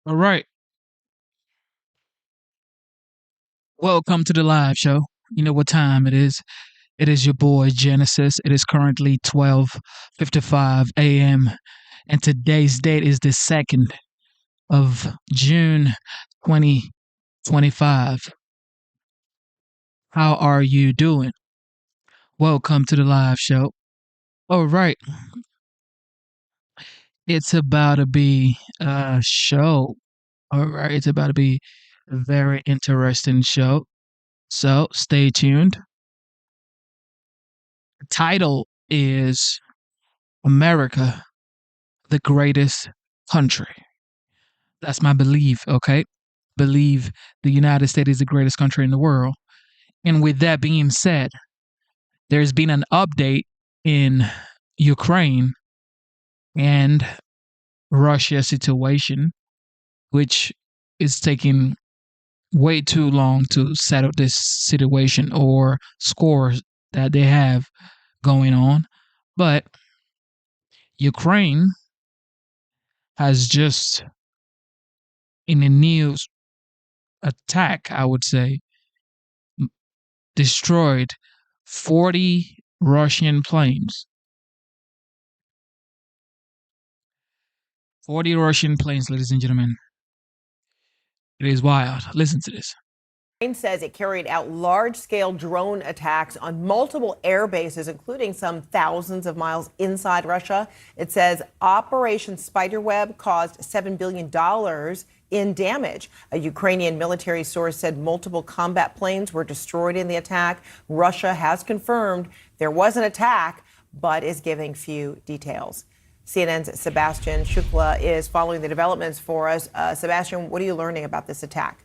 All right. Welcome to the live show. You know what time it is. It is your boy Genesis. It is currently 12:55 a.m. and today's date is the 2nd of June 2025. How are you doing? Welcome to the live show. All right. It's about to be a show. All right. It's about to be a very interesting show. So stay tuned. The title is America, the greatest country. That's my belief, okay? Believe the United States is the greatest country in the world. And with that being said, there's been an update in Ukraine and Russia situation, which is taking way too long to settle this situation or scores that they have going on. But Ukraine has just, in a new attack, I would say, destroyed 40 Russian planes. 40 Russian planes, ladies and gentlemen. It is wild. Listen to this. Ukraine says it carried out large-scale drone attacks on multiple air bases, including some thousands of miles inside Russia. It says Operation Spiderweb caused $7 billion in damage. A Ukrainian military source said multiple combat planes were destroyed in the attack. Russia has confirmed there was an attack, but is giving few details. CNN's Sebastian Shukla is following the developments for us. Sebastian, what are you learning about this attack?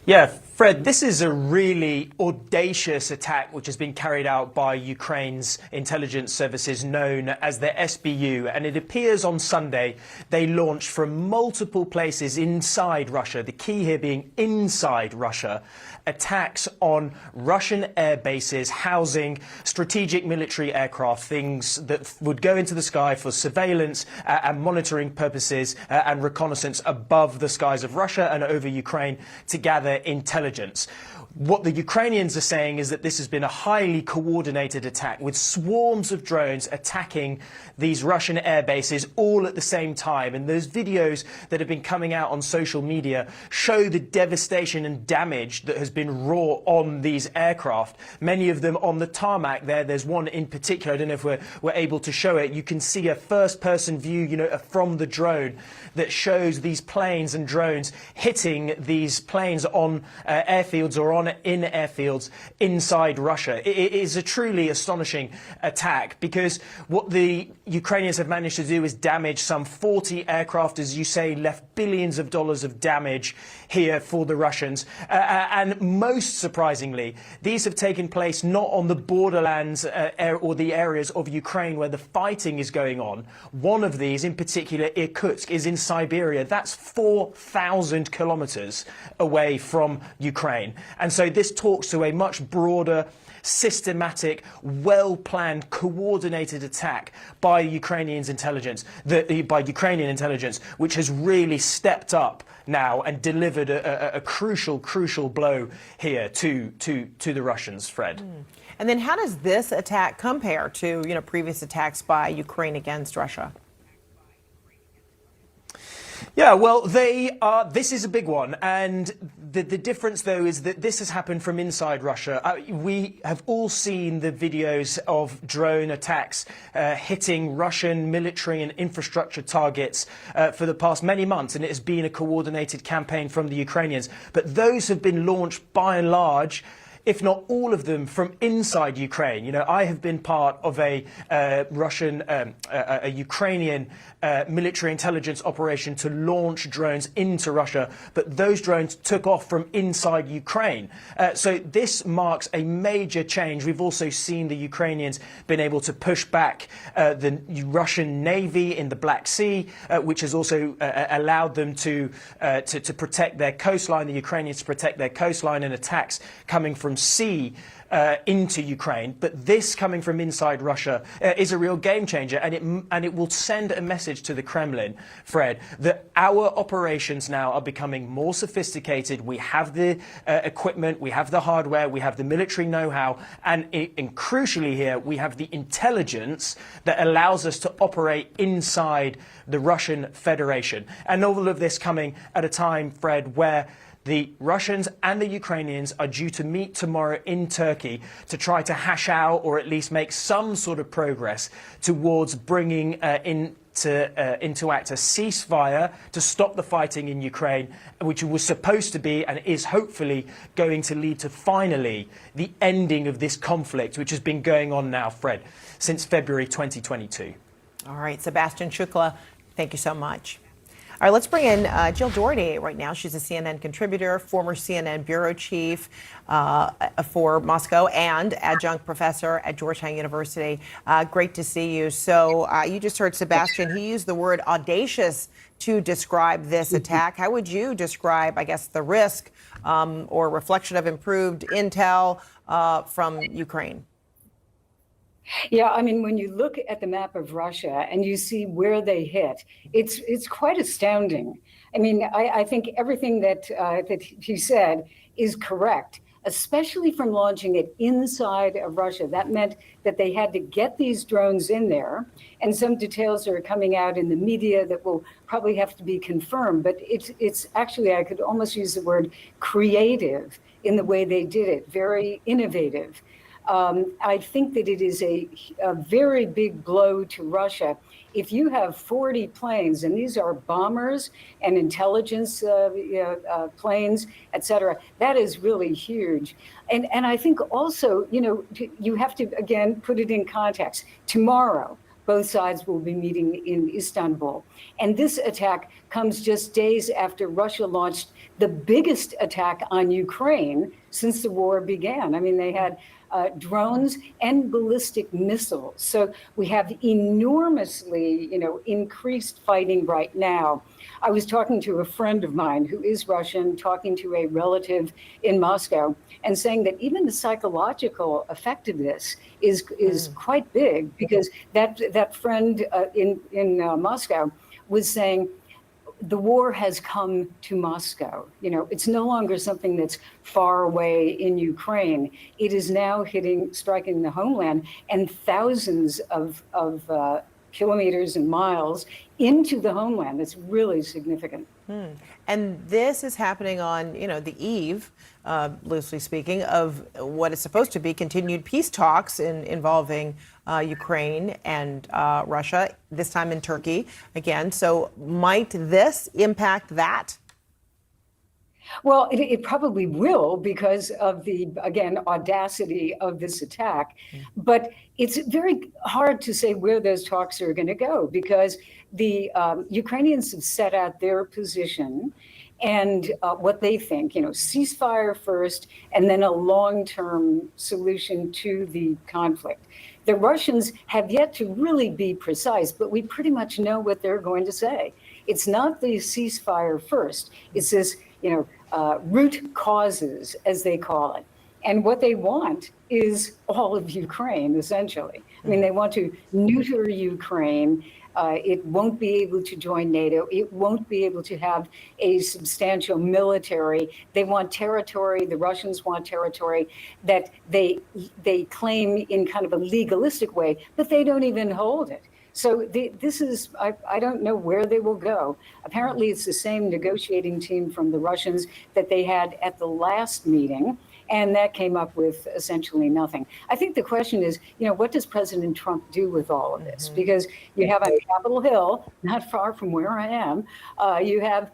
Yeah, Fred, this is a really audacious attack which has been carried out by Ukraine's intelligence services known as the SBU. And it appears on Sunday they launched from multiple places inside Russia, the key here being inside Russia, attacks on Russian air bases housing strategic military aircraft, things that would go into the sky for surveillance and monitoring purposes and reconnaissance above the skies of Russia and over Ukraine to gather intelligence. What the Ukrainians are saying is that this has been a highly coordinated attack with swarms of drones attacking these Russian air bases all at the same time. And those videos that have been coming out on social media show the devastation and damage that has been wrought on these aircraft, many of them on the tarmac there. There's one in particular, I don't know if we're able to show it. You can see a first-person view, from the drone that shows these planes and drones hitting these planes on airfields or in airfields inside Russia. It is a truly astonishing attack because what the Ukrainians have managed to do is damage some 40 aircraft, as you say, left billions of dollars of damage here for the Russians. And most surprisingly, these have taken place not on the borderlands or the areas of Ukraine where the fighting is going on. One of these, in particular, Irkutsk, is in Siberia. That's 4,000 kilometers away from Ukraine. And so this talks to a much broader, systematic, well-planned, coordinated attack by Ukrainian intelligence, which has really stepped up now and delivered a crucial blow here to the Russians, Fred. And then how does this attack compare to, previous attacks by Ukraine against Russia? Yeah, well, this is a big one. And the difference, though, is that this has happened from inside Russia. We have all seen the videos of drone attacks hitting Russian military and infrastructure targets for the past many months. And it has been a coordinated campaign from the Ukrainians. But those have been launched by and large, if not all of them, from inside Ukraine. I have been part of a Ukrainian military intelligence operation to launch drones into Russia, but those drones took off from inside Ukraine. So this marks a major change. We've also seen the Ukrainians been able to push back the Russian Navy in the Black Sea, which has also allowed them to protect their coastline, the Ukrainians to protect their coastline, and attacks coming from sea into Ukraine. But this coming from inside Russia is a real game changer, and it will send a message to the Kremlin, Fred, that our operations now are becoming more sophisticated. We have the equipment, we have the hardware, we have the military know-how, and crucially here, we have the intelligence that allows us to operate inside the Russian Federation. And all of this coming at a time, Fred, where the Russians and the Ukrainians are due to meet tomorrow in Turkey to try to hash out, or at least make some sort of progress towards bringing into act a ceasefire to stop the fighting in Ukraine, which was supposed to be and is hopefully going to lead to finally the ending of this conflict, which has been going on now, Fred, since February 2022. All right, Sebastian Shukla, thank you so much. All right, let's bring in Jill Doherty right now. She's a CNN contributor, former CNN bureau chief for Moscow, and adjunct professor at Georgetown University. Great to see you. So you just heard Sebastian. He used the word audacious to describe this attack. How would you describe, I guess, the risk or reflection of improved intel from Ukraine? Yeah, I mean, when you look at the map of Russia and you see where they hit, it's quite astounding. I mean, I think everything that he said is correct, especially from launching it inside of Russia. That meant that they had to get these drones in there, and some details are coming out in the media that will probably have to be confirmed. But it's actually, I could almost use the word creative in the way they did it, very innovative. I think that it is a very big blow to Russia. If you have 40 planes, and these are bombers and intelligence planes, et cetera, that is really huge. And I think also, you have to, again, put it in context. Tomorrow, both sides will be meeting in Istanbul. And this attack comes just days after Russia launched the biggest attack on Ukraine since the war began. I mean, they had drones and ballistic missiles. So we have enormously, increased fighting right now. I was talking to a friend of mine who is Russian, talking to a relative in Moscow, and saying that even the psychological effect of this is quite big, because that friend in Moscow was saying, the war has come to Moscow. It's no longer something that's far away in Ukraine. It is now striking the homeland, and thousands of kilometers and miles into the homeland. That's really significant. And this is happening on, the eve, loosely speaking, of what is supposed to be continued peace talks involving Ukraine and Russia, this time in Turkey again. So might this impact that? Well, it probably will, because of the, again, audacity of this attack. But it's very hard to say where those talks are going to go, because the Ukrainians have set out their position and what they think, ceasefire first, and then a long-term solution to the conflict. The Russians have yet to really be precise, but we pretty much know what they're going to say. It's not the ceasefire first. It's this, root causes, as they call it. And what they want is all of Ukraine, essentially. I mean, they want to neuter Ukraine. It won't be able to join NATO. It won't be able to have a substantial military. They want territory. The Russians want territory that they claim in kind of a legalistic way, but they don't even hold it. So this is, I don't know where they will go. Apparently, it's the same negotiating team from the Russians that they had at the last meeting, and that came up with essentially nothing. I think the question is, what does President Trump do with all of this? Because you have on Capitol Hill, not far from where I am, you have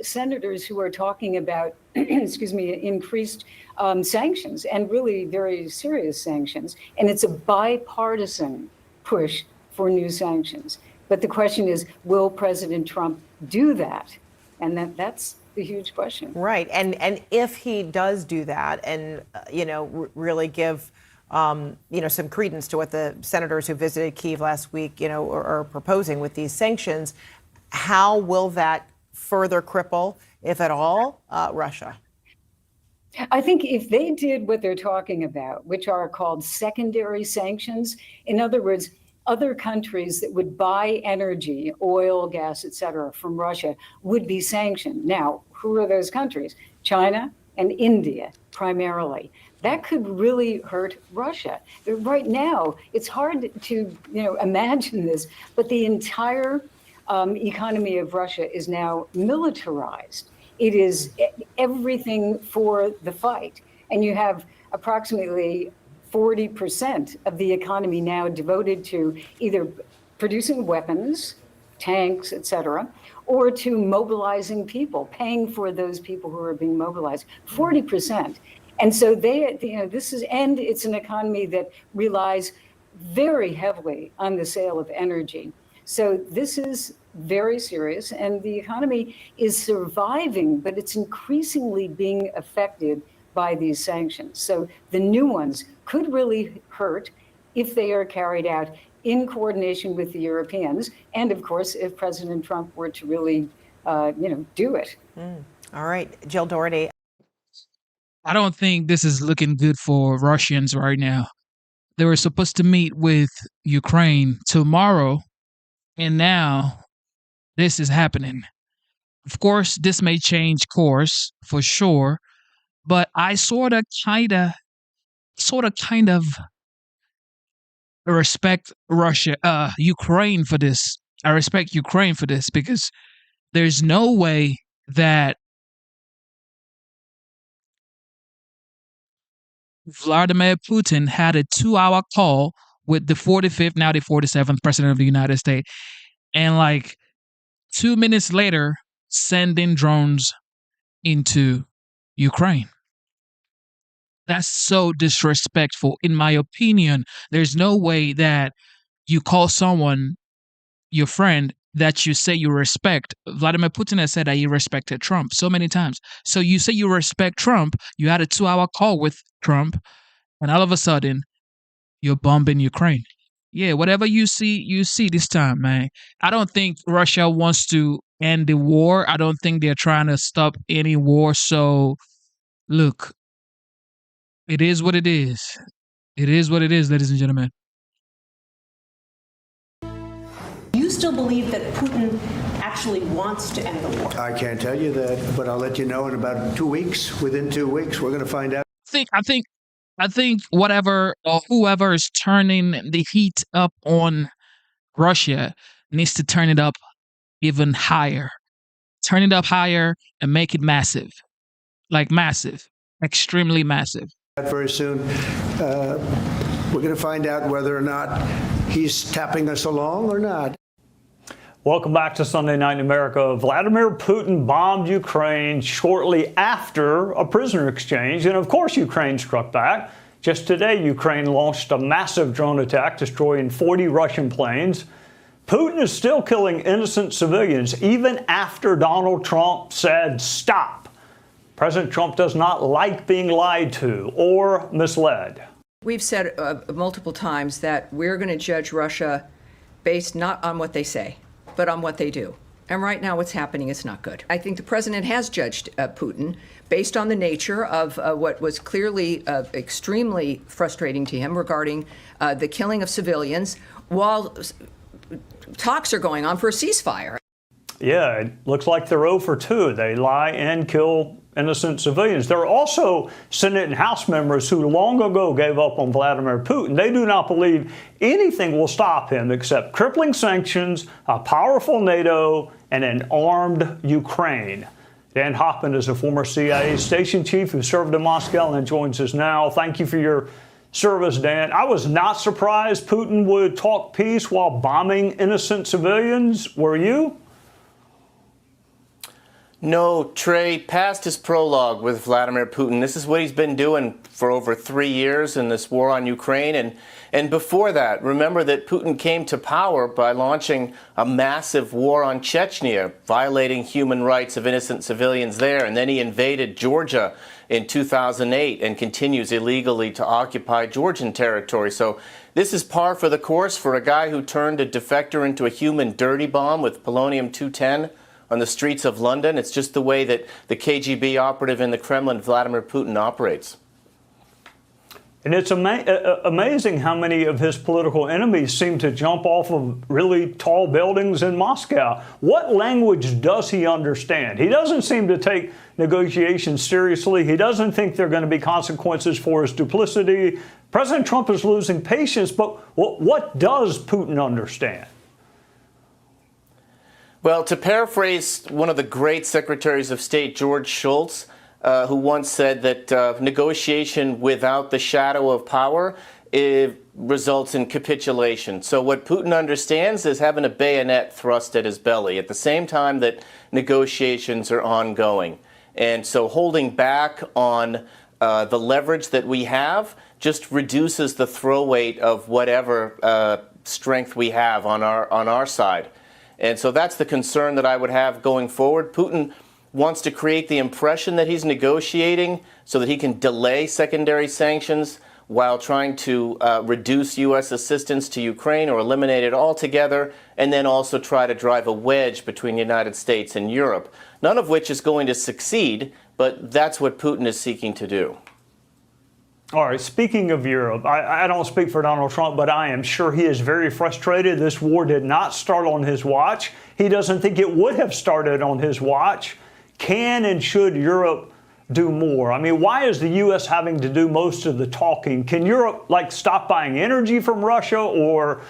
senators who are talking about, increased sanctions, and really very serious sanctions. And it's a bipartisan push for new sanctions. But the question is, will President Trump do that? And that's the huge question. Right. And if he does do that and, really give, some credence to what the senators who visited Kyiv last week, are proposing with these sanctions, how will that further cripple, if at all, Russia? I think if they did what they're talking about, which are called secondary sanctions, in other words, other countries that would buy energy, oil, gas, et cetera, from Russia would be sanctioned. Now, who are those countries? China and India, primarily. That could really hurt Russia. Right now, it's hard to imagine this, but the entire economy of Russia is now militarized. It is everything for the fight. And you have approximately 40% of the economy now devoted to either producing weapons, tanks, et cetera, or to mobilizing people, paying for those people who are being mobilized. 40%. And so and it's an economy that relies very heavily on the sale of energy. So this is very serious, and the economy is surviving, but it's increasingly being affected by these sanctions. So the new ones could really hurt if they are carried out in coordination with the Europeans, and of course, if President Trump were to really, do it. All right, Jill Doherty. I don't think this is looking good for Russians right now. They were supposed to meet with Ukraine tomorrow, and now this is happening. Of course, this may change course for sure, but I sort of kind of respect Ukraine for this. I respect Ukraine for this because there's no way that Vladimir Putin had a 2-hour call with the 45th, now the 47th president of the United States, and like 2 minutes later, sending drones into Ukraine. That's so disrespectful, in my opinion. There's no way that you call someone your friend that you say you respect. Vladimir Putin has said that he respected Trump so many times. So you say you respect Trump, you had a 2-hour call with Trump, and all of a sudden, you're bombing Ukraine. Yeah, whatever you see this time, man. I don't think Russia wants to end the war. I don't think they're trying to stop any war. So, look, it is what it is. It is what it is, ladies and gentlemen. You still believe that Putin actually wants to end the war? I can't tell you that, but I'll let you know in about 2 weeks. Within 2 weeks, we're going to find out. I think whatever or whoever is turning the heat up on Russia needs to turn it up even higher. Turn it up higher and make it massive. Like massive. Extremely massive. Very soon, we're going to find out whether or not he's tapping us along or not. Welcome back to Sunday Night in America. Vladimir Putin bombed Ukraine shortly after a prisoner exchange, and of course Ukraine struck back. Just today, Ukraine launched a massive drone attack, destroying 40 Russian planes. Putin is still killing innocent civilians, even after Donald Trump said stop. President Trump does not like being lied to or misled. We've said multiple times that we're going to judge Russia based not on what they say, but on what they do. And right now what's happening is not good. I think the president has judged Putin based on the nature of what was clearly extremely frustrating to him regarding the killing of civilians while talks are going on for a ceasefire. Yeah, it looks like they're 0 for 2. They lie and kill innocent civilians. There are also Senate and House members who long ago gave up on Vladimir Putin. They do not believe anything will stop him except crippling sanctions, a powerful NATO, and an armed Ukraine. Dan Hoffman is a former CIA station chief who served in Moscow and joins us now. Thank you for your service, Dan. I was not surprised Putin would talk peace while bombing innocent civilians. Were you? No, Trey, past his prologue with Vladimir Putin, this is what he's been doing for over 3 years in this war on Ukraine. And before that, remember that Putin came to power by launching a massive war on Chechnya, violating human rights of innocent civilians there. And then he invaded Georgia in 2008 and continues illegally to occupy Georgian territory. So this is par for the course for a guy who turned a defector into a human dirty bomb with polonium-210 on the streets of London. It's just the way that the KGB operative in the Kremlin, Vladimir Putin, operates. And it's amazing how many of his political enemies seem to jump off of really tall buildings in Moscow. What language does he understand? He doesn't seem to take negotiations seriously. He doesn't think there are going to be consequences for his duplicity. President Trump is losing patience, but what does Putin understand? Well, to paraphrase one of the great secretaries of state, George Shultz, who once said that negotiation without the shadow of power results in capitulation. So what Putin understands is having a bayonet thrust at his belly at the same time that negotiations are ongoing. And so holding back on the leverage that we have just reduces the throw weight of whatever strength we have on our side. And so that's the concern that I would have going forward. Putin wants to create the impression that he's negotiating so that he can delay secondary sanctions while trying to reduce U.S. assistance to Ukraine or eliminate it altogether, and then also try to drive a wedge between the United States and Europe, none of which is going to succeed, but that's what Putin is seeking to do. All right, speaking of Europe, I don't speak for Donald Trump, but I am sure he is very frustrated. This war did not start on his watch. He doesn't think it would have started on his watch. Can and should Europe do more? I mean, why is the U.S. having to do most of the talking? Can Europe, stop buying energy from Russia, or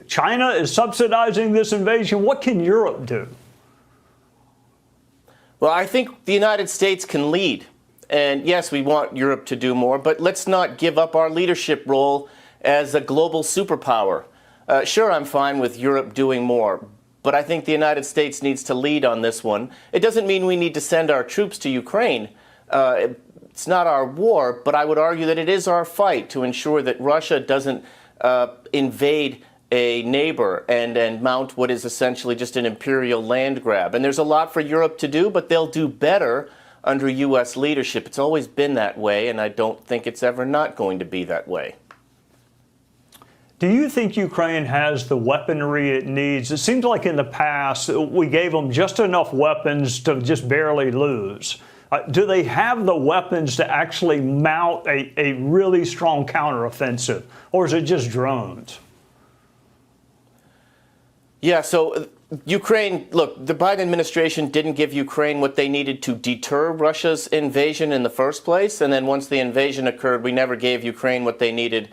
China is subsidizing this invasion? What can Europe do? Well, I think the United States can lead. And yes, we want Europe to do more, but let's not give up our leadership role as a global superpower. Sure, I'm fine with Europe doing more, but I think the United States needs to lead on this one. It doesn't mean we need to send our troops to Ukraine. It's not our war, but I would argue that it is our fight to ensure that Russia doesn't invade a neighbor and mount what is essentially just an imperial land grab. And there's a lot for Europe to do, but they'll do better under U.S. leadership. It's always been that way, and I don't think it's ever not going to be that way. Do you think Ukraine has the weaponry it needs? It seems like in the past we gave them just enough weapons to just barely lose. Do they have the weapons to actually mount a really strong counteroffensive, or is it just drones? Yeah, so Ukraine, look, the Biden administration didn't give Ukraine what they needed to deter Russia's invasion in the first place. And then once the invasion occurred, we never gave Ukraine what they needed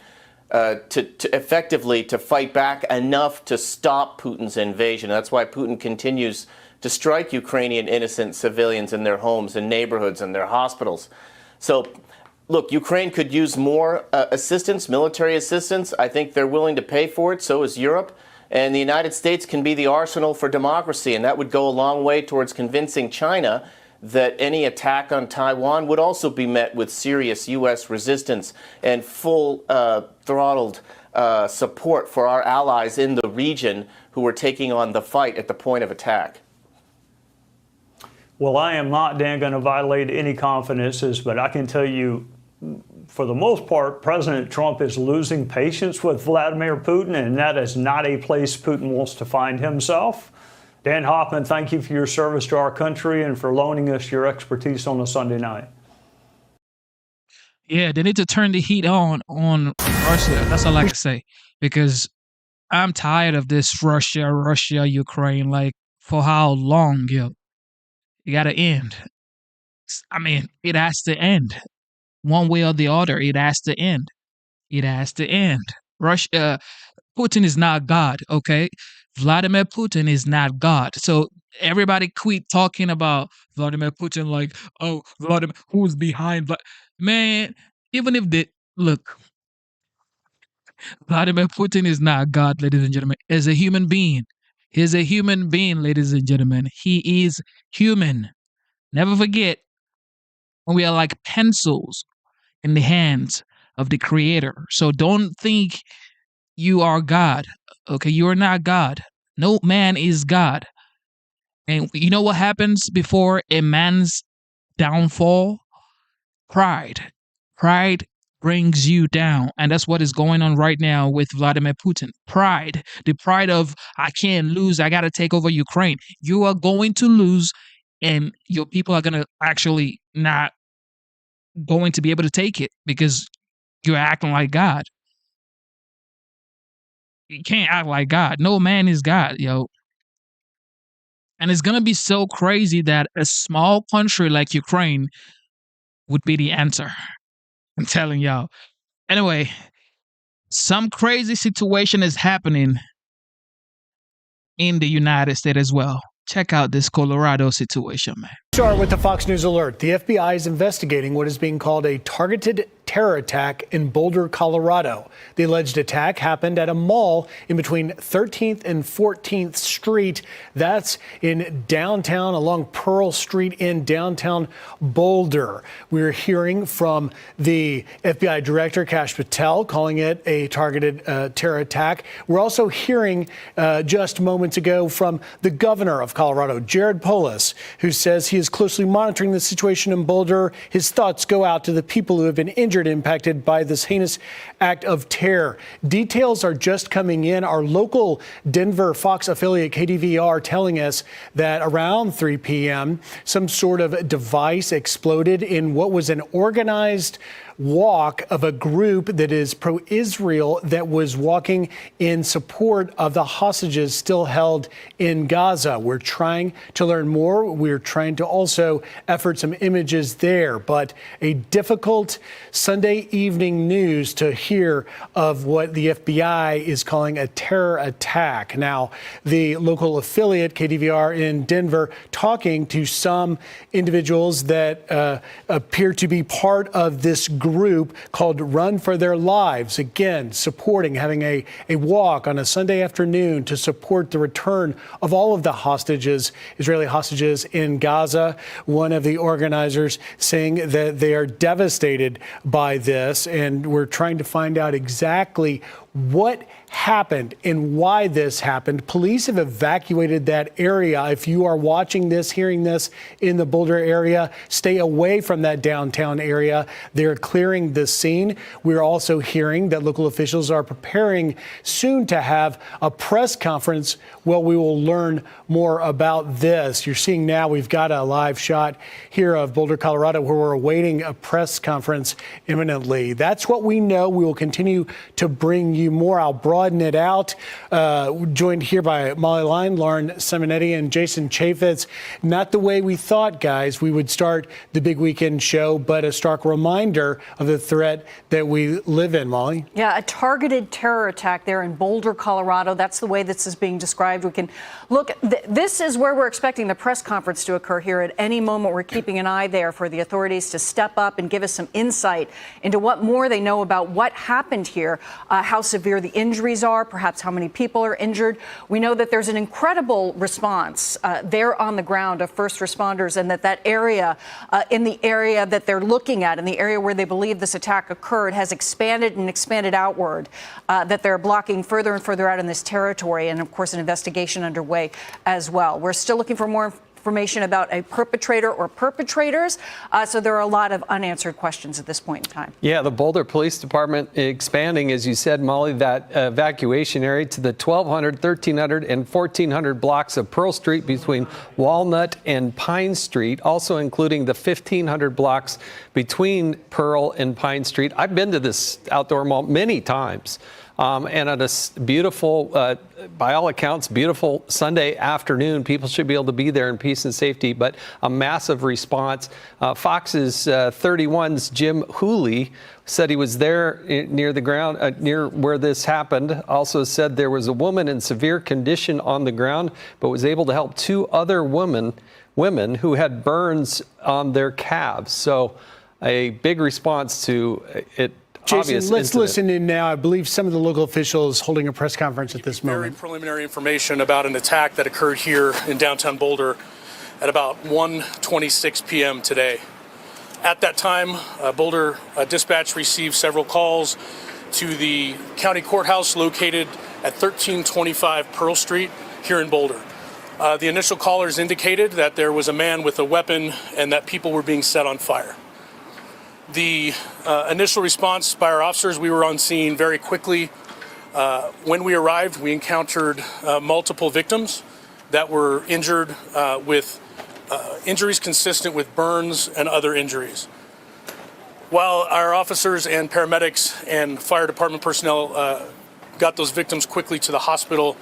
to effectively to fight back enough to stop Putin's invasion. That's why Putin continues to strike Ukrainian innocent civilians in their homes and neighborhoods and their hospitals. So, look, Ukraine could use more assistance, military assistance. I think they're willing to pay for it. So is Europe. And the United States can be the arsenal for democracy, and that would go a long way towards convincing China that any attack on Taiwan would also be met with serious U.S. resistance and full throttled support for our allies in the region who are taking on the fight at the point of attack. Well, I am not, Dan, going to violate any confidences, but I can tell you, for the most part, President Trump is losing patience with Vladimir Putin, and that is not a place Putin wants to find himself. Dan Hoffman, thank you for your service to our country and for loaning us your expertise on a Sunday night. Yeah, they need to turn the heat on Russia. That's all I can say, because I'm tired of this Russia, Ukraine. Like, for how long, yo? It got to end. I mean, it has to end. One way or the other, it has to end. It has to end. Russia, Putin is not God, okay? Vladimir Putin is not God. So everybody quit talking about Vladimir Putin like, oh, Vladimir, who's behind? Man, even if they, look, Vladimir Putin is not God, ladies and gentlemen. As a human being, he's a human being, ladies and gentlemen. He is human. Never forget, when we are like pencils in the hands of the Creator. So don't think you are God. Okay, you are not God. No man is God. And you know what happens before a man's downfall? Pride. Pride brings you down. And that's what is going on right now with Vladimir Putin. Pride. The pride of, I can't lose. I got to take over Ukraine. You are going to lose, and your people are going to actually not going to be able to take it because you're acting like God. You can't act like God. No man is God, yo. And it's going to be so crazy that a small country like Ukraine would be the answer. I'm telling y'all. Anyway, some crazy situation is happening in the United States as well. Check out this Colorado situation, man. Start with the Fox News alert. The FBI is investigating what is being called a targeted terror attack in Boulder, Colorado. The alleged attack happened at a mall in between 13th and 14th Street. That's in downtown, along Pearl Street in downtown Boulder. We're hearing from the FBI Director, Kash Patel, calling it a targeted terror attack. We're also hearing just moments ago from the governor of Colorado, Jared Polis, who says he is closely monitoring the situation in Boulder. His thoughts go out to the people who have been injured, impacted by this heinous act of terror. Details are just coming in. Our local Denver Fox affiliate KDVR telling us that around 3 p.m., some sort of device exploded in what was an organized walk of a group that is pro-Israel that was walking in support of the hostages still held in Gaza. We're trying to learn more. We're trying to also effort some images there, but a difficult Sunday evening news to hear of what the FBI is calling a terror attack. Now, the local affiliate KDVR in Denver talking to some individuals that appear to be part of this group called Run for Their Lives. Again, supporting, having a walk on a Sunday afternoon to support the return of all of the hostages, Israeli hostages in Gaza. One of the organizers saying that they are devastated by this, and we're trying to find out exactly what happened and why this happened. Police have evacuated that area. If you are watching this, hearing this in the Boulder area, stay away from that downtown area. They're clearing the scene. We're also hearing that local officials are preparing soon to have a press conference. Well, we will learn more about this. You're seeing now we've got a live shot here of Boulder, Colorado, where we're awaiting a press conference imminently. That's what we know. We will continue to bring you more. I'll broaden it out. Joined here by Molly Line, Lauren Simonetti, and Jason Chaffetz. Not the way we thought, guys, we would start the big weekend show, but a stark reminder of the threat that we live in, Molly. Yeah, a targeted terror attack there in Boulder, Colorado. That's the way this is being described. We can look, this is where we're expecting the press conference to occur here at any moment. We're keeping an eye there for the authorities to step up and give us some insight into what more they know about what happened here, how severe the injuries are, perhaps how many people are injured. We know that there's an incredible response there on the ground of first responders, and that area, in the area that they're looking at, in the area where they believe this attack occurred, has expanded and expanded outward, that they're blocking further and further out in this territory, and of course an investigation underway as well. We're still looking for more information about a perpetrator or perpetrators. So there are a lot of unanswered questions at this point in time. Yeah, the Boulder Police Department expanding, as you said, Molly, that evacuation area to the 1,200, 1,300, and 1,400 blocks of Pearl Street between Walnut and Pine Street, also including the 1,500 blocks between Pearl and Pine Street. I've been to this outdoor mall many times. And at a beautiful, by all accounts, beautiful Sunday afternoon, people should be able to be there in peace and safety, but a massive response. Fox's 31's Jim Hooley said he was there near the ground, near where this happened. Also said there was a woman in severe condition on the ground, but was able to help two other women who had burns on their calves. So a big response to it. Jason, let's listen in now. I believe some of the local officials holding a press conference at this moment. Very preliminary information about an attack that occurred here in downtown Boulder at about 1:26 p.m. today. At that time, Boulder dispatch received several calls to the county courthouse located at 1325 Pearl Street here in Boulder. The initial callers indicated that there was a man with a weapon and that people were being set on fire. The initial response by our officers, we were on scene very quickly. When we arrived, we encountered multiple victims that were injured with injuries consistent with burns and other injuries. While our officers and paramedics and fire department personnel got those victims quickly to the hospital,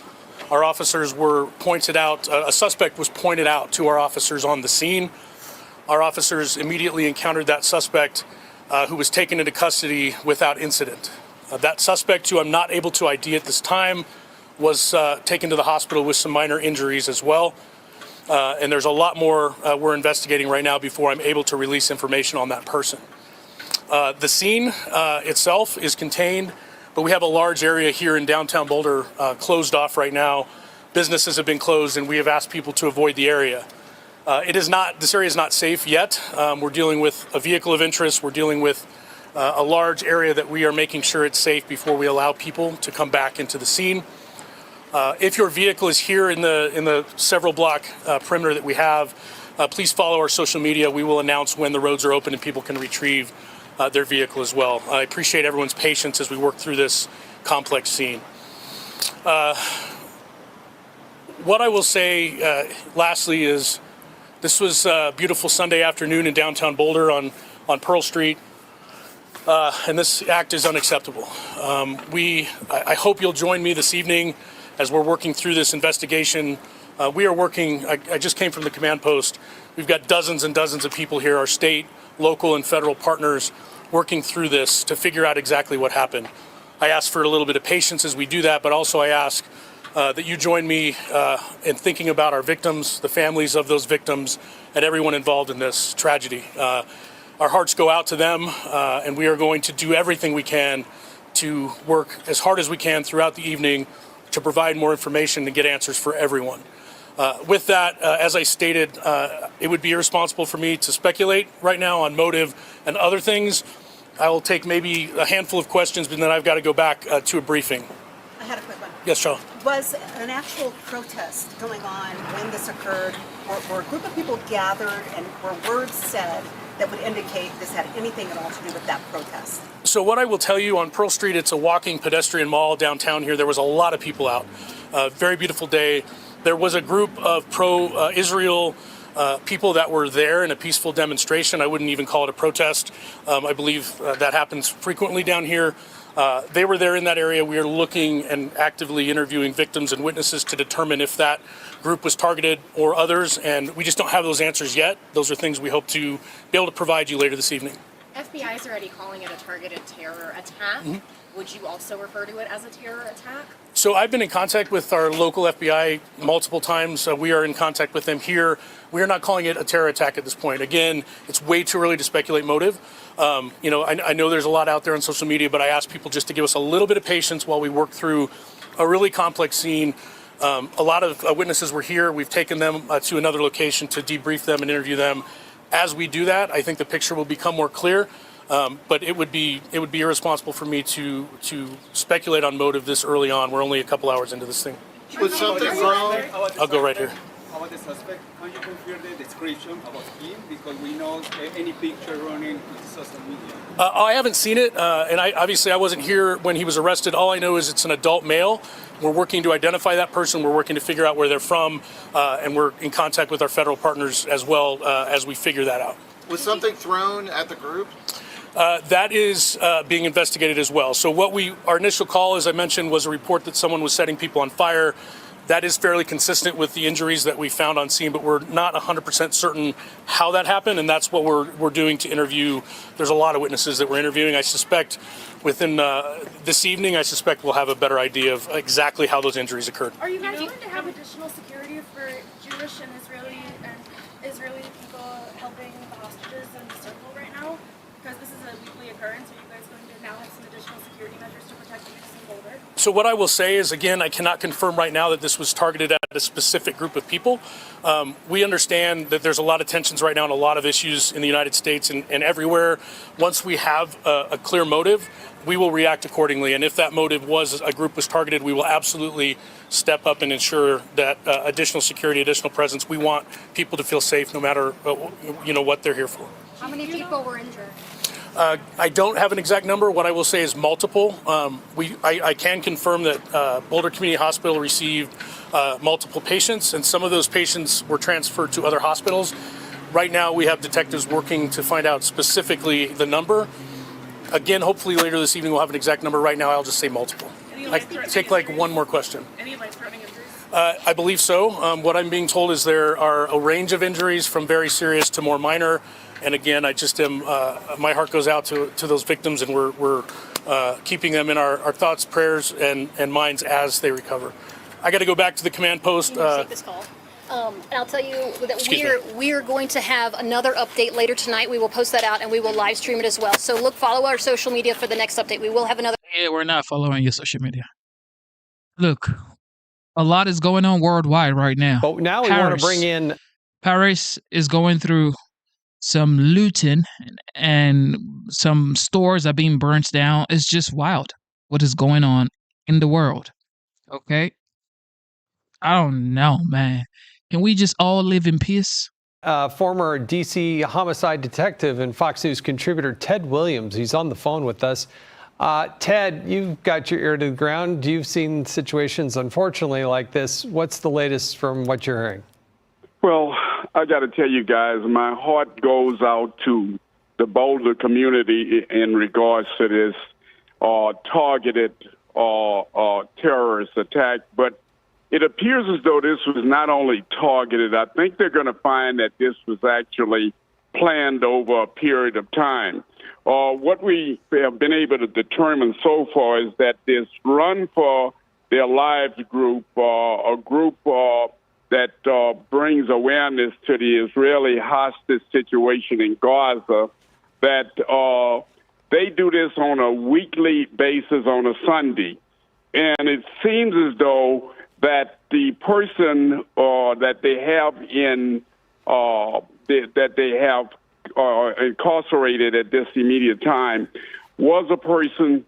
our officers were pointed out, a suspect was pointed out to our officers on the scene. Our officers immediately encountered that suspect who was taken into custody without incident. That suspect, who I'm not able to ID at this time, was taken to the hospital with some minor injuries as well. And there's a lot more we're investigating right now before I'm able to release information on that person. The scene itself is contained, but we have a large area here in downtown Boulder closed off right now. Businesses have been closed, and we have asked people to avoid the area. This area is not safe yet. We're dealing with a vehicle of interest. We're dealing with a large area that we are making sure it's safe before we allow people to come back into the scene. If your vehicle is here in the several block perimeter that we have, please follow our social media. We will announce when the roads are open and people can retrieve their vehicle as well. I appreciate everyone's patience as we work through this complex scene. What I will say lastly is this was a beautiful Sunday afternoon in downtown Boulder on Pearl Street, and this act is unacceptable. I hope you'll join me this evening as we're working through this investigation. We are working, I just came from the command post. We've got dozens and dozens of people here, our state, local, and federal partners, working through this to figure out exactly what happened. I ask for a little bit of patience as we do that, but also I ask that you join me in thinking about our victims, the families of those victims, and everyone involved in this tragedy. Our hearts go out to them, and we are going to do everything we can to work as hard as we can throughout the evening to provide more information and get answers for everyone. With that, as I stated, it would be irresponsible for me to speculate right now on motive and other things. I will take maybe a handful of questions, but then I've got to go back to a briefing. I had a quick one. Yes, Charles. Was an actual protest going on when this occurred? Were a group of people gathered and were words said that would indicate this had anything at all to do with that protest? So what I will tell you, on Pearl Street, it's a walking pedestrian mall downtown here. There was a lot of people out. Very beautiful day. There was a group of pro-Israel people that were there in a peaceful demonstration. I wouldn't even call it a protest. I believe that happens frequently down here. They were there in that area. We are looking and actively interviewing victims and witnesses to determine if that group was targeted or others, and we just don't have those answers yet. Those are things we hope to be able to provide you later this evening. FBI is already calling it a targeted terror attack. Mm-hmm. Would you also refer to it as a terror attack? So I've been in contact with our local FBI multiple times. We are in contact with them here. We are not calling it a terror attack at this point. Again, it's way too early to speculate motive. I know there's a lot out there on social media, but I ask people just to give us a little bit of patience while we work through a really complex scene. A lot of witnesses were here. We've taken them to another location to debrief them and interview them. As we do that, I think the picture will become more clear. But it would be irresponsible for me to speculate on motive this early on. We're only a couple hours into this thing. Was something wrong? I'll go right here. About the suspect, can you confirm the description about him? Because we know any picture running in social media. I haven't seen it, and I wasn't here when he was arrested. All I know is it's an adult male. We're working to identify that person. We're working to figure out where they're from, and we're in contact with our federal partners as well as we figure that out. Was something thrown at the group? That is being investigated as well. So our initial call, as I mentioned, was a report that someone was setting people on fire. That is fairly consistent with the injuries that we found on scene, but we're not 100% certain how that happened, and that's what we're doing to interview. There's a lot of witnesses that we're interviewing. I suspect within this evening, we'll have a better idea of exactly how those injuries occurred. Are you guys going to have additional security for Jewish and Israeli people helping the hostages in the circle right now? Because this is a weekly occurrence, are you guys going to now have some additional security measures to protect the innocent Boulder? So what I will say is, again, I cannot confirm right now that this was targeted at a specific group of people. We understand that there's a lot of tensions right now and a lot of issues in the United States and everywhere. Once we have a clear motive, we will react accordingly. And if that motive was a group was targeted, we will absolutely step up and ensure that additional security, additional presence. We want people to feel safe no matter what they're here for. How many people were injured? I don't have an exact number. What I will say is multiple. I can confirm that Boulder Community Hospital received multiple patients, and some of those patients were transferred to other hospitals. Right now, we have detectives working to find out specifically the number. Again, hopefully later this evening we'll have an exact number. Right now, I'll just say multiple. I take like one more question. Any life-threatening injuries? I believe so. What I'm being told is there are a range of injuries from very serious to more minor. And again, I just am, my heart goes out to those victims, and we're keeping them in our thoughts, prayers, and minds as they recover. I got to go back to the command post. Take this call. And I'll tell you that we are going to have another update later tonight. We will post that out and we will live stream it as well. So follow our social media for the next update. We will have another. Yeah, we're not following your social media. Look, a lot is going on worldwide right now. But now we want to bring in. Paris is going through some looting and some stores are being burnt down. It's just wild what is going on in the world. Okay? I don't know, man. Can we just all live in peace? Former D.C. homicide detective and Fox News contributor Ted Williams. He's on the phone with us. Ted, you've got your ear to the ground. You've seen situations, unfortunately, like this. What's the latest from what you're hearing? Well, I got to tell you guys, my heart goes out to the Boulder community in regards to this targeted terrorist attack. But it appears as though this was not only targeted. I think they're going to find that this was actually planned over a period of time. What we have been able to determine so far is that this Run for Their Lives group, a group that brings awareness to the Israeli hostage situation in Gaza, that they do this on a weekly basis on a Sunday. And it seems as though that the person that they have incarcerated at this immediate time was a person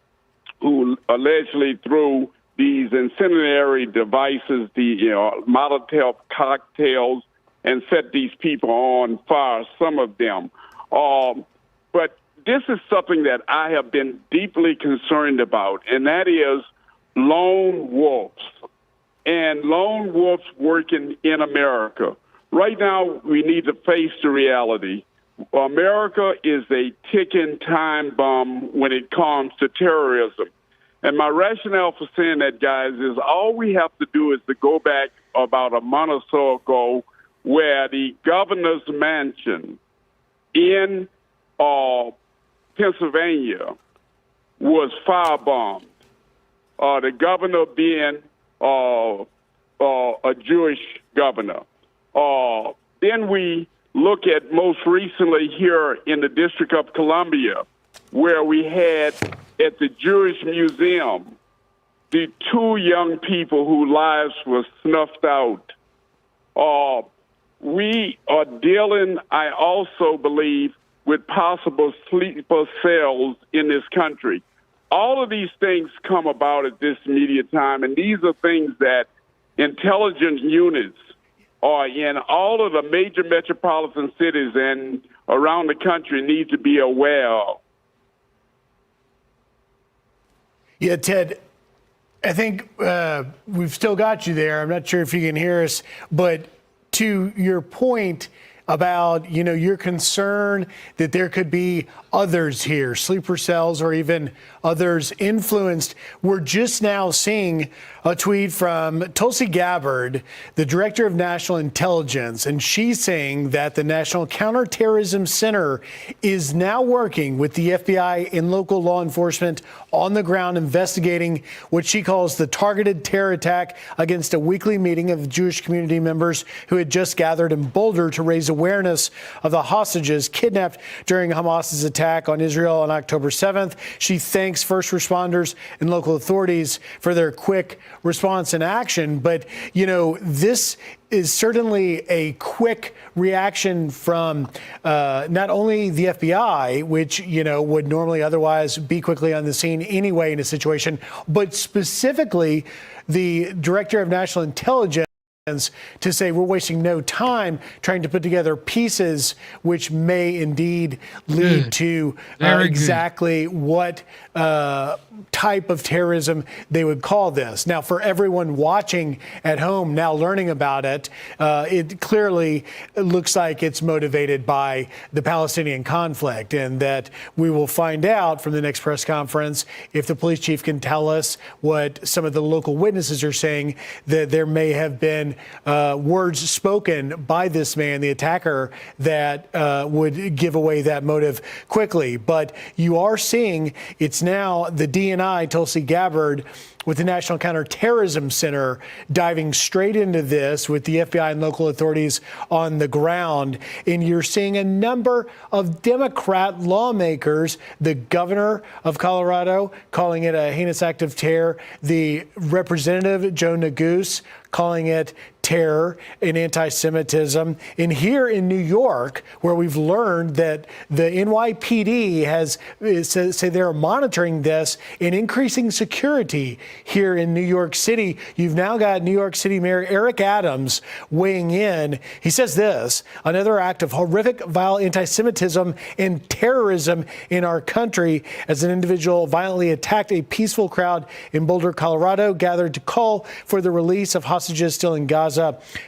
who allegedly threw these incendiary devices, the Molotov cocktails, and set these people on fire, some of them. But this is something that I have been deeply concerned about, and that is lone wolves. And lone wolves working in America. Right now, we need to face the reality. America is a ticking time bomb when it comes to terrorism. And my rationale for saying that, guys, is all we have to do is to go back about a month or so ago where the governor's mansion in Pennsylvania was firebombed. The governor being a Jewish governor. Then we look at most recently here in the District of Columbia, where we had at the Jewish Museum the two young people whose lives were snuffed out. We are dealing, I also believe, with possible sleeper cells in this country. All of these things come about at this immediate time, and these are things that intelligence units are in all of the major metropolitan cities and around the country need to be aware of. Yeah, Ted, I think we've still got you there. I'm not sure if you can hear us, but to your point about, your concern that there could be others here, sleeper cells or even others influenced. We're just now seeing a tweet from Tulsi Gabbard, the director of national intelligence, and she's saying that the National Counterterrorism Center is now working with the FBI and local law enforcement on the ground investigating what she calls the targeted terror attack against a weekly meeting of Jewish community members who had just gathered in Boulder to raise awareness of the hostages kidnapped during Hamas's attack on Israel on October 7th. She thanks first responders and local authorities for their quick response and action. But, this is certainly a quick reaction from not only the FBI, which, would normally otherwise be quickly on the scene anyway in a situation, but specifically the director of national intelligence. to say we're wasting no time trying to put together pieces which may indeed lead to exactly what type of terrorism they would call this. Now, for everyone watching at home now learning about it, it clearly looks like it's motivated by the Palestinian conflict, and that we will find out from the next press conference if the police chief can tell us what some of the local witnesses are saying, that there may have been words spoken by this man, the attacker, that would give away that motive quickly. But you are seeing it's now the DNI, Tulsi Gabbard, with the National Counterterrorism Center diving straight into this with the FBI and local authorities on the ground. And you're seeing a number of Democrat lawmakers, the governor of Colorado calling it a heinous act of terror, the representative Joe Neguse calling it terror and anti-Semitism. And here in New York, where we've learned that the NYPD has say they're monitoring this and increasing security here in New York City. You've now got New York City Mayor Eric Adams weighing in. He says this: another act of horrific, vile anti-Semitism and terrorism in our country, as an individual violently attacked a peaceful crowd in Boulder, Colorado, gathered to call for the release of hostages still in Gaza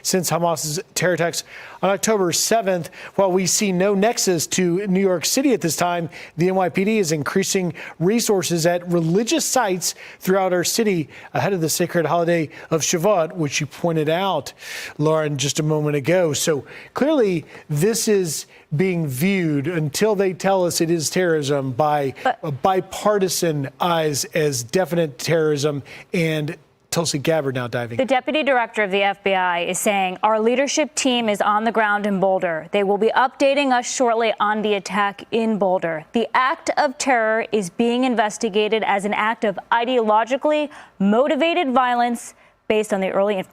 since Hamas's terror attacks on October 7th. While we see no nexus to New York City at this time, the NYPD is increasing resources at religious sites throughout our city ahead of the sacred holiday of Shavuot, which you pointed out, Lauren, just a moment ago. So clearly this is being viewed, until they tell us it is terrorism, by bipartisan eyes as definite terrorism. And Tulsi Gabbard now diving. The deputy director of the FBI is saying our leadership team is on the ground in Boulder. They will be updating us shortly on the attack in Boulder. The act of terror is being investigated as an act of ideologically motivated violence based on the early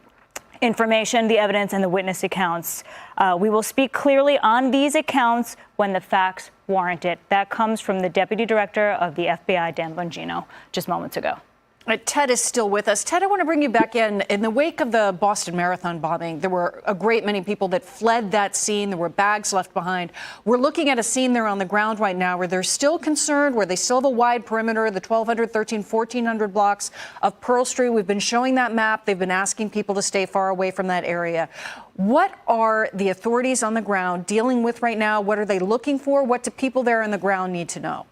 information, the evidence, and the witness accounts. We will speak clearly on these accounts when the facts warrant it. That comes from the deputy director of the FBI, Dan Bongino, just moments ago. Ted is still with us. Ted, I want to bring you back in. In the wake of the Boston Marathon bombing, there were a great many people that fled that scene. There were bags left behind. We're looking at a scene there on the ground right now where they're still concerned, where they still have a wide perimeter, the 1,200, 1,300, 1,400 blocks of Pearl Street. We've been showing that map. They've been asking people to stay far away from that area. What are the authorities on the ground dealing with right now? What are they looking for? What do people there on the ground need to know?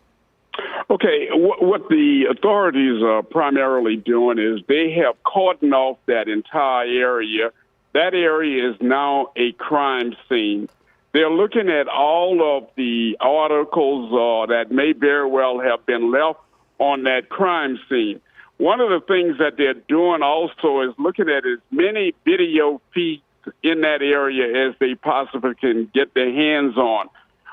Okay, what the authorities are primarily doing is they have cordoned off that entire area. That area is now a crime scene. They're looking at all of the articles that may very well have been left on that crime scene. One of the things that they're doing also is looking at as many video feeds in that area as they possibly can get their hands on.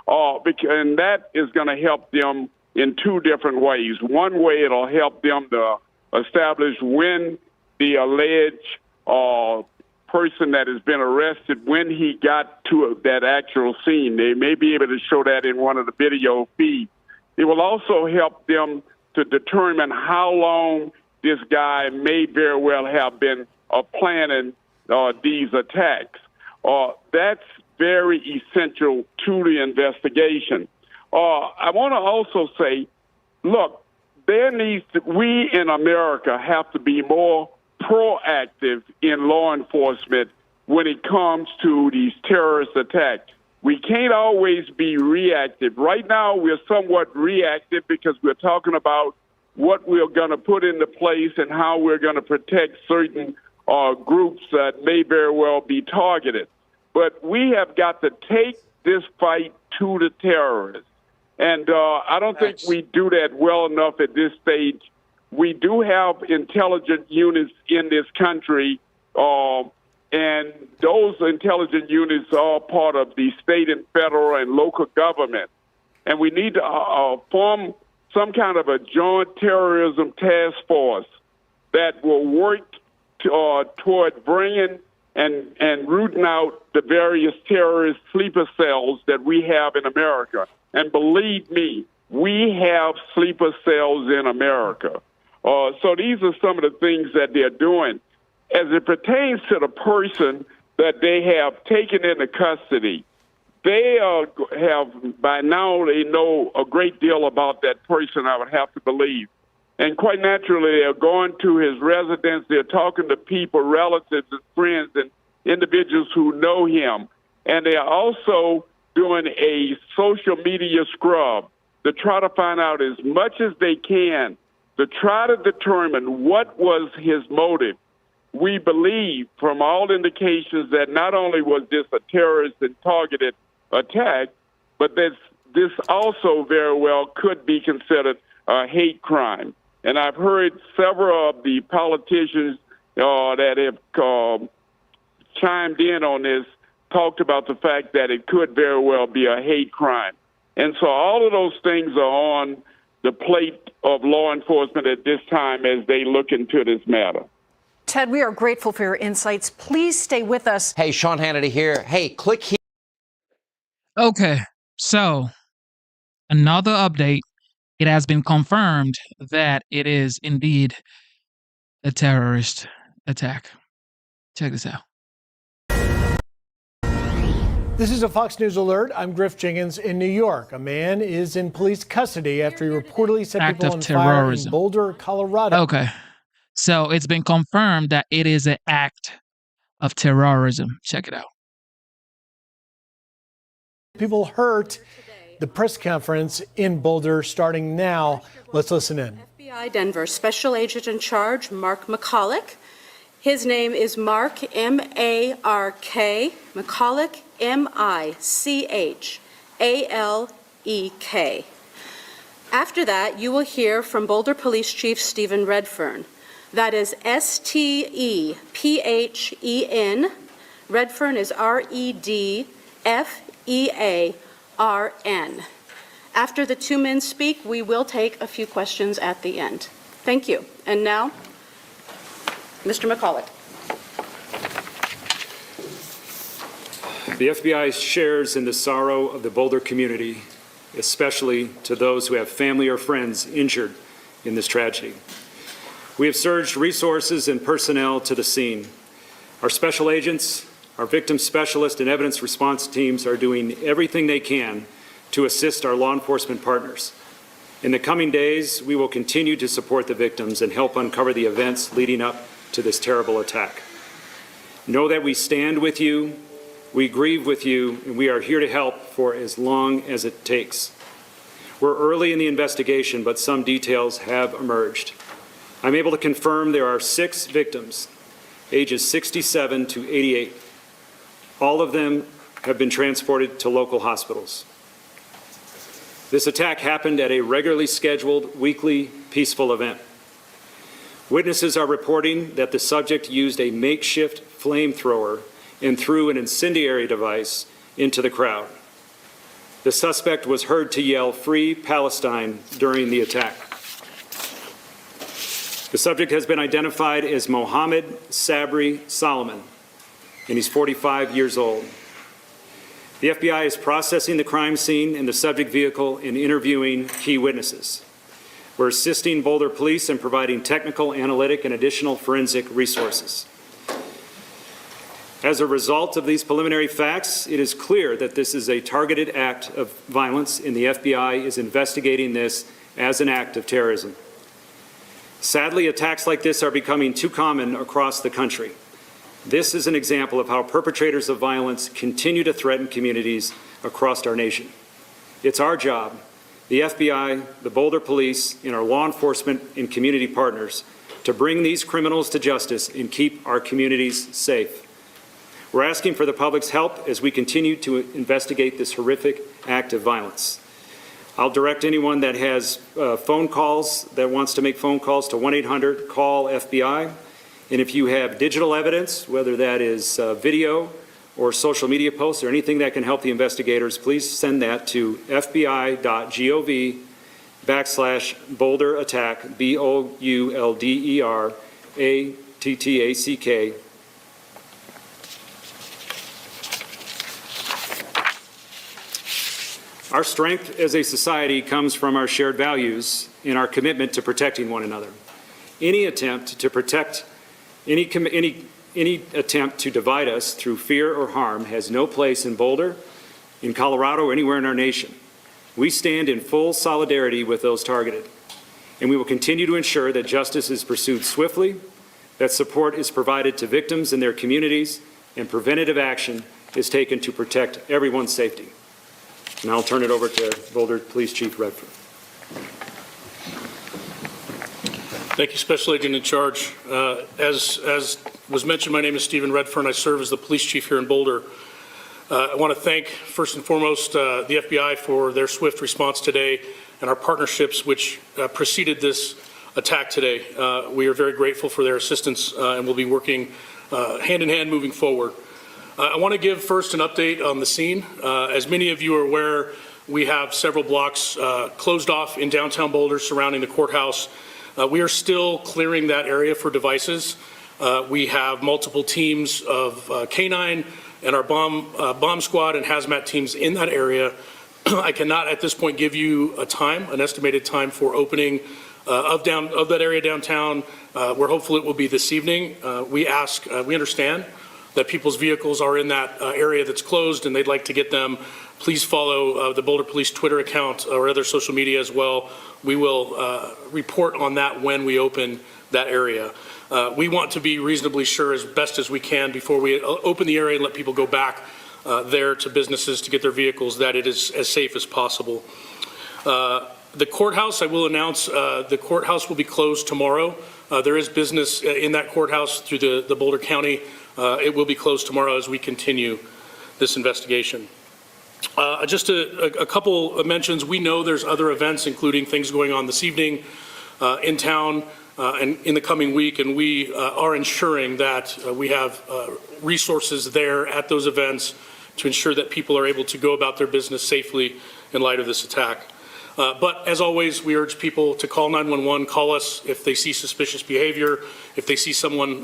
And that is going to help them in two different ways. One way, it'll help them to establish when the alleged person that has been arrested, when he got to that actual scene. They may be able to show that in one of the video feeds. It will also help them to determine how long this guy may very well have been planning these attacks. That's very essential to the investigation. I want to also say, look, we in America have to be more proactive in law enforcement when it comes to these terrorist attacks. We can't always be reactive. Right now, we're somewhat reactive because we're talking about what we're going to put into place and how we're going to protect certain groups that may very well be targeted. But we have got to take this fight to the terrorists. And I don't think we do that well enough at this stage. We do have intelligent units in this country, and those intelligent units are part of the state and federal and local government. And we need to form some kind of a joint terrorism task force that will work toward bringing and rooting out the various terrorist sleeper cells that we have in America. And believe me, we have sleeper cells in America. So these are some of the things that they're doing. as it pertains to the person that they have taken into custody, they have, by now, they know a great deal about that person, I would have to believe. And quite naturally, they're going to his residence. They're talking to people, relatives and friends and individuals who know him. And they are also doing a social media scrub to try to find out as much as they can to try to determine what was his motive. We believe from all indications that not only was this a terrorist and targeted attack, but this also very well could be considered a hate crime. And I've heard several of the politicians that have chimed in on this talked about the fact that it could very well be a hate crime. And so all of those things are on the plate of law enforcement at this time as they look into this matter. Ted, we are grateful for your insights. Please stay with us. Hey, Sean Hannity here. Hey, click here. Okay, so another update. It has been confirmed that it is indeed a terrorist attack. Check this out. This is a Fox News alert. I'm Griff Jenkins in New York. A man is in police custody after he reportedly set Act people of on fire in terrorism. Boulder, Colorado. Okay, so it's been confirmed that it is an act of terrorism. Check it out. People hurt. The press conference in Boulder starting now. Let's listen in. FBI Denver Special Agent in Charge, Mark McCulloch. His name is Mark, M-A-R-K, McCulloch, M-I-C-H-A-L-E-K. After that, you will hear from Boulder Police Chief Stephen Redfern. That is S-T-E-P-H-E-N. Redfern is R-E-D-F-E-A-R-N. After the two men speak, we will take a few questions at the end. Thank you. And now, Mr. McCulloch. The FBI shares in the sorrow of the Boulder community, especially to those who have family or friends injured in this tragedy. We have surged resources and personnel to the scene. Our special agents, our victim specialists, and evidence response teams are doing everything they can to assist our law enforcement partners. In the coming days, we will continue to support the victims and help uncover the events leading up to this terrible attack. Know that we stand with you, we grieve with you, and we are here to help for as long as it takes. We're early in the investigation, but some details have emerged. I'm able to confirm there are 6 victims, ages 67 to 88. All of them have been transported to local hospitals. This attack happened at a regularly scheduled weekly peaceful event. Witnesses are reporting that the subject used a makeshift flamethrower and threw an incendiary device into the crowd. The suspect was heard to yell, "Free Palestine," during the attack. The subject has been identified as Mohammed Sabri Solomon, and he's 45 years old. The FBI is processing the crime scene and the subject vehicle and interviewing key witnesses. We're assisting Boulder Police in providing technical, analytic, and additional forensic resources. As a result of these preliminary facts, it is clear that this is a targeted act of violence, and the FBI is investigating this as an act of terrorism. Sadly, attacks like this are becoming too common across the country. This is an example of how perpetrators of violence continue to threaten communities across our nation. It's our job, the FBI, the Boulder Police, and our law enforcement and community partners, to bring these criminals to justice and keep our communities safe. We're asking for the public's help as we continue to investigate this horrific act of violence. I'll direct anyone that has phone calls, that wants to make phone calls to 1-800-CALL-FBI. And if you have digital evidence, whether that is video or social media posts or anything that can help the investigators, please send that to fbi.gov/Boulder Attack, BOULDER-ATTACK. Our strength as a society comes from our shared values and our commitment to protecting one another. Any attempt to protect Any attempt to divide us through fear or harm has no place in Boulder, in Colorado, or anywhere in our nation. We stand in full solidarity with those targeted, and we will continue to ensure that justice is pursued swiftly, that support is provided to victims and their communities, and preventative action is taken to protect everyone's safety. And I'll turn it over to Boulder Police Chief Redford. Thank you, Special Agent in Charge. As was mentioned, my name is Stephen Redfern. I serve as the police chief here in Boulder. I want to thank, first and foremost, the FBI for their swift response today and our partnerships which preceded this attack today. We are very grateful for their assistance and will be working hand in hand moving forward. I want to give first an update on the scene. As many of you are aware, we have several blocks closed off in downtown Boulder surrounding the courthouse. We are still clearing that area for devices. We have multiple teams of K9 and our bomb squad and hazmat teams in that area. I cannot at this point give you an estimated time for opening of that area downtown. We're hopeful it will be this evening. We understand that people's vehicles are in that area that's closed and they'd like to get them. Please follow the Boulder Police Twitter account or other social media as well. We will report on that when we open that area. We want to be reasonably sure as best as we can before we open the area and let people go back there to businesses to get their vehicles that it is as safe as possible. The courthouse, I will announce, the courthouse will be closed tomorrow. There is business in that courthouse through the Boulder County. It will be closed tomorrow as we continue this investigation. Just a couple of mentions. We know there's other events, including things going on this evening in town and in the coming week, and we are ensuring that we have resources there at those events to ensure that people are able to go about their business safely in light of this attack. But as always, we urge people to call 911, call us if they see suspicious behavior, if they see someone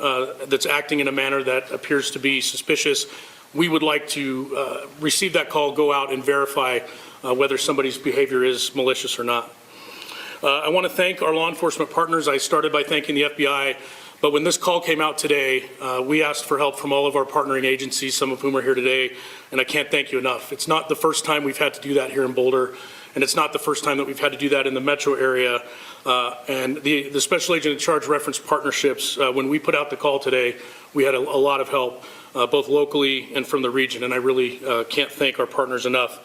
that's acting in a manner that appears to be suspicious. We would like to receive that call, go out and verify whether somebody's behavior is malicious or not. I want to thank our law enforcement partners. I started by thanking the FBI, but when this call came out today, we asked for help from all of our partnering agencies, some of whom are here today, and I can't thank you enough. It's not the first time we've had to do that here in Boulder, and it's not the first time that we've had to do that in the metro area. And the Special Agent in Charge referenced partnerships. When we put out the call today, we had a lot of help, both locally and from the region, and I really can't thank our partners enough.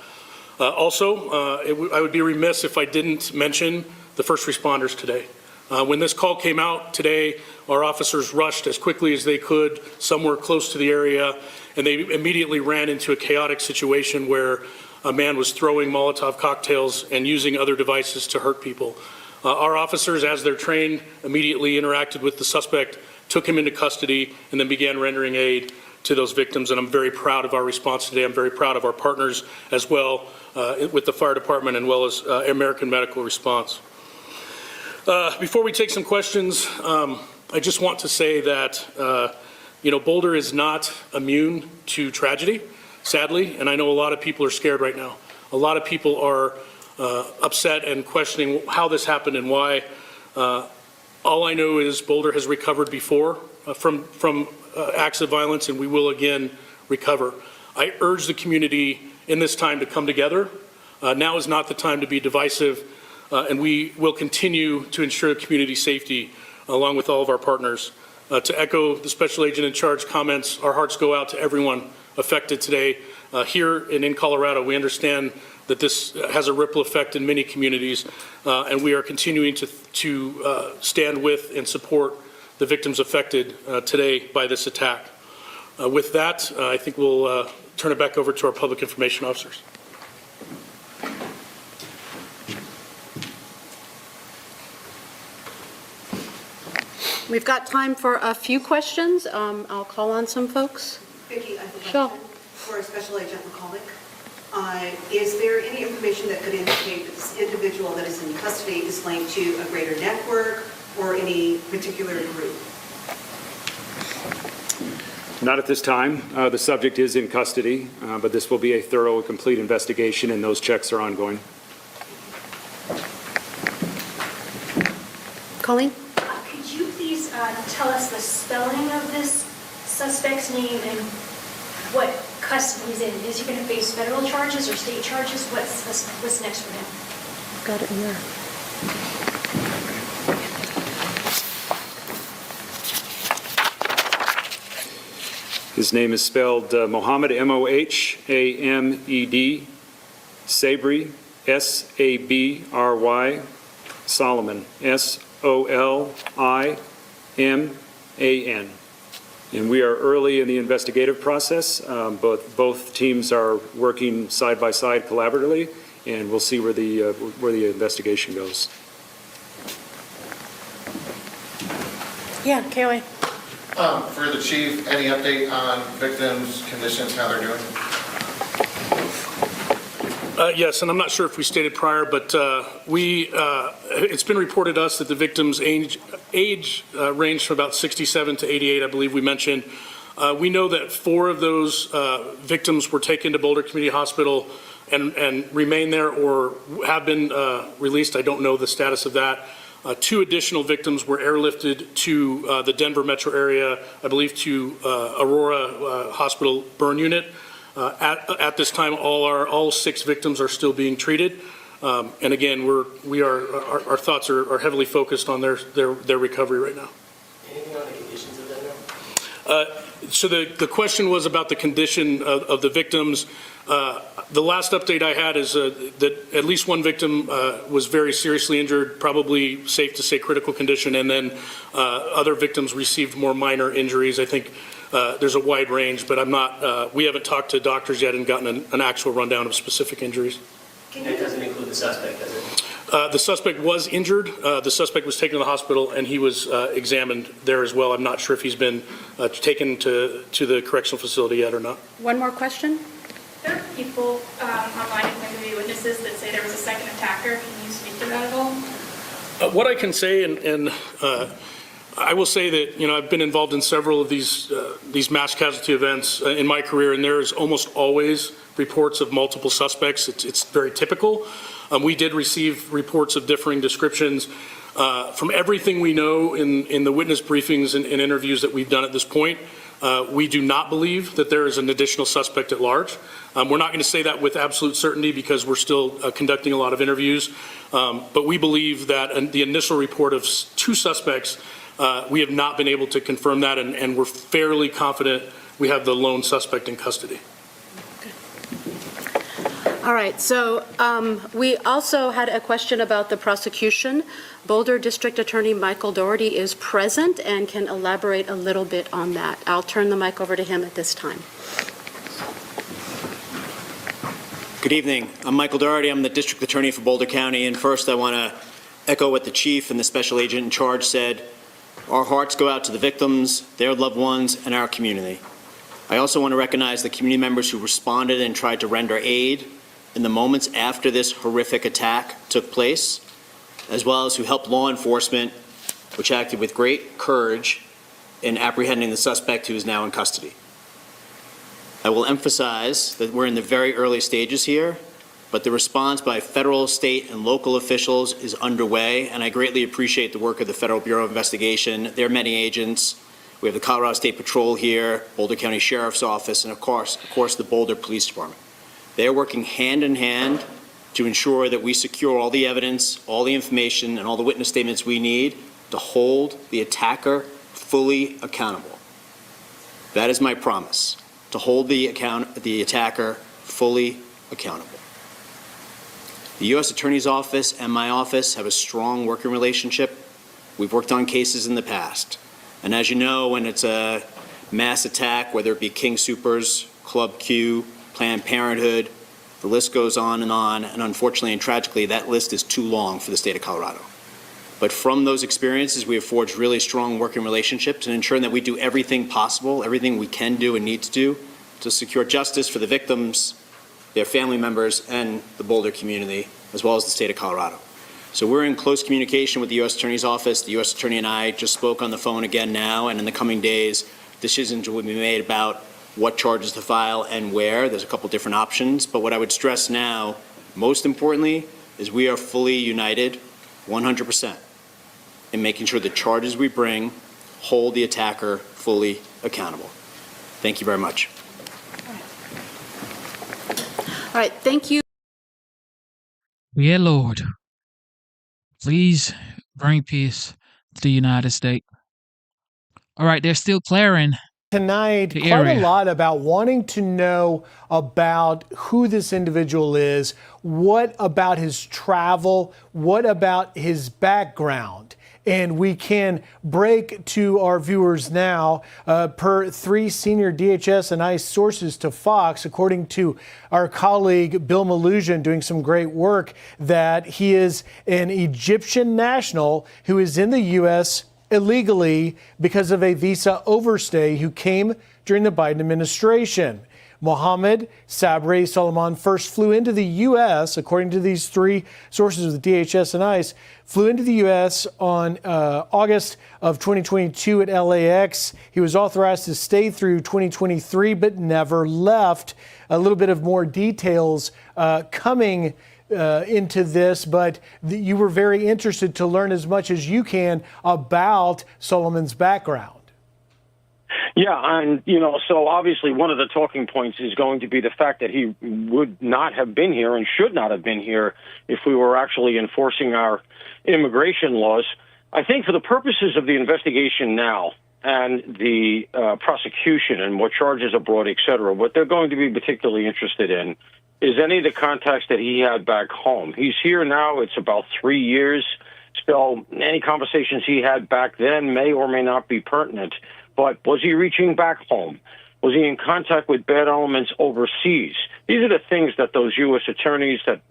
I would be remiss if I didn't mention the first responders today. When this call came out today, our officers rushed as quickly as they could somewhere close to the area, and they immediately ran into a chaotic situation where a man was throwing Molotov cocktails and using other devices to hurt people. Our officers, as they're trained, immediately interacted with the suspect, took him into custody, and then began rendering aid to those victims. And I'm very proud of our response today. I'm very proud of our partners as well with the fire department and well as American Medical Response. Before we take some questions, I just want to say that Boulder is not immune to tragedy, sadly, and I know a lot of people are scared right now. A lot of people are upset and questioning how this happened and why. All I know is Boulder has recovered before from acts of violence, and we will again recover. I urge the community in this time to come together. Now is not the time to be divisive, and we will continue to ensure community safety along with all of our partners. To echo the Special Agent in Charge comments, our hearts go out to everyone affected today. Here and in Colorado, we understand that this has a ripple effect in many communities, and we are continuing to stand with and support the victims affected today by this attack. With that, I think we'll turn it back over to our public information officers. We've got time for a few questions. I'll call on some folks. Vicki, I have a question Sure. for Special Agent McCulloch. Is there any information that could indicate that this individual that is in custody is linked to a greater network or any particular group? Not at this time. The subject is in custody, but this will be a thorough and complete investigation, and those checks are ongoing. Colleen? Could you please tell us the spelling of this suspect's name and what custody he's in? Is he going to face federal charges or state charges? What's next for him? Got it here. His name is spelled Mohammed, Mohamed, Sabry, Sabry, Solomon, Soliman. And we are early in the investigative process. Both teams are working side by side collaboratively, and we'll see where the investigation goes. Yeah, Kaylee. For the chief, any update on victims' conditions, how they're doing? Yes, and I'm not sure if we stated prior, but it's been reported to us that the victims' age ranged from about 67 to 88, I believe we mentioned. We know that 4 of those victims were taken to Boulder Community Hospital and remain there or have been released. I don't know the status of that. 2 additional victims were airlifted to the Denver metro area, I believe to Aurora Hospital burn unit. At this time, all 6 victims are still being treated. And again, our thoughts are heavily focused on their recovery right now. Anything on the conditions of them? So the question was about the condition of the victims. The last update I had is that at least 1 victim was very seriously injured, probably safe to say critical condition, and then other victims received more minor injuries. I think there's a wide range, but we haven't talked to doctors yet and gotten an actual rundown of specific injuries. That doesn't include the suspect, does it? The suspect was injured. The suspect was taken to the hospital, and he was examined there as well. I'm not sure if he's been taken to the correctional facility yet or not. One more question. There are people online who claim to be witnesses that say there was a second attacker. Can you speak to that at all? What I can say, and I will say that I've been involved in several of these mass casualty events in my career, and there is almost always reports of multiple suspects. It's very typical. We did receive reports of differing descriptions. From everything we know in the witness briefings and interviews that we've done at this point, we do not believe that there is an additional suspect at large. We're not going to say that with absolute certainty because we're still conducting a lot of interviews. But we believe that the initial report of 2 suspects, we have not been able to confirm that, and we're fairly confident we have the lone suspect in custody. All right, so we also had a question about the prosecution. Boulder District Attorney Michael Doherty is present and can elaborate a little bit on that. I'll turn the mic over to him at this time. Good evening. I'm Michael Doherty. I'm the District Attorney for Boulder County, and first I want to echo what the Chief and the Special Agent in charge said. Our hearts go out to the victims, their loved ones, and our community. I also want to recognize the community members who responded and tried to render aid in the moments after this horrific attack took place, as well as who helped law enforcement, which acted with great courage in apprehending the suspect who is now in custody. I will emphasize that we're in the very early stages here, but the response by federal, state, and local officials is underway, and I greatly appreciate the work of the Federal Bureau of Investigation. There are many agents. We have the Colorado State Patrol here, Boulder County Sheriff's Office, and of course, the Boulder Police Department. They're working hand in hand to ensure that we secure all the evidence, all the information, and all the witness statements we need to hold the attacker fully accountable. That is my promise, to hold the attacker fully accountable. The U.S. Attorney's Office and my office have a strong working relationship. We've worked on cases in the past. And as you know, when it's a mass attack, whether it be King Soopers, Club Q, Planned Parenthood, the list goes on, and unfortunately and tragically, that list is too long for the state of Colorado. But from those experiences, we have forged really strong working relationships and ensuring that we do everything possible, everything we can do and need to do to secure justice for the victims, their family members, and the Boulder community, as well as the state of Colorado. So we're in close communication with the U.S. Attorney's Office. The U.S. Attorney and I just spoke on the phone again now, and in the coming days, decisions will be made about what charges to file and where. There's a couple different options, but what I would stress now, most importantly, is we are fully united 100% in making sure the charges we bring hold the attacker fully accountable. Thank you very much. All right, thank you. Yeah, Lord. Please bring peace to the United States. All right, they're still clearing tonight the quite area. a lot about wanting to know about who this individual is, what about his travel, what about his background. And we can break to our viewers now, per 3 senior DHS and ICE sources to Fox, according to our colleague Bill Malusian doing some great work, that he is an Egyptian national who is in the U.S. illegally because of a visa overstay who came during the Biden administration. Mohammed Sabri Solomon first flew into the U.S., according to these 3 sources of the DHS and ICE, flew into the U.S. on August of 2022 at LAX. He was authorized to stay through 2023, but never left. A little bit of more details coming into this, but you were very interested to learn as much as you can about Solomon's background. Yeah, and, so obviously one of the talking points is going to be the fact that he would not have been here and should not have been here if we were actually enforcing our immigration laws. I think for the purposes of the investigation now and the prosecution and what charges are brought, et cetera, what they're going to be particularly interested in is any of the contacts that he had back home. He's here now. It's about 3 years. So any conversations he had back then may or may not be pertinent. But was he reaching back home? Was he in contact with bad elements overseas? These are the things that those U.S. attorneys that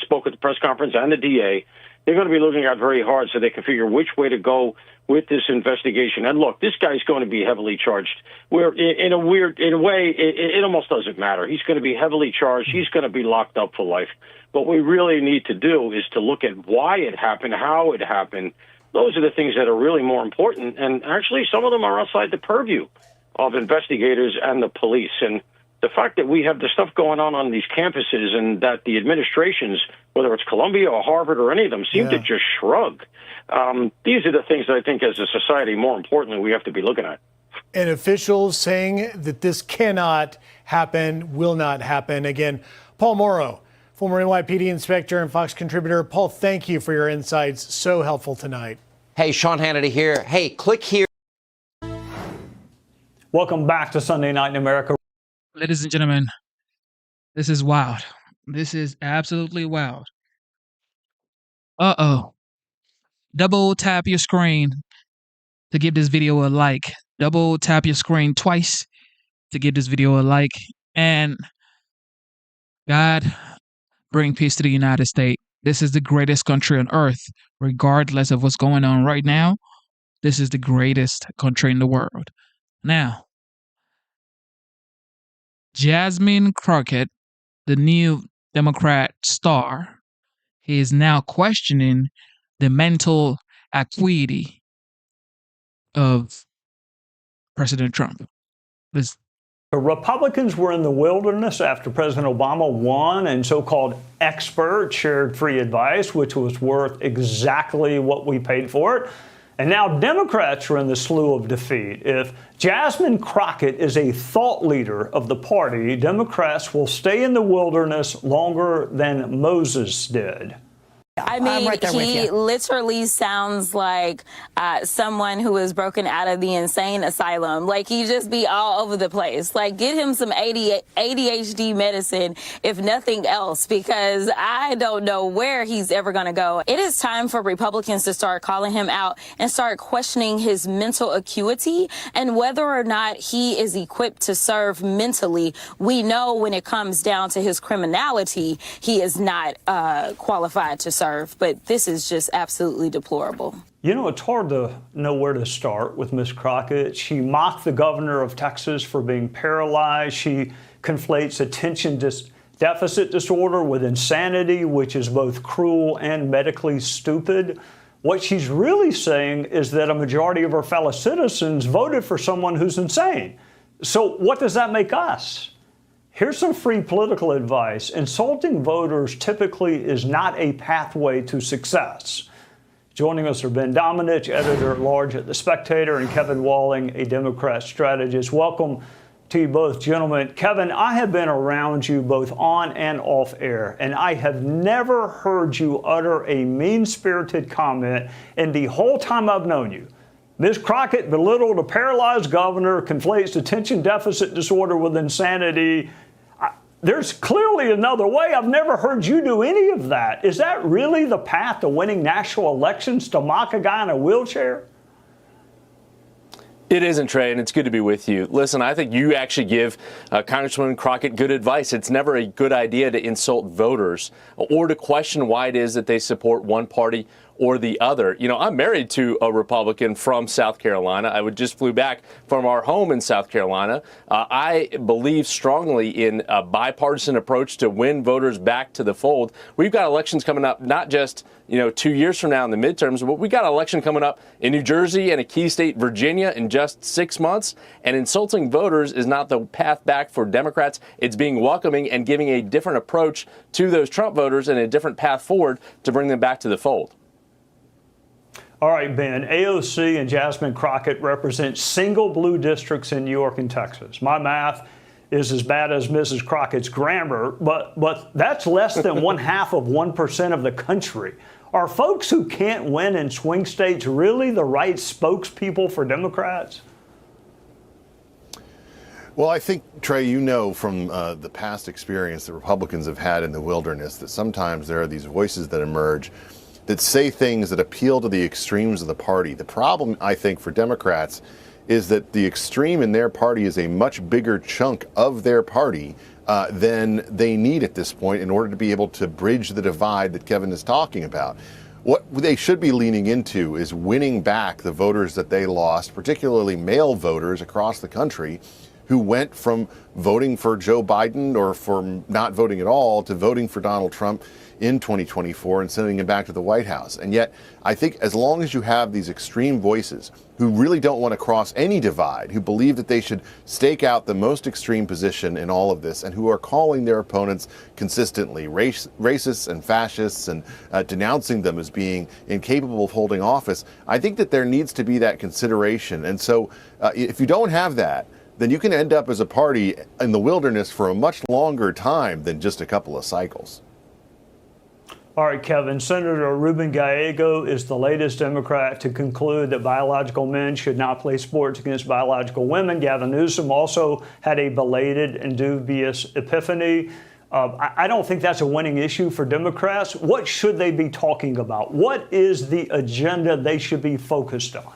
spoke at the press conference and the DA, they're going to be looking at very hard so they can figure which way to go with this investigation. And look, this guy's going to be heavily charged. Where in a way, it almost doesn't matter. He's going to be heavily charged. He's going to be locked up for life. What we really need to do is to look at why it happened, how it happened. Those are the things that are really more important. And actually, some of them are outside the purview of investigators and the police. And the fact that we have the stuff going on these campuses and that the administrations, whether it's Columbia or Harvard or any of them, seem to just shrug. These are the things that I think as a society, more importantly, we have to be looking at. And officials saying that this cannot happen, will not happen. Again, Paul Morrow, former NYPD inspector and Fox contributor. Paul, thank you for your insights. So helpful tonight. Hey, Sean Hannity here. Hey, click here. Welcome back to Sunday Night in America. Ladies and gentlemen, this is wild. This is absolutely wild. Uh-oh. Double tap your screen to give this video a like. Double tap your screen twice to give this video a like. And God, bring peace to the United States. This is the greatest country on earth, regardless of what's going on right now. This is the greatest country in the world. Now, Jasmine Crockett, the new Democrat star, he is now questioning the mental acuity of President Trump. The Republicans were in the wilderness after President Obama won, and so-called experts shared free advice, which was worth exactly what we paid for it. And now Democrats are in the slough of defeat. If Jasmine Crockett is a thought leader of the party, Democrats will stay in the wilderness longer than Moses did. I mean, he literally sounds like someone who is broken out of the insane asylum. Like, he just be all over the place. Like, get him some ADHD medicine, if nothing else, because I don't know where he's ever going to go. It is time for Republicans to start calling him out and start questioning his mental acuity and whether or not he is equipped to serve mentally. We know when it comes down to his criminality, he is not qualified to serve. But this is just absolutely deplorable. You know, it's hard to know where to start with Ms. Crockett. She mocked the governor of Texas for being paralyzed. She conflates attention deficit disorder with insanity, which is both cruel and medically stupid. What she's really saying is that a majority of her fellow citizens voted for someone who's insane. So what does that make us? Here's some free political advice. Insulting voters typically is not a pathway to success. Joining us are Ben Domenech, editor-at-large at The Spectator, and Kevin Walling, a Democrat strategist. Welcome to you both, gentlemen. Kevin, I have been around you both on and off air, and I have never heard you utter a mean-spirited comment in the whole time I've known you. Ms. Crockett belittled a paralyzed governor, conflates attention deficit disorder with insanity. There's clearly another way. I've never heard you do any of that. Is that really the path to winning national elections, to mock a guy in a wheelchair? It isn't, Trey, and it's good to be with you. Listen, I think you actually give Congresswoman Crockett good advice. It's never a good idea to insult voters or to question why it is that they support one party or the other. You know, I'm married to a Republican from South Carolina. I just flew back from our home in South Carolina. I believe strongly in a bipartisan approach to win voters back to the fold. We've got elections coming up, not just 2 years from now in the midterms, but we got an election coming up in New Jersey and a key state, Virginia, in just 6 months. And insulting voters is not the path back for Democrats. It's being welcoming and giving a different approach to those Trump voters and a different path forward to bring them back to the fold. All right, Ben, AOC and Jasmine Crockett represent single blue districts in New York and Texas. My math is as bad as Mrs. Crockett's grammar, but that's less than 0.5% of the country. Are folks who can't win in swing states really the right spokespeople for Democrats? Well, I think, Trey, from the past experience that Republicans have had in the wilderness, that sometimes there are these voices that emerge that say things that appeal to the extremes of the party. The problem, I think, for Democrats is that the extreme in their party is a much bigger chunk of their party than they need at this point in order to be able to bridge the divide that Kevin is talking about. What they should be leaning into is winning back the voters that they lost, particularly male voters across the country, who went from voting for Joe Biden or for not voting at all to voting for Donald Trump in 2024 and sending him back to the White House. And yet, I think as long as you have these extreme voices who really don't want to cross any divide, who believe that they should stake out the most extreme position in all of this, and who are calling their opponents consistently racists and fascists and denouncing them as being incapable of holding office, I think that there needs to be that consideration. And so if you don't have that, then you can end up as a party in the wilderness for a much longer time than just a couple of cycles. All right, Kevin, Senator Ruben Gallego is the latest Democrat to conclude that biological men should not play sports against biological women. Gavin Newsom also had a belated and dubious epiphany. I don't think that's a winning issue for Democrats. What should they be talking about? What is the agenda they should be focused on?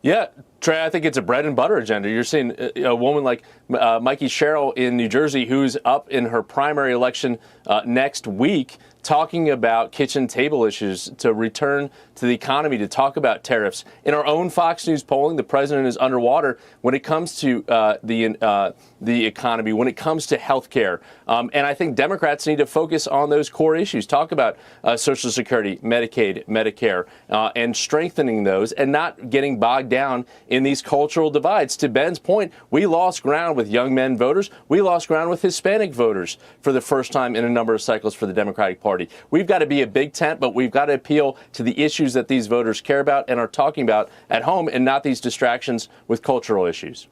Yeah, Trey, I think it's a bread and butter agenda. You're seeing a woman like Mikey Sherrill in New Jersey, who's up in her primary election next week, talking about kitchen table issues, to return to the economy, to talk about tariffs. In our own Fox News polling, the president is underwater when it comes to the economy, when it comes to health care. And I think Democrats need to focus on those core issues, talk about Social Security, Medicaid, Medicare, and strengthening those and not getting bogged down in these cultural divides. To Ben's point, we lost ground with young men voters. We lost ground with Hispanic voters for the first time in a number of cycles for the Democratic Party. We've got to be a big tent, but we've got to appeal to the issues that these voters care about and are talking about at home, and not these distractions with cultural issues.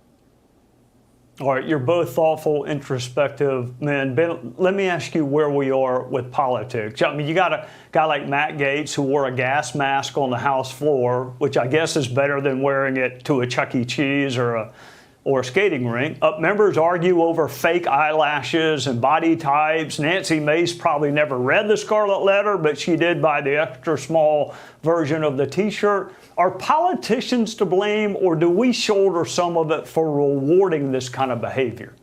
All right, you're both thoughtful, introspective men. Ben, let me ask you where we are with politics. I mean, you got a guy like Matt Gaetz who wore a gas mask on the House floor, which I guess is better than wearing it to a Chuck E. Cheese or a skating rink. Members argue over fake eyelashes and body types. Nancy Mace probably never read the Scarlet Letter, but she did buy the extra small version of the T-shirt. Are politicians to blame, or do we shoulder some of it for rewarding this kind of behavior?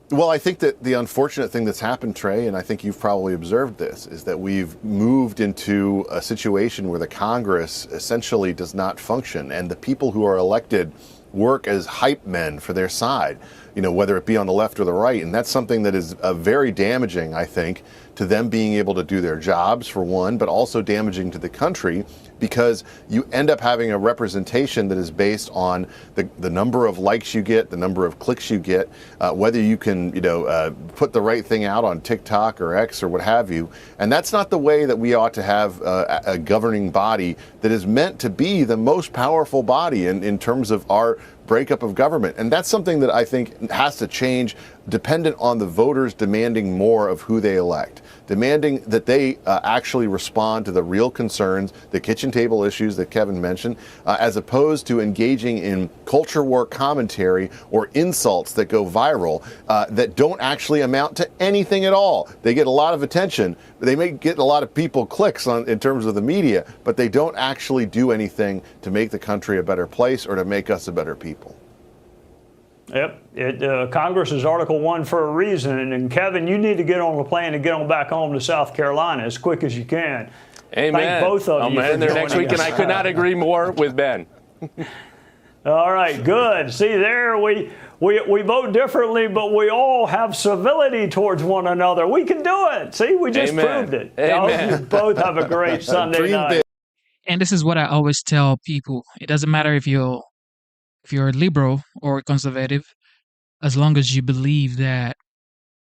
Well, I think that the unfortunate thing that's happened, Trey, and I think you've probably observed this, is that we've moved into a situation where the Congress essentially does not function, and the people who are elected work as hype men for their side. whether it be on the left or the right. And that's something that is very damaging, I think, to them being able to do their jobs, for one, but also damaging to the country, because you end up having a representation that is based on the number of likes you get, the number of clicks you get, whether you can, put the right thing out on TikTok or X or what have you. And that's not the way that we ought to have a governing body that is meant to be the most powerful body in terms of our breakup of government. And that's something that I think has to change, dependent on the voters demanding more of who they elect, demanding that they actually respond to the real concerns, the kitchen table issues that Kevin mentioned, as opposed to engaging in culture war commentary or insults that go viral that don't actually amount to anything at all. They get a lot of attention. They may get a lot of people clicks in terms of the media, but they don't actually do anything to make the country a better place or to make us a better people. Yep. Congress is Article 1 for a reason. And Kevin, you need to get on the plane and get on back home to South Carolina as quick as you can. Amen. Thank both of you. I'm heading there next week, and I could not agree more with Ben. All right, good. See, there we vote differently, but we all have civility towards one another. We can do it. See, we just proved it. Amen. You both have a great Sunday night. And this is what I always tell people. It doesn't matter if you're a liberal or a conservative, as long as you believe that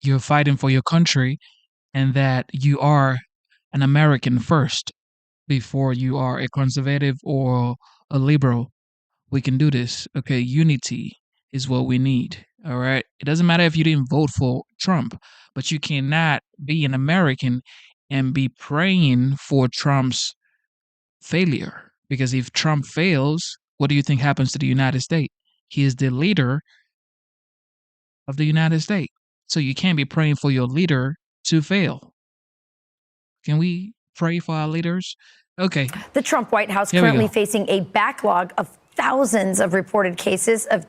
you're fighting for your country and that you are an American first before you are a conservative or a liberal, we can do this. Okay, unity is what we need. All right. It doesn't matter if you didn't vote for Trump, but you cannot be an American and be praying for Trump's failure. Because if Trump fails, what do you think happens to the United States? He is the leader of the United States. So you can't be praying for your leader to fail. Can we pray for our leaders? Okay. The Trump White House currently facing a backlog of thousands of reported cases of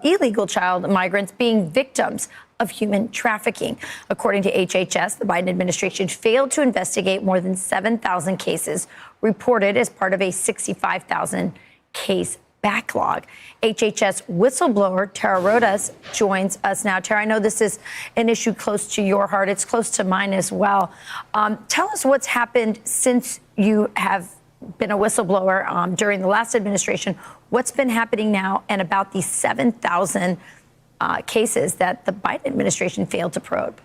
illegal child migrants being victims of human trafficking. According to HHS, the Biden administration failed to investigate more than 7,000 cases reported as part of a 65,000 case backlog. HHS whistleblower Tara Rodas joins us now. Tara, I know this is an issue close to your heart. It's close to mine as well. Tell us what's happened since you have been a whistleblower during the last administration. What's been happening now, and about these 7,000 cases that the Biden administration failed to probe?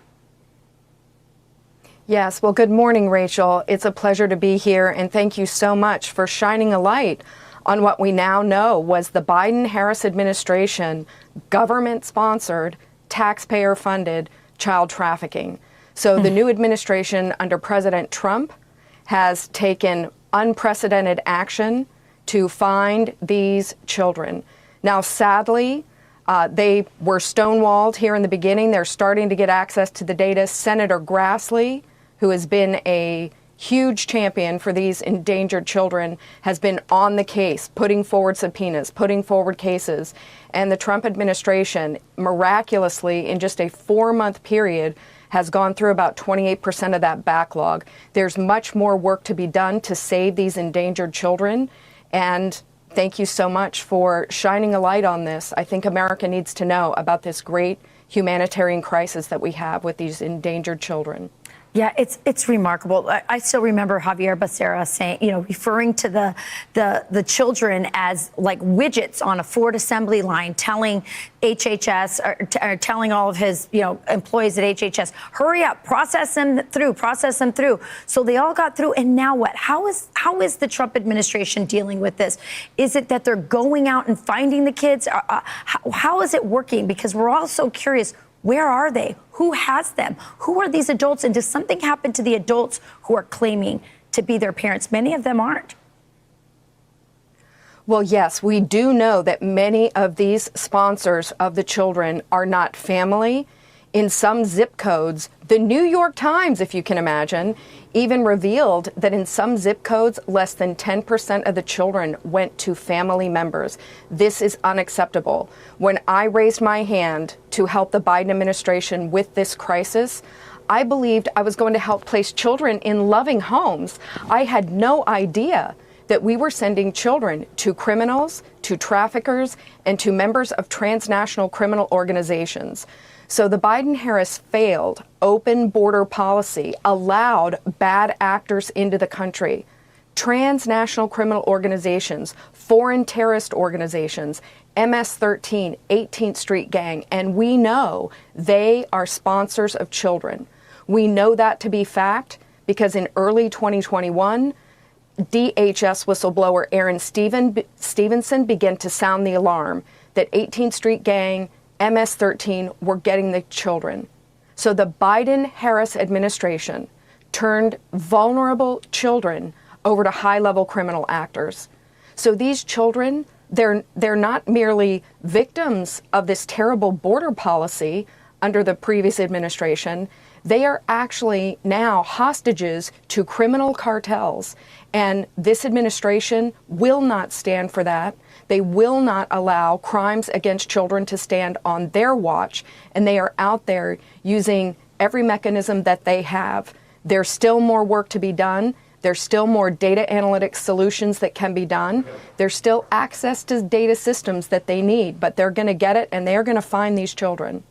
Yes, well, good morning, Rachel. It's a pleasure to be here, and thank you so much for shining a light on what we now know was the Biden-Harris administration government-sponsored, taxpayer-funded child trafficking. So the new administration under President Trump has taken unprecedented action to find these children. Now, sadly, they were stonewalled here in the beginning. They're starting to get access to the data. Senator Grassley, who has been a huge champion for these endangered children, has been on the case, putting forward subpoenas, putting forward cases. And the Trump administration, miraculously, in just a 4-month period, has gone through about 28% of that backlog. There's much more work to be done to save these endangered children. And thank you so much for shining a light on this. I think America needs to know about this great humanitarian crisis that we have with these endangered children. Yeah, it's remarkable. I still remember Javier Becerra saying, referring to the children as like widgets on a Ford assembly line, telling HHS or telling all of his employees at HHS, hurry up, process them through. So they all got through, and now what? How is the Trump administration dealing with this? Is it that they're going out and finding the kids? How is it working? Because we're all so curious. Where are they? Who has them? Who are these adults? And does something happen to the adults who are claiming to be their parents? Many of them aren't. Well, yes, we do know that many of these sponsors of the children are not family. In some zip codes, the New York Times, if you can imagine, even revealed that in some zip codes, less than 10% of the children went to family members. This is unacceptable. When I raised my hand to help the Biden administration with this crisis, I believed I was going to help place children in loving homes. I had no idea that we were sending children to criminals, to traffickers, and to members of transnational criminal organizations. So the Biden-Harris failed open border policy allowed bad actors into the country. Transnational criminal organizations, foreign terrorist organizations, MS-13, 18th Street Gang, and we know they are sponsors of children. We know that to be fact because in early 2021, DHS whistleblower Aaron Stevenson began to sound the alarm that 18th Street Gang, MS-13 were getting the children. So the Biden-Harris administration turned vulnerable children over to high-level criminal actors. So these children, they're not merely victims of this terrible border policy under the previous administration. They are actually now hostages to criminal cartels. And this administration will not stand for that. They will not allow crimes against children to stand on their watch. And they are out there using every mechanism that they have. There's still more work to be done. There's still more data analytics solutions that can be done. There's still access to data systems that they need, but they're going to get it and they're going to find these children.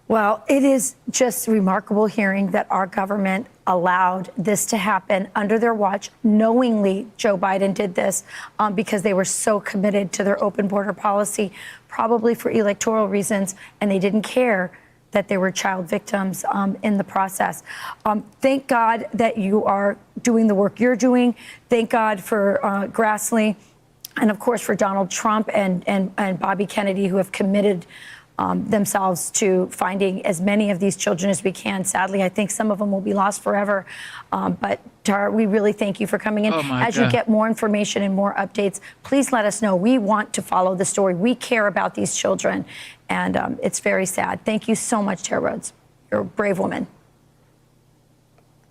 Well, it is just remarkable hearing that our government allowed this to happen under their watch. Knowingly, Joe Biden did this because they were so committed to their open border policy, probably for electoral reasons, and they didn't care that there were child victims in the process. Thank God that you are doing the work you're doing. Thank God for Grassley and, of course, for Donald Trump and Bobby Kennedy, who have committed themselves to finding as many of these children as we can. Sadly, I think some of them will be lost forever. But Tara, we really thank you for coming in. As you get more information and more updates, please let us know. We want to follow the story. We care about these children, and it's very sad. Thank you so much, Tara Rhodes. You're a brave woman.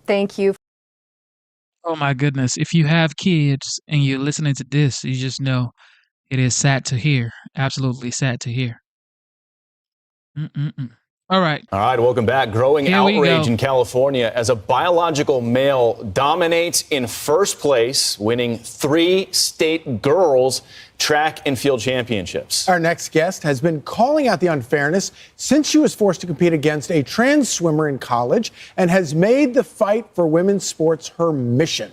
Thank you. Oh, my goodness. If you have kids and you're listening to this, you just know it is sad to hear. Absolutely sad to hear. All right. All right, welcome back. Growing outrage in California as a biological male dominates in first place, winning 3 state girls track and field championships. Our next guest has been calling out the unfairness since she was forced to compete against a trans swimmer in college and has made the fight for women's sports her mission.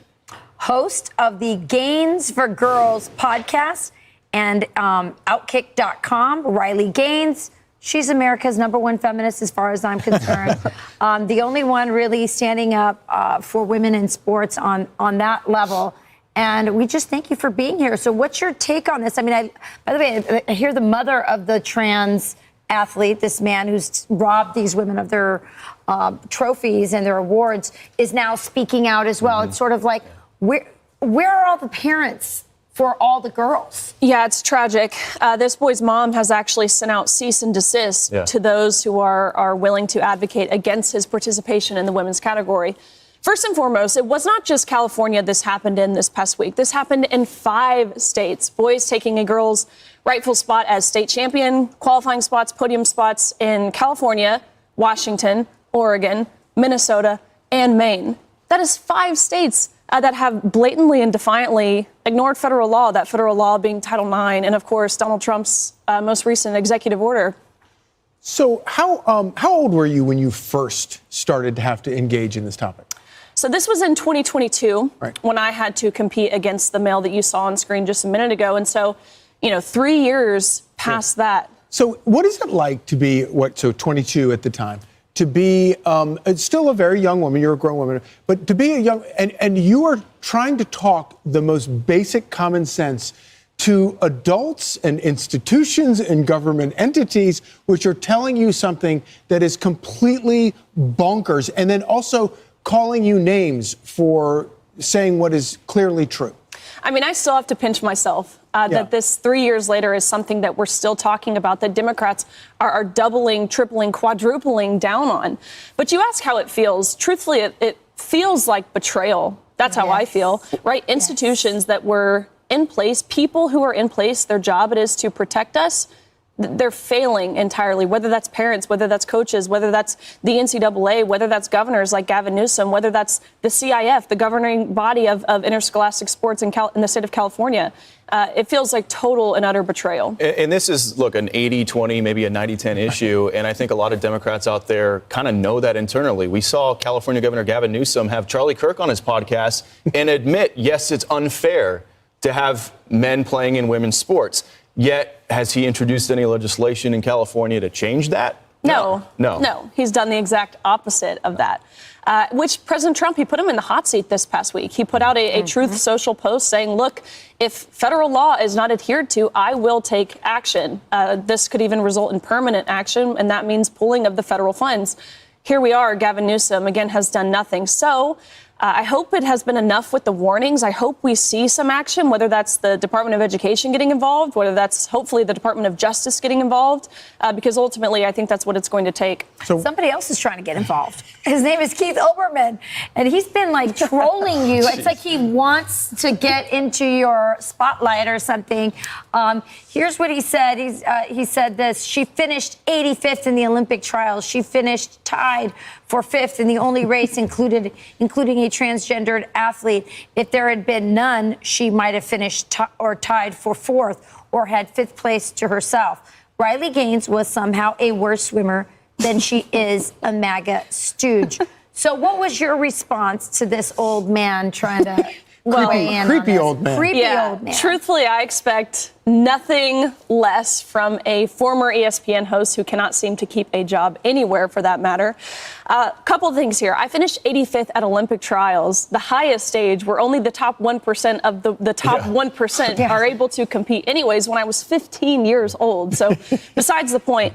Host of the Gains for Girls podcast and Outkick.com, Riley Gaines. She's America's #1 feminist as far as I'm concerned. The only one really standing up for women in sports on that level. And we just thank you for being here. So what's your take on this? I mean, by the way, I hear the mother of the trans athlete, this man who's robbed these women of their trophies and their awards, is now speaking out as well. It's sort of like, where are all the parents for all the girls? Yeah, it's tragic. This boy's mom has actually sent out cease and desist to those who are willing to advocate against his participation in the women's category. First and foremost, it was not just California this happened in this past week. This happened in 5 states. Boys taking a girl's rightful spot as state champion, qualifying spots, podium spots in California, Washington, Oregon, Minnesota, and Maine. That is 5 states that have blatantly and defiantly ignored federal law, that federal law being Title IX, and of course, Donald Trump's most recent executive order. So how old were you when you first started to have to engage in this topic? So this was in 2022 when I had to compete against the male that you saw on screen just a minute ago. And so, 3 years past that. So what is it like to be, 22 at the time, to be still a very young woman, you're a grown woman, but to be a young, and you are trying to talk the most basic common sense to adults and institutions and government entities, which are telling you something that is completely bonkers, and then also calling you names for saying what is clearly true? I mean, I still have to pinch myself that this 3 years later is something that we're still talking about, that Democrats are doubling, tripling, quadrupling down on. But you ask how it feels. Truthfully, it feels like betrayal. That's how I feel, right? Institutions that were in place, people who are in place, their job it is to protect us, they're failing entirely, whether that's parents, whether that's coaches, whether that's the NCAA, whether that's governors like Gavin Newsom, whether that's the CIF, the governing body of interscholastic sports in the state of California. It feels like total and utter betrayal. And this is, look, an 80-20, maybe a 90-10 issue. And I think a lot of Democrats out there kind of know that internally. We saw California Governor Gavin Newsom have Charlie Kirk on his podcast and admit, yes, it's unfair to have men playing in women's sports. Yet, has he introduced any legislation in California to change that? No. He's done the exact opposite of that. Which President Trump, he put him in the hot seat this past week. He put out a Truth Social post saying, look, if federal law is not adhered to, I will take action. This could even result in permanent action, and that means pulling of the federal funds. Here we are. Gavin Newsom, again, has done nothing. So I hope it has been enough with the warnings. I hope we see some action, whether that's the Department of Education getting involved, whether that's hopefully the Department of Justice getting involved, because ultimately I think that's what it's going to take. So somebody else is trying to get involved. His name is Keith Olbermann, and he's been like trolling you. It's like he wants to get into your spotlight or something. Here's what he said. He said this: she finished 85th in the Olympic trials. She finished tied for 5th in the only race including a transgendered athlete. If there had been none, she might have finished tied for 4th or had 5th place to herself. Riley Gaines was somehow a worse swimmer than she is a MAGA stooge. So what was your response to this old man trying to weigh in creepy on old man. Creepy old man. Truthfully, I expect nothing less from a former ESPN host who cannot seem to keep a job anywhere, for that matter. Couple of things here. I finished 85th at Olympic trials, the highest stage where only the top 1% of the top 1% are able to compete anyways, when I was 15 years old. So besides the point,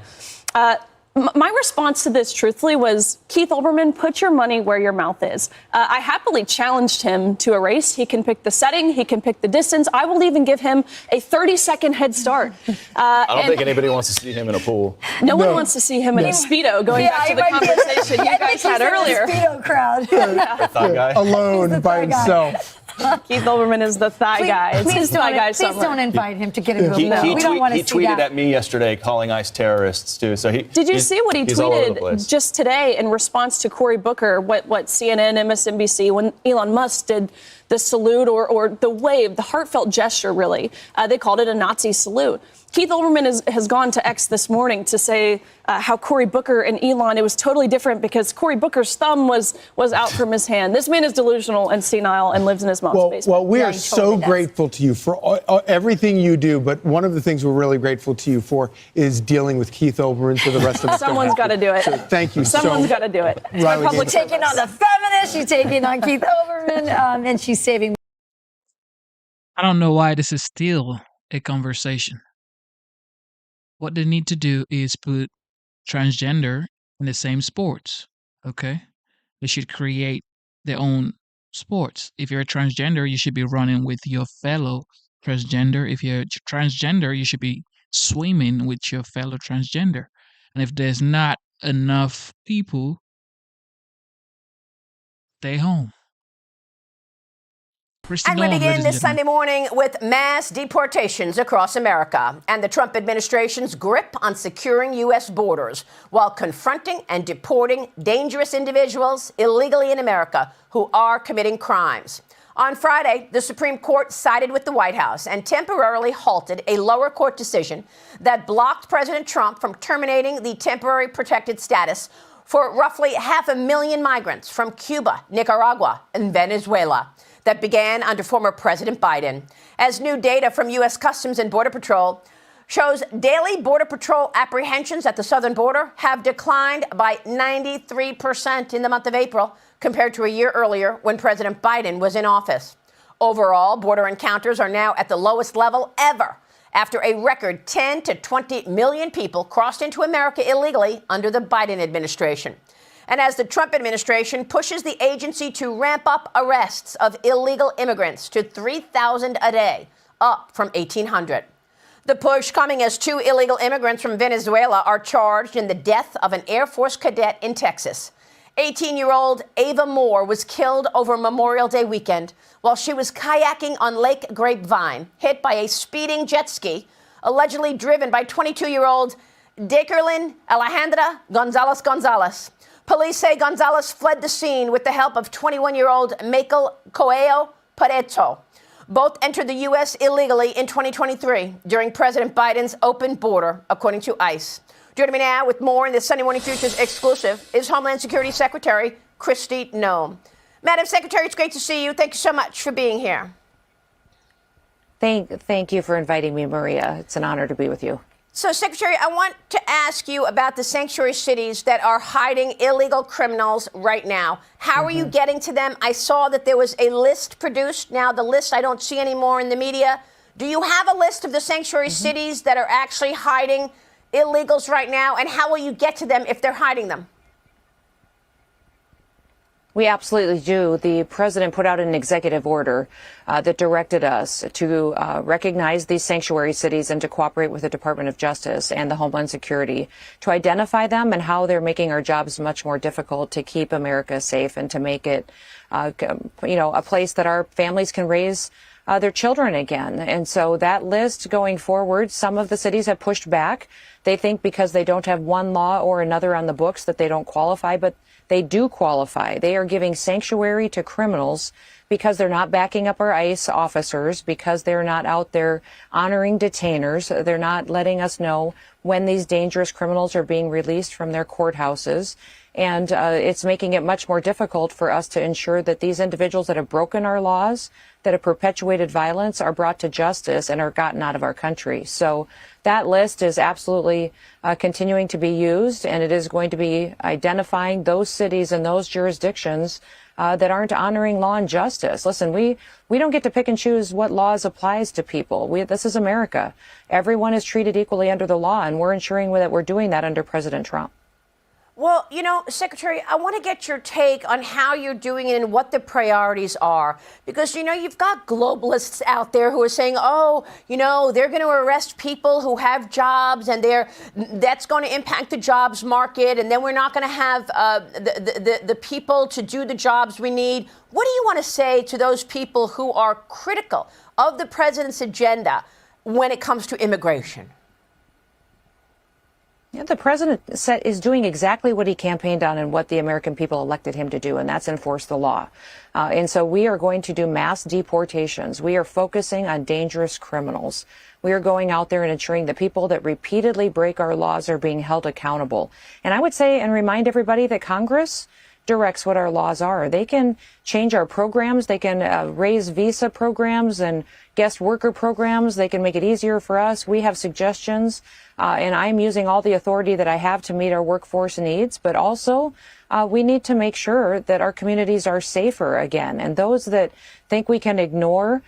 my response to this, truthfully, was, Keith Olbermann, put your money where your mouth is. I happily challenged him to a race. He can pick the setting. He can pick the distance. I will even give him a 30-second head start. I don't think anybody wants to see him in a pool. No one wants to see him in a Speedo, going back to the conversation you guys had earlier. Speedo crowd. The thigh guy. Alone by himself. Keith Olbermann is the thigh guy. It's his thigh guy Please don't invite him to get into a pool. We don't want to see that. He tweeted at me yesterday calling ICE terrorists, too. So Did you see what he tweeted just today in response to Cory Booker, what CNN, MSNBC, when Elon Musk did the salute or the wave, the heartfelt gesture, really? They called it a Nazi salute. Keith Olbermann has gone to X this morning to say how Cory Booker and Elon, it was totally different because Cory Booker's thumb was out from his hand. This man is delusional and senile and lives in his mom's basement. Well, we are so grateful to you for everything you do, but one of the things we're really grateful to you for is dealing with Keith Olbermann for the rest of us. Someone's got to do it. So thank you Someone's got to do it. Public taking on the feminists, she's taking on Keith Olbermann, and she's saving. I don't know why this is still a conversation. What they need to do is put transgender in the same sports, okay? They should create their own sports. If you're a transgender, you should be running with your fellow transgender. If you're transgender, you should be swimming with your fellow transgender. And if there's not enough people, stay home. And we begin this Sunday morning with mass deportations across America and the Trump administration's grip on securing U.S. borders while confronting and deporting dangerous individuals illegally in America who are committing crimes. On Friday, the Supreme Court sided with the White House and temporarily halted a lower court decision that blocked President Trump from terminating the temporary protected status for roughly 500,000 migrants from Cuba, Nicaragua, and Venezuela that began under former President Biden. As new data from U.S. Customs and Border Patrol shows, daily Border Patrol apprehensions at the southern border have declined by 93% in the month of April compared to a year earlier when President Biden was in office. Overall, border encounters are now at the lowest level ever after a record 10 to 20 million people crossed into America illegally under the Biden administration. And as the Trump administration pushes the agency to ramp up arrests of illegal immigrants to 3,000 a day, up from 1,800. The push coming as 2 illegal immigrants from Venezuela are charged in the death of an Air Force cadet in Texas. 18-year-old Ava Moore was killed over Memorial Day weekend while she was kayaking on Lake Grapevine, hit by a speeding jet ski allegedly driven by 22-year-old Dekerlin Alejandra Gonzalez. Police say Gonzalez fled the scene with the help of 21-year-old Michael Coelho Pareto. Both entered the U.S. illegally in 2023 during President Biden's open border, according to ICE. Joining me now with more in the Sunday Morning Futures exclusive is Homeland Security Secretary Kristi Noem. Madam Secretary, it's great to see you. Thank you so much for being here. Thank you for inviting me, Maria. It's an honor to be with you. So, Secretary, I want to ask you about the sanctuary cities that are hiding illegal criminals right now. How are you getting to them? I saw that there was a list produced. Now, the list I don't see anymore in the media. Do you have a list of the sanctuary cities that are actually hiding illegals right now? And how will you get to them if they're hiding them? We absolutely do. The president put out an executive order that directed us to recognize these sanctuary cities and to cooperate with the Department of Justice and the Homeland Security to identify them and how they're making our jobs much more difficult to keep America safe and to make it, a place that our families can raise their children again. And so that list going forward, some of the cities have pushed back. They think because they don't have one law or another on the books that they don't qualify, but they do qualify. They are giving sanctuary to criminals because they're not backing up our ICE officers, because they're not out there honoring detainers. They're not letting us know when these dangerous criminals are being released from their courthouses. And it's making it much more difficult for us to ensure that these individuals that have broken our laws, that have perpetuated violence, are brought to justice and are gotten out of our country. So that list is absolutely continuing to be used, and it is going to be identifying those cities and those jurisdictions that aren't honoring law and justice. Listen, we don't get to pick and choose what laws applies to people. This is America. Everyone is treated equally under the law, and we're ensuring that we're doing that under President Trump. Well, Secretary, I want to get your take on how you're doing it and what the priorities are. Because, you've got globalists out there who are saying, they're going to arrest people who have jobs and that's going to impact the jobs market. And then we're not going to have the people to do the jobs we need. What do you want to say to those people who are critical of the president's agenda when it comes to immigration? Yeah, the president is doing exactly what he campaigned on and what the American people elected him to do, and that's enforce the law. And so we are going to do mass deportations. We are focusing on dangerous criminals. We are going out there and ensuring that people that repeatedly break our laws are being held accountable. And I would say and remind everybody that Congress directs what our laws are. They can change our programs. They can raise visa programs and guest worker programs. They can make it easier for us. We have suggestions, and I'm using all the authority that I have to meet our workforce needs. But also, we need to make sure that our communities are safer again. And those that think we can ignore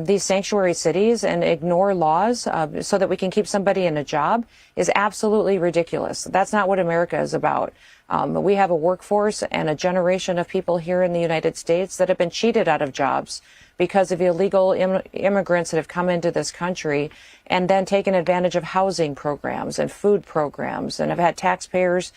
these sanctuary cities and ignore laws so that we can keep somebody in a job is absolutely ridiculous. That's not what America is about. We have a workforce and a generation of people here in the United States that have been cheated out of jobs because of illegal immigrants that have come into this country and then taken advantage of housing programs and food programs and have had taxpayers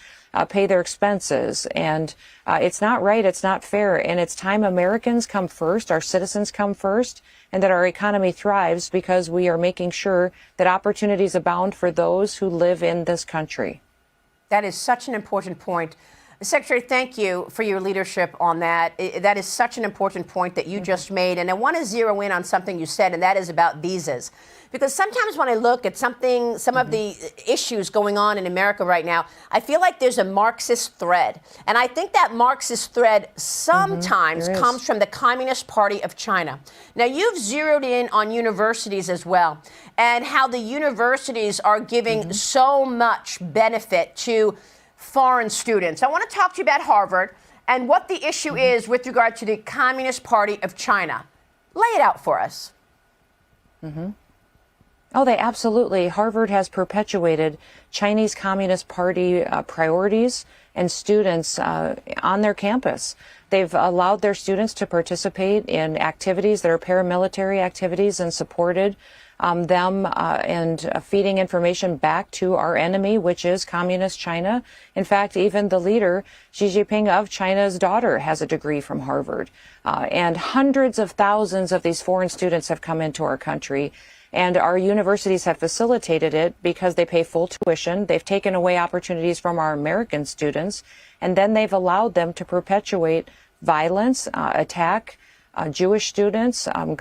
pay their expenses. And it's not right. It's not fair. And it's time Americans come first, our citizens come first, and that our economy thrives because we are making sure that opportunities abound for those who live in this country. That is such an important point. Secretary, thank you for your leadership on that. That is such an important point that you just made. And I want to zero in on something you said, and that is about visas. Because sometimes when I look at some of the issues going on in America right now, I feel like there's a Marxist thread. And I think that Marxist thread sometimes comes from the Communist Party of China. Now, you've zeroed in on universities as well, and how the universities are giving so much benefit to foreign students. I want to talk to you about Harvard and what the issue is with regard to the Communist Party of China. Lay it out for us. Oh, they absolutely. Harvard has perpetuated Chinese Communist Party priorities and students on their campus. They've allowed their students to participate in activities that are paramilitary activities and supported them and feeding information back to our enemy, which is Communist China. In fact, even the leader, Xi Jinping, of China's daughter has a degree from Harvard. And hundreds of thousands of these foreign students have come into our country. And our universities have facilitated it because they pay full tuition. They've taken away opportunities from our American students, and then they've allowed them to perpetuate violence, attack Jewish students, and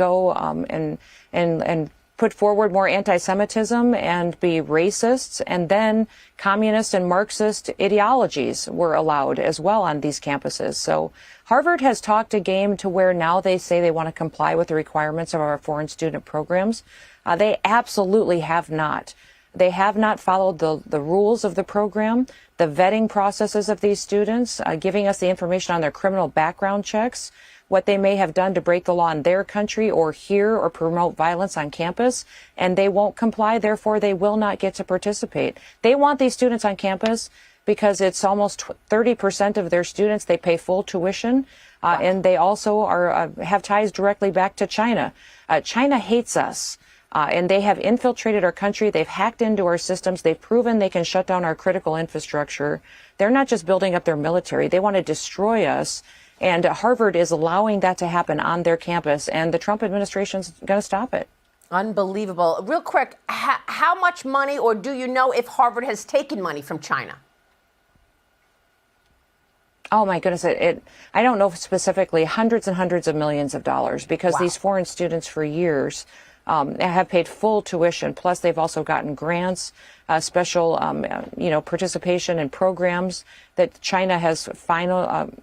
put forward more anti-Semitism and be racists. And then communist and Marxist ideologies were allowed as well on these campuses. So Harvard has talked a game to where now they say they want to comply with the requirements of our foreign student programs. They absolutely have not. They have not followed the rules of the program, the vetting processes of these students, giving us the information on their criminal background checks, what they may have done to break the law in their country or here or promote violence on campus, and they won't comply. Therefore, they will not get to participate. They want these students on campus because it's almost 30% of their students. They pay full tuition, and they also have ties directly back to China. China hates us. And they have infiltrated our country. They've hacked into our systems. They've proven they can shut down our critical infrastructure. They're not just building up their military. They want to destroy us. And Harvard is allowing that to happen on their campus. And the Trump administration's going to stop it. Unbelievable. Real quick, how much money, or do you know if Harvard has taken money from China? Oh, my goodness. I don't know specifically, hundreds and hundreds of millions of dollars, because these foreign students for years have paid full tuition. Plus, they've also gotten grants, special, participation in programs that China has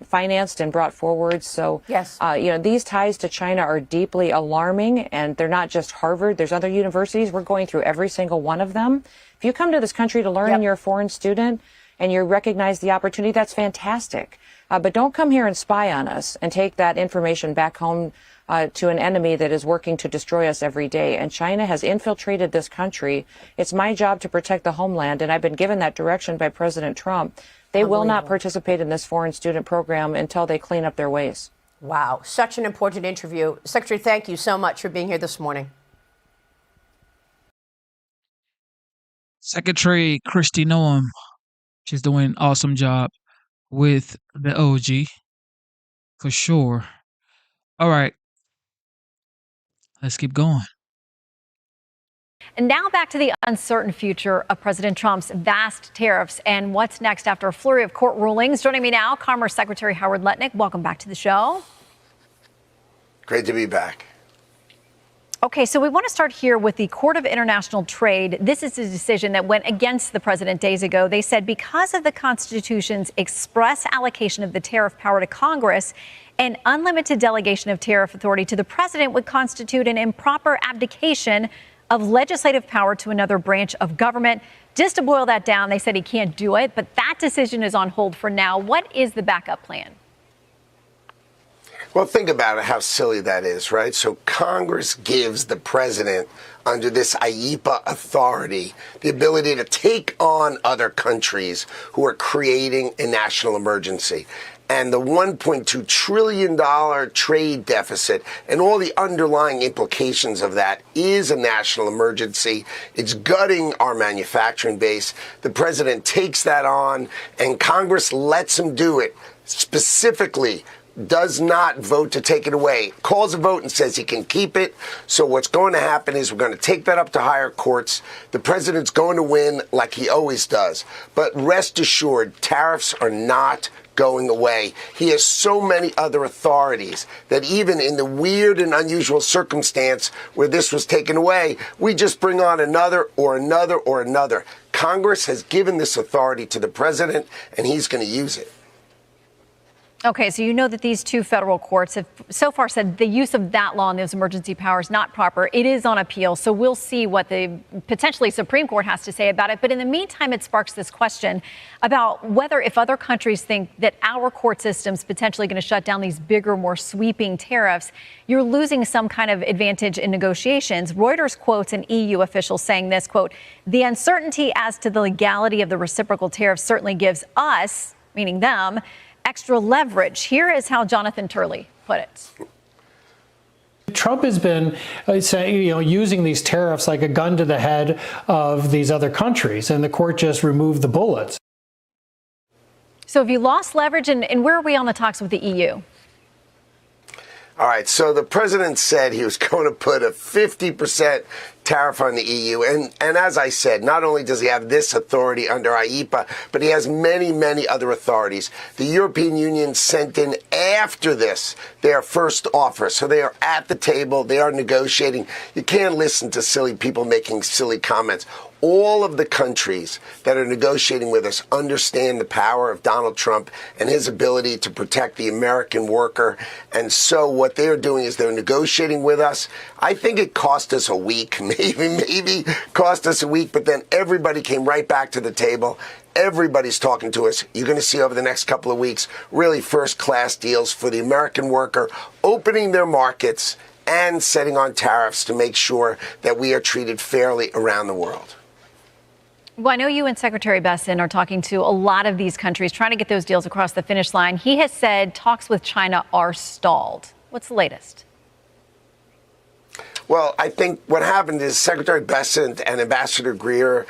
financed and brought forward. So, yes. These ties to China are deeply alarming, and they're not just Harvard. There's other universities. We're going through every single one of them. If you come to this country to learn and you're a foreign student and you recognize the opportunity, that's fantastic. But don't come here and spy on us and take that information back home to an enemy that is working to destroy us every day. And China has infiltrated this country. It's my job to protect the homeland, and I've been given that direction by President Trump. They will not participate in this foreign student program until they clean up their ways. Wow, such an important interview. Secretary, thank you so much for being here this morning. Secretary Kristi Noem, she's doing an awesome job with the OG, for sure. All right. Let's keep going. And now back to the uncertain future of President Trump's vast tariffs and what's next after a flurry of court rulings. Joining me now, Commerce Secretary Howard Lutnick. Welcome back to the show. Great to be back. Okay, so we want to start here with the Court of International Trade. This is a decision that went against the president days ago. They said because of the Constitution's express allocation of the tariff power to Congress, an unlimited delegation of tariff authority to the president would constitute an improper abdication of legislative power to another branch of government. Just to boil that down, they said he can't do it, but that decision is on hold for now. What is the backup plan? Well, think about it, how silly that is, right? So Congress gives the president, under this IEPA authority, the ability to take on other countries who are creating a national emergency. And the $1.2 trillion trade deficit and all the underlying implications of that is a national emergency. It's gutting our manufacturing base. The president takes that on, and Congress lets him do it, specifically does not vote to take it away, calls a vote and says he can keep it. So what's going to happen is we're going to take that up to higher courts. The president's going to win like he always does. But rest assured, tariffs are not going away. He has so many other authorities that even in the weird and unusual circumstance where this was taken away, we just bring on another or another or another. Congress has given this authority to the president, and he's going to use it. Okay, so you know that these two federal courts have so far said the use of that law and those emergency powers not proper. It is on appeal, so we'll see what the potentially Supreme Court has to say about it. But in the meantime, it sparks this question about whether if other countries think that our court system's potentially going to shut down these bigger, more sweeping tariffs, you're losing some kind of advantage in negotiations. Reuters quotes an EU official saying this, quote, "The uncertainty as to the legality of the reciprocal tariffs certainly gives us," meaning them, "extra leverage." Here is how Jonathan Turley put it. Trump has been using these tariffs like a gun to the head of these other countries, and the court just removed the bullets. So have you lost leverage, and where are we on the talks with the EU? All right, so the president said he was going to put a 50% tariff on the EU. And as I said, not only does he have this authority under IEEPA, but he has many, many other authorities. The European Union sent in after this their first offer. So they are at the table. They are negotiating. You can't listen to silly people making silly comments. All of the countries that are negotiating with us understand the power of Donald Trump and his ability to protect the American worker. And so what they're doing is they're negotiating with us. I think it cost us a week, maybe cost us a week, but then everybody came right back to the table. Everybody's talking to us. You're going to see over the next couple of weeks really first-class deals for the American worker, opening their markets and setting on tariffs to make sure that we are treated fairly around the world. Well, I know you and Secretary Besson are talking to a lot of these countries, trying to get those deals across the finish line. He has said talks with China are stalled. What's the latest? Well, I think what happened is Secretary Besson and Ambassador Greer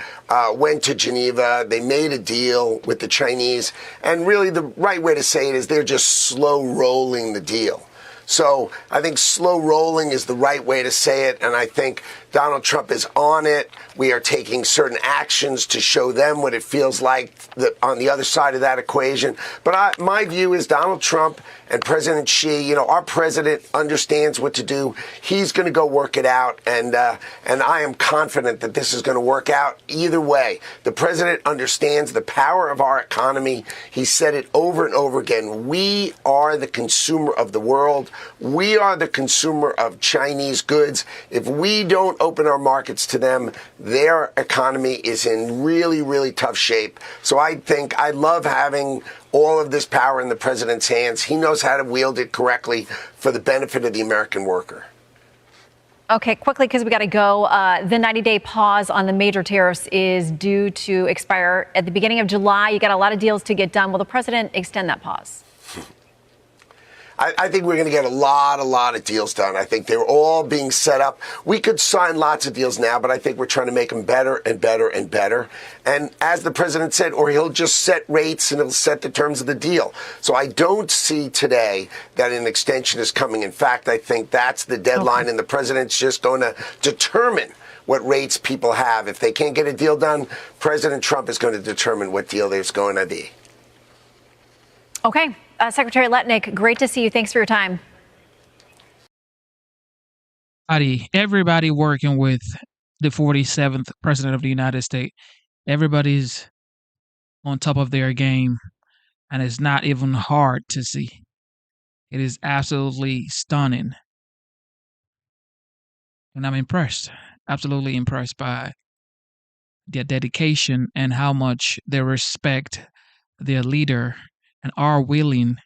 went to Geneva. They made a deal with the Chinese. And really the right way to say it is they're just slow rolling the deal. So I think slow rolling is the right way to say it. And I think Donald Trump is on it. We are taking certain actions to show them what it feels like on the other side of that equation. But my view is Donald Trump and President Xi, our president understands what to do. He's going to go work it out. And I am confident that this is going to work out either way. The president understands the power of our economy. He said it over and over again. We are the consumer of the world. We are the consumer of Chinese goods. If we don't open our markets to them, their economy is in really, really tough shape. So I love having all of this power in the president's hands. He knows how to wield it correctly for the benefit of the American worker. Okay, quickly, because we got to go. The 90-day pause on the major tariffs is due to expire at the beginning of July. You got a lot of deals to get done. Will the president extend that pause? I think we're going to get a lot of deals done. I think they're all being set up. We could sign lots of deals now, but I think we're trying to make them better and better and better. And as the president said, or he'll just set rates and he'll set the terms of the deal. So I don't see today that an extension is coming. In fact, I think that's the deadline, and the president's just going to determine what rates people have. If they can't get a deal done, President Trump is going to determine what deal there's going to be. Okay. Secretary Letnick, great to see you. Thanks for your time. Everybody working with the 47th President of the United States, everybody's on top of their game, and it's not even hard to see. It is absolutely stunning. And I'm impressed, absolutely impressed by their dedication and how much they respect their leader and are willing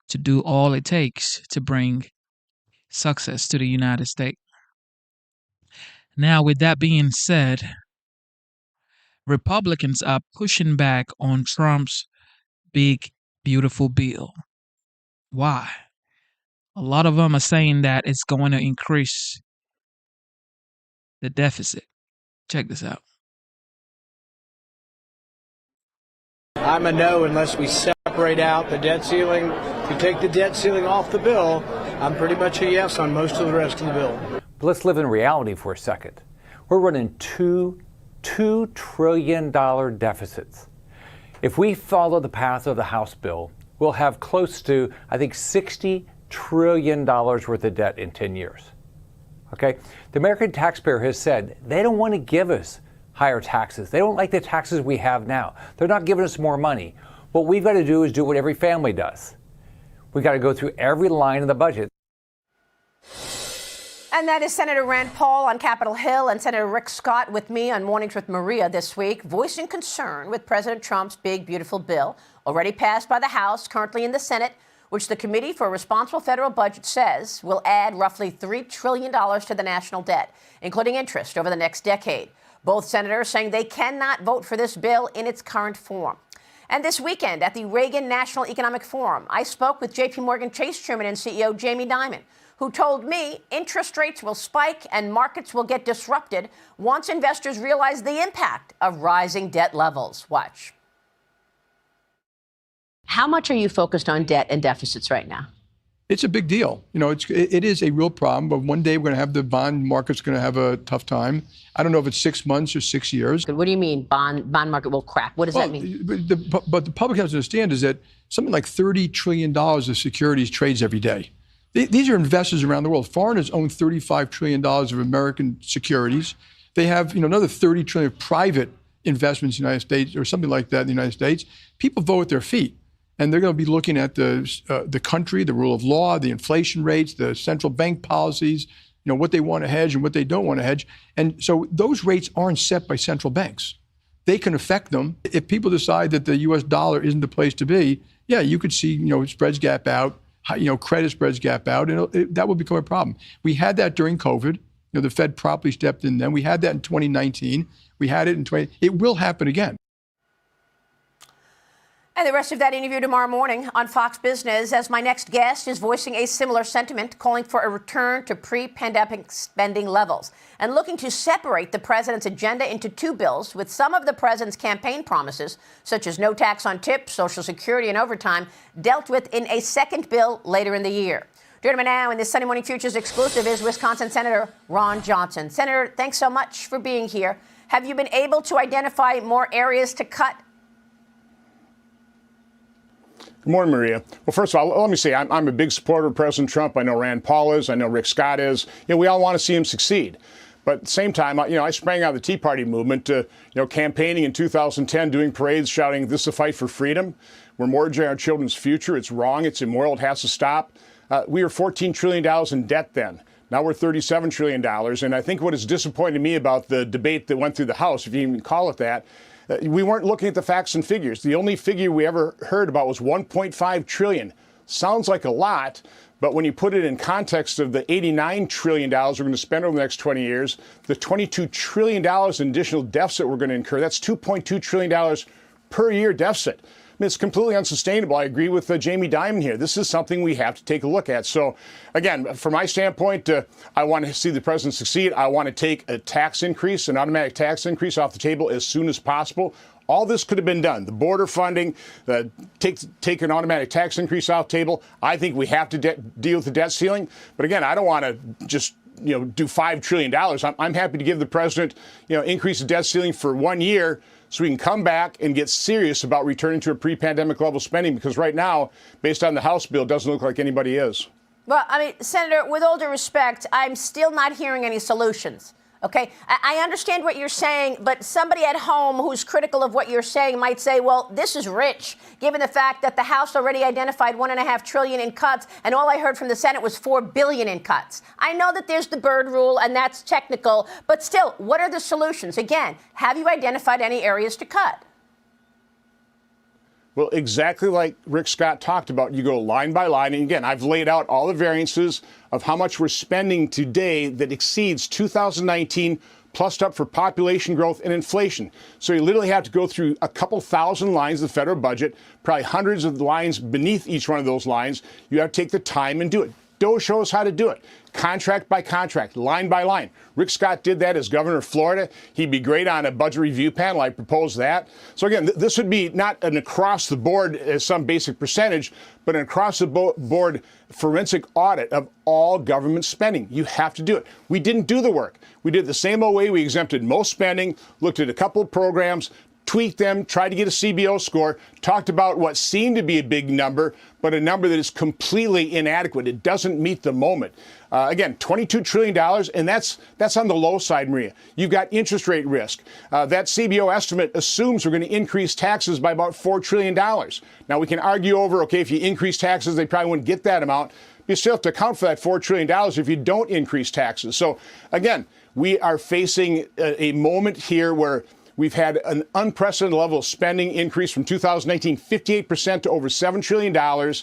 to do all it takes to bring success to the United States. Now, with that being said, Republicans are pushing back on Trump's big, beautiful bill. Why? A lot of them are saying that it's going to increase the deficit. Check this out. I'm a no unless we separate out the debt ceiling. If you take the debt ceiling off the bill, I'm pretty much a yes on most of the rest of the bill. But let's live in reality for a second. We're running $2 trillion deficits. If we follow the path of the House bill, we'll have close to, I think, $60 trillion worth of debt in 10 years. Okay? The American taxpayer has said they don't want to give us higher taxes. They don't like the taxes we have now. They're not giving us more money. What we've got to do is do what every family does. We've got to go through every line of the budget. And that is Senator Rand Paul on Capitol Hill and Senator Rick Scott with me on Mornings with Maria this week, voicing concern with President Trump's big, beautiful bill, already passed by the House, currently in the Senate, which the Committee for a Responsible Federal Budget says will add roughly $3 trillion to the national debt, including interest over the next decade. Both senators saying they cannot vote for this bill in its current form. And this weekend at the Reagan National Economic Forum, I spoke with J.P. Morgan Chase Chairman and CEO Jamie Dimon, who told me interest rates will spike and markets will get disrupted once investors realize the impact of rising debt levels. Watch. How much are you focused on debt and deficits right now? it's a big deal. It is a real problem, but one day we're going to have the bond market's going to have a tough time. I don't know if it's 6 months or 6 years. What do you mean bond market will crack? What does that mean? But the public has to understand is that something like $30 trillion of securities trades every day. These are investors around the world. Foreigners own $35 trillion of American securities. They have another $30 trillion of private investments in the United States or something like that in the United States. People vote with their feet. And they're going to be looking at the country, the rule of law, the inflation rates, the central bank policies, what they want to hedge and what they don't want to hedge. And so those rates aren't set by central banks. They can affect them. If people decide that the U.S. dollar isn't the place to be, yeah, you could see, spreads gap out, credit spreads gap out, and that will become a problem. We had that during COVID. The Fed promptly stepped in then. We had that in 2019. We had it in 2020. It will happen again. And the rest of that interview tomorrow morning on Fox Business, as my next guest is voicing a similar sentiment, calling for a return to pre-pandemic spending levels and looking to separate the president's agenda into two bills, with some of the president's campaign promises, such as no tax on tips, Social Security, and overtime, dealt with in a second bill later in the year. Joining me now in this Sunday Morning Futures exclusive is Wisconsin Senator Ron Johnson. Senator, thanks so much for being here. Have you been able to identify more areas to cut? Good morning, Maria. Well, first of all, let me say I'm a big supporter of President Trump. I know Rand Paul is. I know Rick Scott is. We all want to see him succeed. But at the same time, I sprang out of the Tea Party movement, campaigning in 2010, doing parades, shouting, "This is a fight for freedom. We're mortgaging our children's future. It's wrong. It's immoral. It has to stop." We were $14 trillion in debt then. Now we're $37 trillion. And I think what has disappointed me about the debate that went through the House, if you even call it that, we weren't looking at the facts and figures. The only figure we ever heard about was $1.5 trillion. Sounds like a lot, but when you put it in context of the $89 trillion we're going to spend over the next 20 years, the $22 trillion in additional deficit we're going to incur, that's $2.2 trillion per year deficit. I mean, it's completely unsustainable. I agree with Jamie Dimon here. This is something we have to take a look at. So, again, from my standpoint, I want to see the president succeed. I want to take a tax increase, an automatic tax increase off the table as soon as possible. All this could have been done. The border funding, take an automatic tax increase off the table. I think we have to deal with the debt ceiling. But again, I don't want to just do $5 trillion. I'm happy to give the president, increase the debt ceiling for 1 year, so we can come back and get serious about returning to a pre-pandemic level spending, because right now, based on the House bill, it doesn't look like anybody is. Well, Senator, with all due respect, I'm still not hearing any solutions. OK, I understand what you're saying, but somebody at home who's critical of what you're saying might say, well, this is rich, given the fact that the House already identified $1.5 trillion in cuts, and all I heard from the Senate was $4 billion in cuts. I know that there's the Byrd rule, and that's technical, but still, what are the solutions? Again, have you identified any areas to cut? Well, exactly like Rick Scott talked about, you go line by line. And again, I've laid out all the variances of how much we're spending today that exceeds 2019, plussed up for population growth and inflation. So you literally have to go through a couple thousand lines of the federal budget, probably hundreds of lines beneath each one of those lines. You have to take the time and do it. DOE shows how to do it. Contract by contract, line by line. Rick Scott did that as governor of Florida. He'd be great on a budget review panel. I proposed that. So again, this would be not an across the board as some basic percentage, but an across the board forensic audit of all government spending. You have to do it. We didn't do the work. We did the same old way. We exempted most spending, looked at a couple of programs, tweaked them, tried to get a CBO score, talked about what seemed to be a big number, but a number that is completely inadequate. It doesn't meet the moment. Again, $22 trillion, and that's on the low side, Maria. You've got interest rate risk. That CBO estimate assumes we're going to increase taxes by about $4 trillion. Now, we can argue over, okay, if you increase taxes, they probably wouldn't get that amount. You still have to account for that $4 trillion if you don't increase taxes. So, again, we are facing a moment here where we've had an unprecedented level of spending increase from 2019, 58% to over $7 trillion.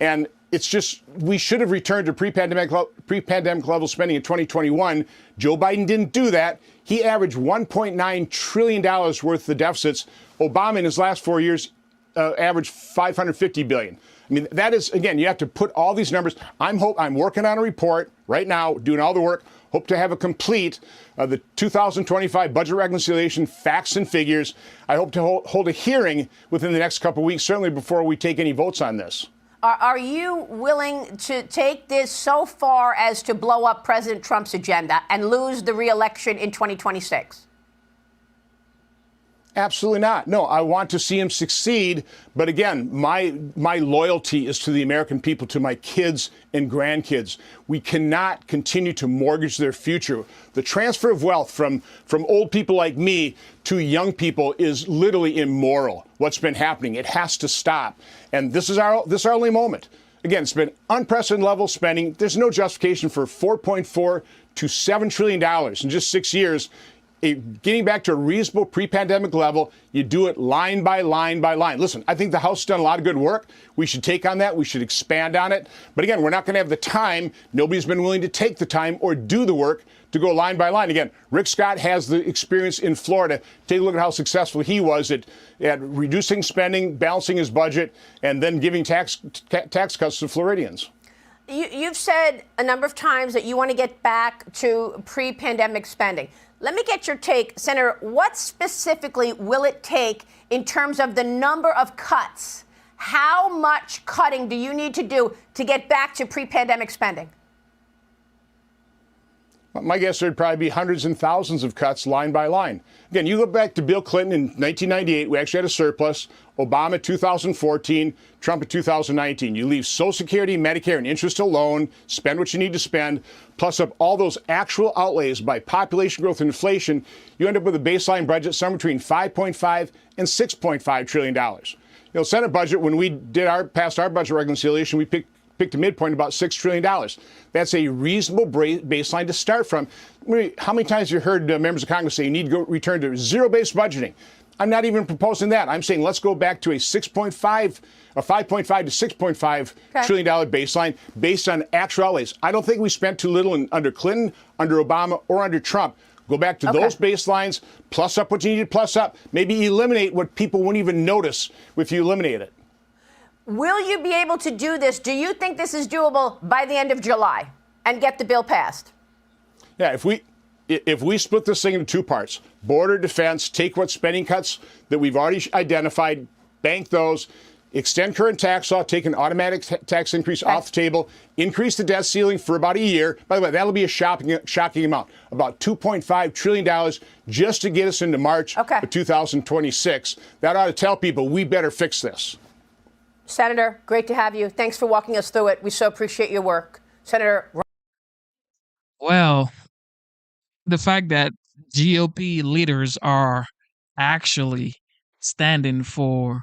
And it's just, we should have returned to pre-pandemic level spending in 2021. Joe Biden didn't do that. He averaged $1.9 trillion worth of the deficits. Obama in his last 4 years averaged $550 billion. I mean, that is, again, you have to put all these numbers. I'm working on a report right now, doing all the work. Hope to have a complete the 2025 budget reconciliation, facts and figures. I hope to hold a hearing within the next couple of weeks, certainly before we take any votes on this. Are you willing to take this so far as to blow up President Trump's agenda and lose the re-election in 2026? Absolutely not. No, I want to see him succeed. But again, my loyalty is to the American people, to my kids and grandkids. We cannot continue to mortgage their future. The transfer of wealth from old people like me to young people is literally immoral. What's been happening, it has to stop. And this is our only moment. Again, it's been unprecedented level spending. There's no justification for $4.4 to $7 trillion in just 6 years. Getting back to a reasonable pre-pandemic level, you do it line by line by line. Listen, I think the House has done a lot of good work. We should take on that. We should expand on it. But again, we're not going to have the time. Nobody's been willing to take the time or do the work to go line by line. Again, Rick Scott has the experience in Florida. Take a look at how successful he was at reducing spending, balancing his budget, and then giving tax cuts to Floridians. You've said a number of times that you want to get back to pre-pandemic spending. Let me get your take, Senator. What specifically will it take in terms of the number of cuts? How much cutting do you need to do to get back to pre-pandemic spending? My guess there'd probably be hundreds and thousands of cuts line by line. Again, you go back to Bill Clinton in 1998, we actually had a surplus. Obama 2014, Trump in 2019. You leave Social Security, Medicare, and interest alone, spend what you need to spend, plus up all those actual outlays by population growth and inflation, you end up with a baseline budget somewhere between $5.5 and $6.5 trillion. Senate budget, when we passed our budget reconciliation, we picked a midpoint about $6 trillion. That's a reasonable baseline to start from. How many times have you heard members of Congress say you need to go return to zero-based budgeting? I'm not even proposing that. I'm saying let's go back to a 5.5 to $6.5 trillion baseline based on actual outlays. I don't think we spent too little under Clinton, under Obama, or under Trump. Go back to those baselines, plus up what you need to plus up. Maybe eliminate what people wouldn't even notice if you eliminate it. Will you be able to do this? Do you think this is doable by the end of July and get the bill passed? Yeah, if we split this thing into two parts, border defense, take what spending cuts that we've already identified, bank those, extend current tax law, take an automatic tax increase off the table, increase the debt ceiling for about a year. By the way, that'll be a shocking amount, about $2.5 trillion just to get us into March of 2026. That ought to tell people we better fix this. Senator, great to have you. Thanks for walking us through it. We so appreciate your work. Senator. Well, the fact that GOP leaders are actually standing for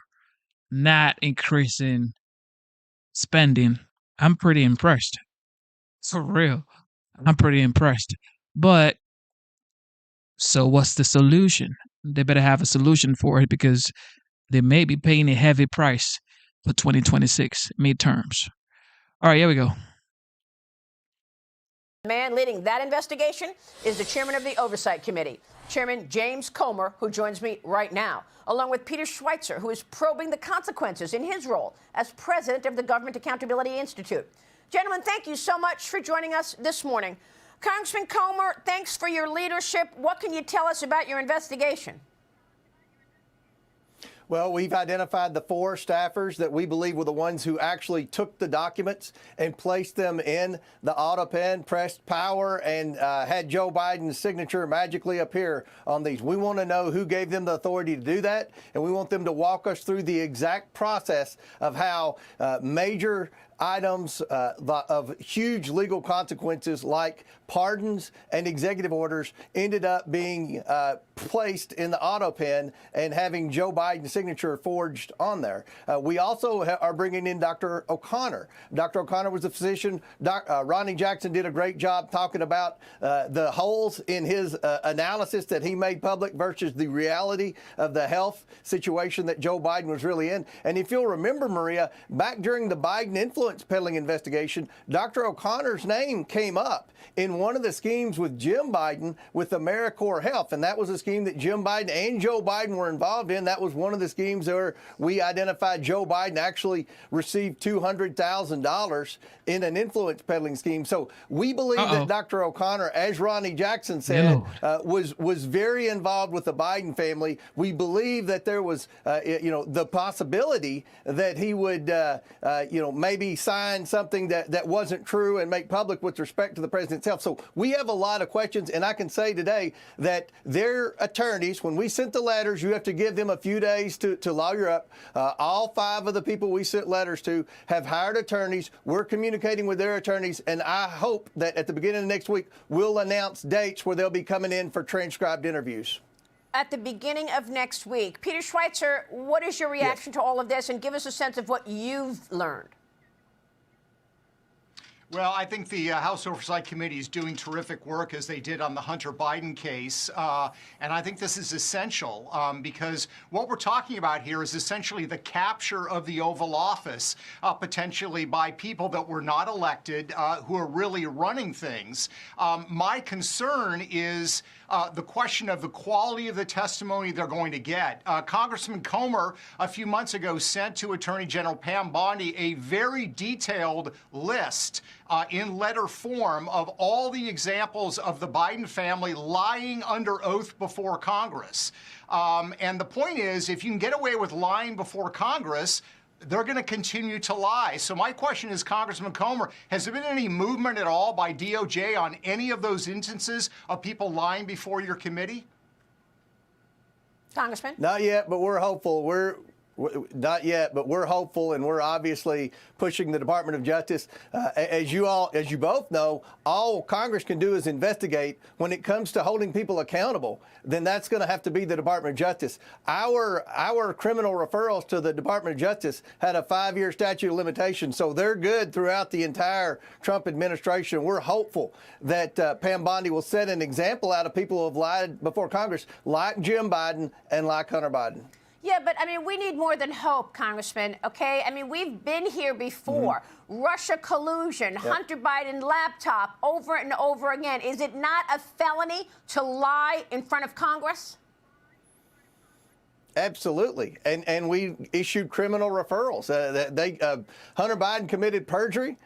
not increasing spending, I'm pretty impressed. For real. I'm pretty impressed. But so what's the solution? They better have a solution for it because they may be paying a heavy price for 2026 midterms. All right, here we go. The man leading that investigation is the chairman of the Oversight Committee, Chairman James Comer, who joins me right now, along with Peter Schweitzer, who is probing the consequences in his role as president of the Government Accountability Institute. Gentlemen, thank you so much for joining us this morning. Congressman Comer, thanks for your leadership. What can you tell us about your investigation? Well, we've identified the 4 staffers that we believe were the ones who actually took the documents and placed them in the auto pen, pressed power, and had Joe Biden's signature magically appear on these. We want to know who gave them the authority to do that, and we want them to walk us through the exact process of how major items of huge legal consequences like pardons and executive orders ended up being placed in the auto pen and having Joe Biden's signature forged on there. We also are bringing in Dr. O'Connor. Dr. O'Connor was a physician. Ronnie Jackson did a great job talking about the holes in his analysis that he made public versus the reality of the health situation that Joe Biden was really in. And if you'll remember, Maria, back during the Biden influence peddling investigation, Dr. O'Connor's name came up in one of the schemes with Jim Biden with AmeriCorps Health, and that was a scheme that Jim Biden and Joe Biden were involved in. That was one of the the schemes where we identified Joe Biden actually received $200,000 in an influence peddling scheme. So we believe that Dr. O'Connor, as Ronnie Jackson said, was very involved with the Biden family. We believe that there was, the possibility that he would, maybe sign something that wasn't true and make public with respect to the president himself. So we have a lot of questions, and I can say today that their attorneys, when we sent the letters, you have to give them a few days to lawyer up. All 5 of the people we sent letters to have hired attorneys. We're communicating with their attorneys, and I hope that at the beginning of next week, we'll announce dates where they'll be coming in for transcribed interviews. At the beginning of next week. Peter Schweitzer, what is your reaction to all of this? And give us a sense of what you've learned. Well, I think the House Oversight Committee is doing terrific work, as they did on the Hunter Biden case. And I think this is essential because what we're talking about here is essentially the capture of the Oval Office, potentially by people that were not elected, who are really running things. My concern is the question of the quality of the testimony they're going to get. Congressman Comer, a few months ago, sent to Attorney General Pam Bondi a very detailed list in letter form of all the examples of the Biden family lying under oath before Congress. And the point is, if you can get away with lying before Congress, they're going to continue to lie. So my question is, Congressman Comer, has there been any movement at all by DOJ on any of those instances of people lying before your committee? Congressman? Not yet, but we're hopeful. Not yet, but we're hopeful, and we're obviously pushing the Department of Justice. As you both know, all Congress can do is investigate. When it comes to holding people accountable, then that's going to have to be the Department of Justice. Our criminal referrals to the Department of Justice had a 5-year statute of limitations, so they're good throughout the entire Trump administration. We're hopeful that Pam Bondi will set an example out of people who have lied before Congress, like Jim Biden and like Hunter Biden. Yeah, but I mean, we need more than hope, Congressman, okay? I mean, we've been here before. Russia collusion, Hunter Biden laptop, over and over again. Is it not a felony to lie in front of Congress? Absolutely. And we issued criminal referrals. Hunter Biden committed perjury.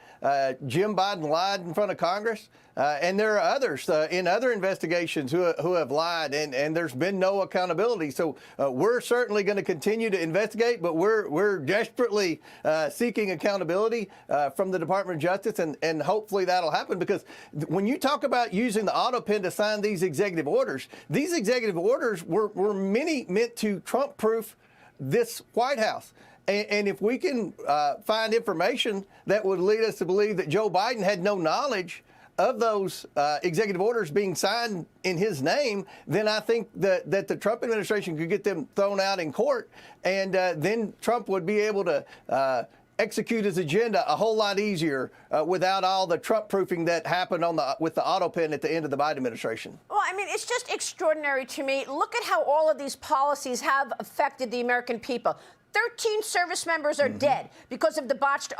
Jim Biden lied in front of Congress. And there are others in other investigations who have lied, and there's been no accountability. So we're certainly going to continue to investigate, but we're desperately seeking accountability from the Department of Justice, and hopefully that'll happen, because when you talk about using the auto pen to sign these executive orders were many meant to Trump-proof this White House. And if we can find information that would lead us to believe that Joe Biden had no knowledge of those executive orders being signed in his name, then I think that the Trump administration could get them thrown out in court, and then Trump would be able to execute his agenda a whole lot easier without all the Trump-proofing that happened with the auto pen at the end of the Biden administration. Well, I mean, it's just extraordinary to me. Look at how all of these policies have affected the American people. 13 service members are dead because of the botched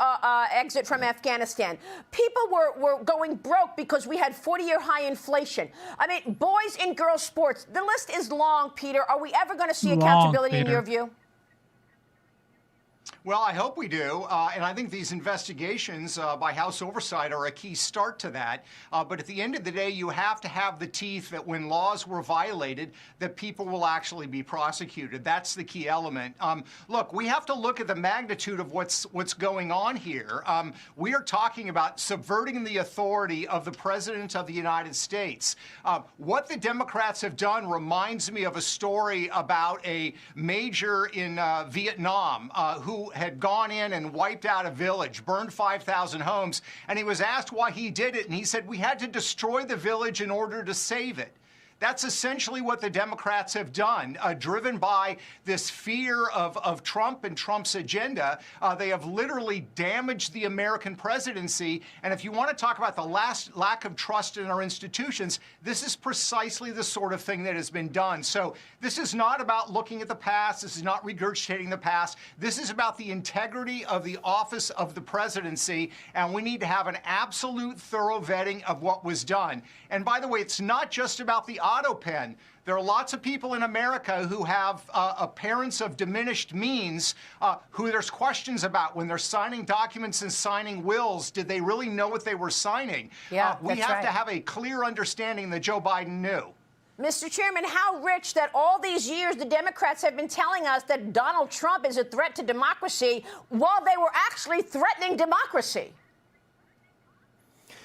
exit from Afghanistan. People were going broke because we had 40-year high inflation. I mean, boys and girls sports. The list is long, Peter. Are we ever going to see accountability in your view? Well, I hope we do. And I think these investigations by House Oversight are a key start to that. But at the end of the day, you have to have the teeth that when laws were violated, that people will actually be prosecuted. That's the key element. Look, we have to look at the magnitude of what's going on here. We are talking about subverting the authority of the President of the United States. What the Democrats have done reminds me of a story about a major in Vietnam who had gone in and wiped out a village, burned 5,000 homes, and he was asked why he did it, and he said, "We had to destroy the village in order to save it." That's essentially what the Democrats have done, driven by this fear of Trump and Trump's agenda. They have literally damaged the American presidency. And if you want to talk about the lack of trust in our institutions, this is precisely the sort of thing that has been done. So this is not about looking at the past. This is not regurgitating the past. This is about the integrity of the office of the presidency. And we need to have an absolute thorough vetting of what was done. And by the way, it's not just about the auto pen. There are lots of people in America who have parents of diminished means who there's questions about when they're signing documents and signing wills. Did they really know what they were signing? Yeah, we that's have to right. have a clear understanding that Joe Biden knew. Mr. Chairman, how rich that all these years the Democrats have been telling us that Donald Trump is a threat to democracy while they were actually threatening democracy.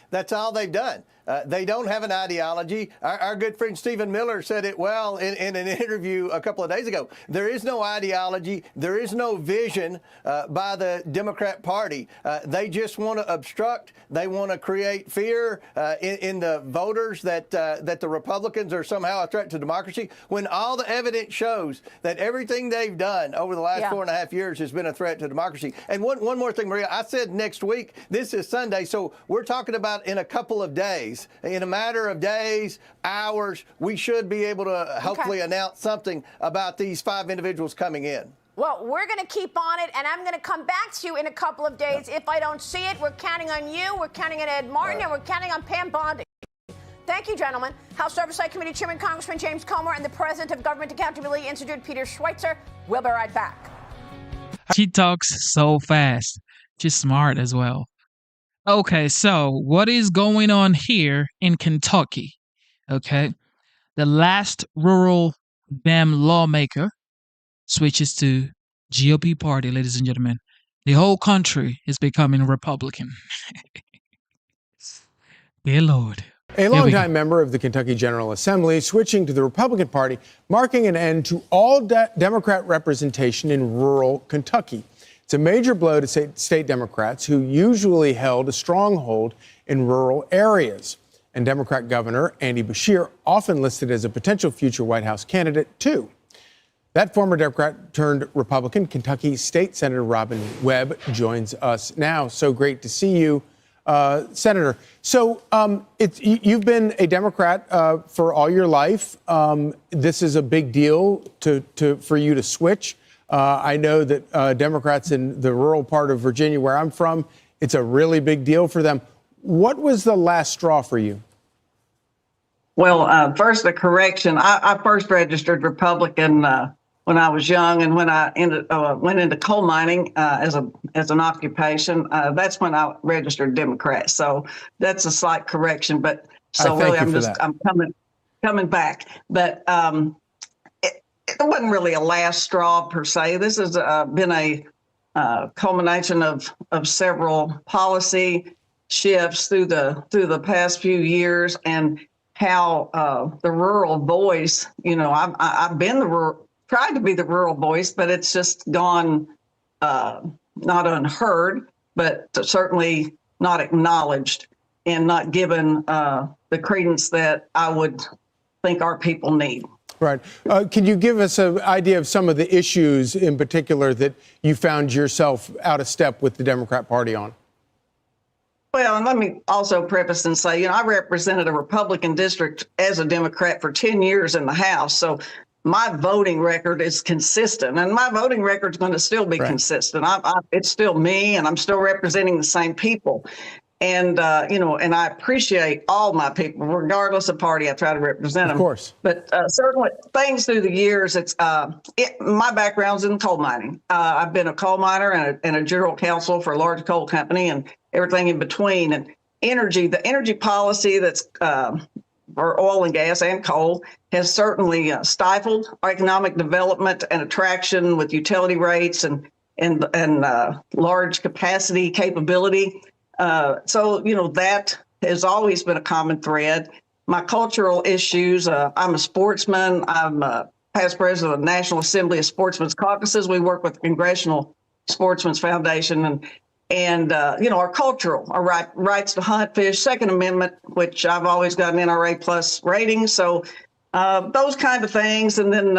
That's all they've done. They don't have an ideology. Our good friend Stephen Miller said it well in an interview a couple of days ago. There is no ideology. There is no vision by the Democrat Party. They just want to obstruct. They want to create fear in the voters that the Republicans are somehow a threat to democracy, when all the evidence shows that everything they've done over the last 4.5 years has been a threat to democracy. And one more thing, Maria, I said next week. This is Sunday, so we're talking about in a couple of days. In a matter of days, hours, we should be able to hopefully announce something about these 5 individuals coming in. Well, we're going to keep on it, and I'm going to come back to you in a couple of days. If I don't see it, we're counting on you, we're counting on Ed Martin, and we're counting on Pam Bondi. Thank you, gentlemen. House Oversight Committee Chairman Congressman James Comer and the President of Government Accountability Institute, Peter Schweitzer. We'll be right back. She talks so fast. She's smart as well. Okay, so what is going on here in Kentucky? Okay, the last rural damn lawmaker switches to GOP party, ladies and gentlemen. The whole country is becoming Republican. Dear Lord. A longtime member of the Kentucky General Assembly switching to the Republican Party, marking an end to all Democrat representation in rural Kentucky. It's a major blow to state Democrats who usually held a stronghold in rural areas. And Democrat Governor Andy Beshear, often listed as a potential future White House candidate, too. That former Democrat turned Republican, Kentucky State Senator Robin Webb, joins us now. So great to see you, Senator. So you've been a Democrat for all your life. This is a big deal for you to switch. I know that Democrats in the rural part of Virginia, where I'm from, it's a really big deal for them. What was the last straw for you? Well, first, a correction. I first registered Republican when I was young, and when I went into coal mining as an occupation, that's when I registered Democrat. So that's a slight correction. But so really, I'm coming back. But it wasn't really a last straw per se. This has been a culmination of several policy shifts through the past few years, and how the rural voice. You know, I've been tried to be the rural voice, but it's just gone not unheard, but certainly not acknowledged and not given the credence that I would think our people need. Right. Can you give us an idea of some of the issues in particular that you found yourself out of step with the Democrat Party on? Well, and let me also preface and say, I represented a Republican district as a Democrat for 10 years in the House. So my voting record is consistent, and my voting record is going to still be consistent. It's still me, and I'm still representing the same people. And, and I appreciate all my people, regardless of party. I try to represent them. Of course. But certainly things through the years, my background's in coal mining. I've been a coal miner and a general counsel for a large coal company and everything in between. And the energy policy that's for oil and gas and coal has certainly stifled economic development and attraction with utility rates and large capacity capability. So, that has always been a common thread. My cultural issues, I'm a sportsman. I'm past president of the National Assembly of Sportsmen's Caucuses. We work with the Congressional Sportsmen's Foundation and our cultural, our rights to hunt, fish, Second Amendment, which I've always got an NRA plus rating. So those kind of things. And then,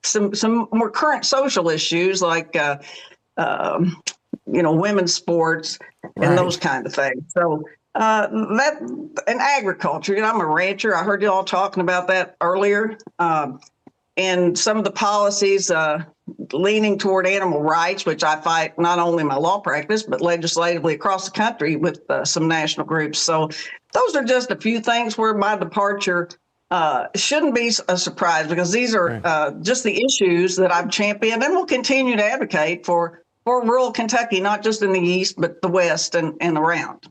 some more current social issues like, women's sports and those kind of things. So that and agriculture, I'm a rancher. I heard you all talking about that earlier. And some of the policies leaning toward animal rights, which I fight not only in my law practice, but legislatively across the country with some national groups. So those are just a few things where my departure shouldn't be a surprise because these are just the issues that I've championed and will continue to advocate for rural Kentucky, not just in the East, but the West and around.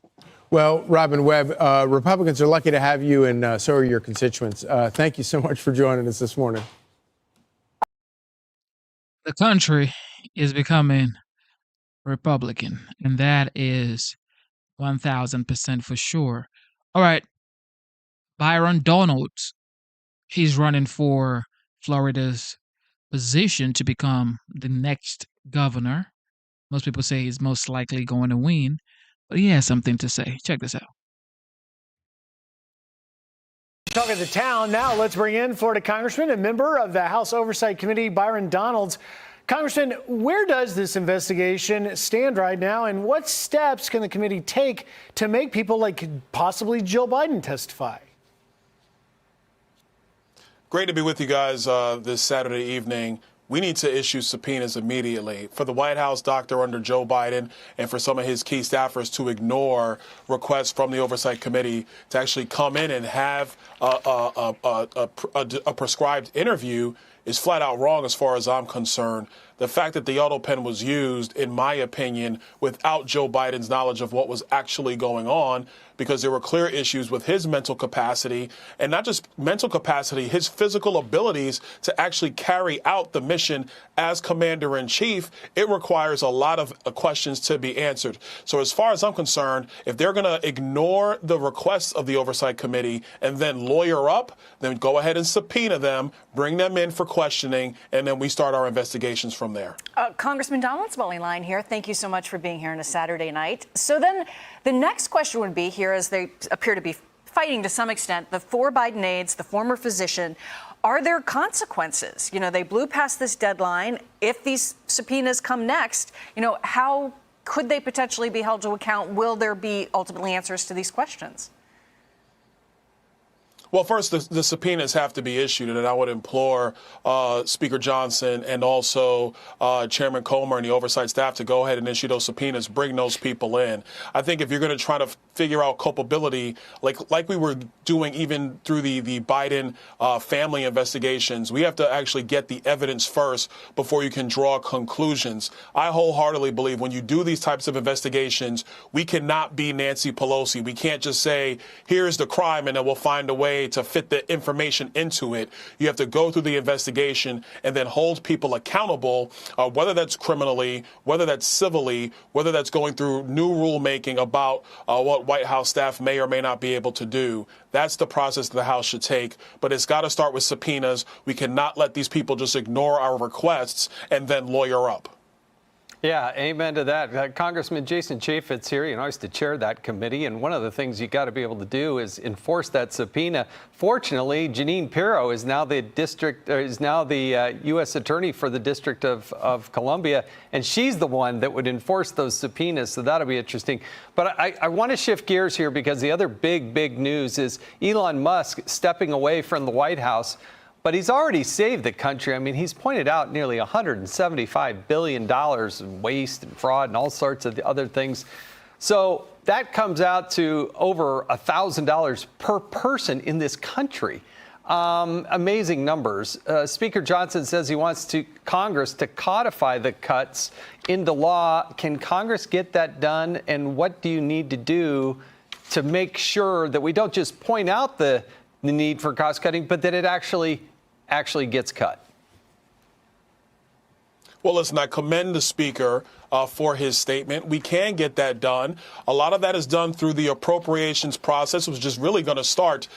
Well, Robin Webb, Republicans are lucky to have you, and so are your constituents. Thank you so much for joining us this morning. The country is becoming Republican, and that is 1,000% for sure. All right. Byron Donalds, he's running for Florida's position to become the next governor. Most people say he's most likely going to win, but he has something to say. Check this out. Talking to town now, let's bring in Florida Congressman and member of the House Oversight Committee, Byron Donalds. Congressman, where does this investigation stand right now, and what steps can the committee take to make people like possibly Joe Biden testify? Great to be with you guys this Saturday evening. We need to issue subpoenas immediately for the White House doctor under Joe Biden and for some of his key staffers to ignore requests from the Oversight Committee to actually come in and have a prescribed interview is flat out wrong as far as I'm concerned. The fact that the auto pen was used, in my opinion, without Joe Biden's knowledge of what was actually going on, because there were clear issues with his mental capacity, and not just mental capacity, his physical abilities to actually carry out the mission as commander-in-chief. It requires a lot of questions to be answered. So as far as I'm concerned, if they're going to ignore the requests of the Oversight Committee and then lawyer up, then go ahead and subpoena them, bring them in for questioning, and then we start our investigations from there. Congressman Donalds, Molly Line here. Thank you so much for being here on a Saturday night. So then the next question would be, here as they appear to be fighting to some extent, the 4 Biden aides, the former physician, are there consequences? You know, they blew past this deadline. If these subpoenas come next, you know, how could they potentially be held to account? Will there be ultimately answers to these questions? Well, first, the subpoenas have to be issued, and I would implore Speaker Johnson and also Chairman Comer and the oversight staff to go ahead and issue those subpoenas, bring those people in. I think if you're going to try to figure out culpability, like we were doing even through the Biden family investigations, we have to actually get the evidence first before you can draw conclusions. I wholeheartedly believe when you do these types of investigations, we cannot be Nancy Pelosi. We can't just say, here's the crime, and then we'll find a way to fit the information into it. You have to go through the investigation and then hold people accountable, whether that's criminally, whether that's civilly, whether that's going through new rulemaking about what White House staff may or may not be able to do. That's the process the House should take. But it's got to start with subpoenas. We cannot let these people just ignore our requests and then lawyer up. Yeah, amen to that. Congressman Jason Chaffetz here. You know, I used to chair that committee, and one of the things you got to be able to do is enforce that subpoena. Fortunately, Jeanine Pirro is now the U.S. attorney for the District of Columbia, and she's the one that would enforce those subpoenas. So that'll be interesting. But I want to shift gears here because the other big news is Elon Musk stepping away from the White House. But he's already saved the country. I mean, he's pointed out nearly $175 billion in waste and fraud and all sorts of other things. So that comes out to over $1,000 per person in this country. Amazing numbers. Speaker Johnson says he wants Congress to codify the cuts into law. Can Congress get that done? And what do you need to do to make sure that we don't just point out the need for cost cutting, but that it actually gets cut? Well, listen, I commend the Speaker for his statement. We can get that done. A lot of that is done through the appropriations process, which is really going to start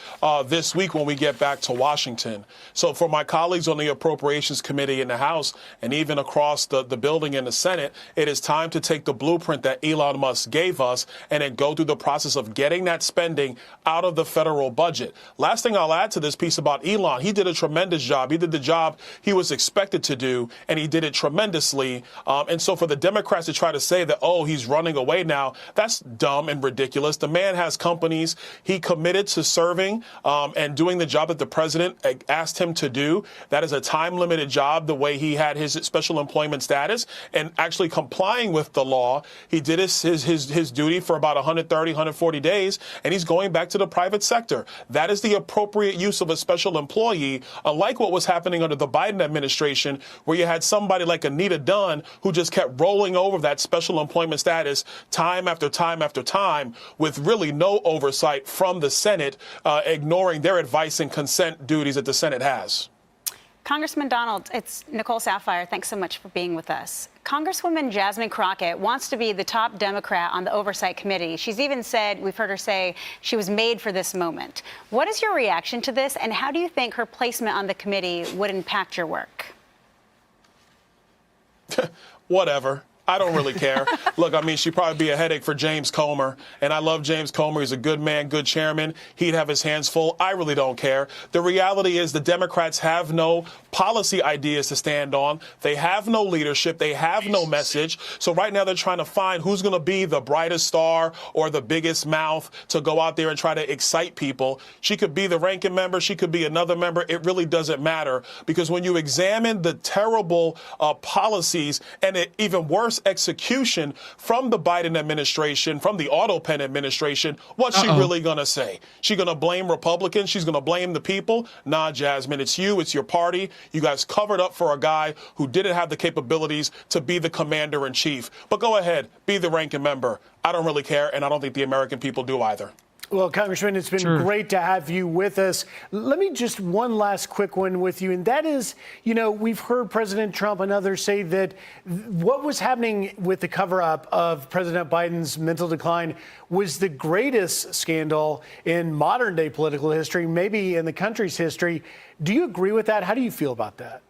this week when we get back to Washington. So for my colleagues on the Appropriations Committee in the House and even across the building in the Senate, it is time to take the blueprint that Elon Musk gave us and then go through the process of getting that spending out of the federal budget. Last thing I'll add to this piece about Elon, he did a tremendous job. He did the job he was expected to do, and he did it tremendously. And so for the Democrats Democrats to try to say that, oh, he's running away now, that's dumb and ridiculous. The man has companies. He committed to serving and doing the job that the president asked him to do. That is a time-limited job, the way he had his special employment status, and actually complying with the law. He did his duty for about 130, 140 days, and he's going back to the private sector. That is the appropriate use of a special employee, unlike what was happening under the Biden administration, where you had somebody like Anita Dunn who just kept rolling over that special employment status time after time after time with really no oversight from the Senate, ignoring their advice and consent duties that the Senate has. Congressman Donald, it's Nicole Sapphire. Thanks so much for being with us. Congresswoman Jasmine Crockett wants to be the top Democrat on the Oversight Committee. She's even said, we've heard her say, she was made for this moment. What is your reaction to this, and how do you think her placement on the committee would impact your work? Whatever. I don't really care. Look, I mean, she'd probably be a headache for James Comer. And I love James Comer. He's a good man, good chairman. He'd have his hands full. I really don't care. The reality is the Democrats have no policy ideas to stand on. They have no leadership. They have no message. So right now they're trying to find who's going to be the brightest star or the biggest mouth to go out there and try to excite people. She could be the ranking member. She could be another member. It really doesn't matter, because when you examine the terrible policies and even worse execution from the Biden administration, from the auto pen administration, what's she really going to say? She going to blame Republicans? She's going to blame the people? Nah, Jasmine, it's you. It's your party. You guys covered up for a guy who didn't have the capabilities to be the commander in chief. But go ahead, be the ranking member. I don't really care, and I don't think the American people do either. Well, Congressman, it's been great to have you with us. Let me just one last quick one with you, and that is, you know, we've heard President Trump and others say that what was happening with the cover-up of President Biden's mental decline was the greatest scandal in modern-day political history, maybe in the country's history. Do you agree with that? How do you feel about that?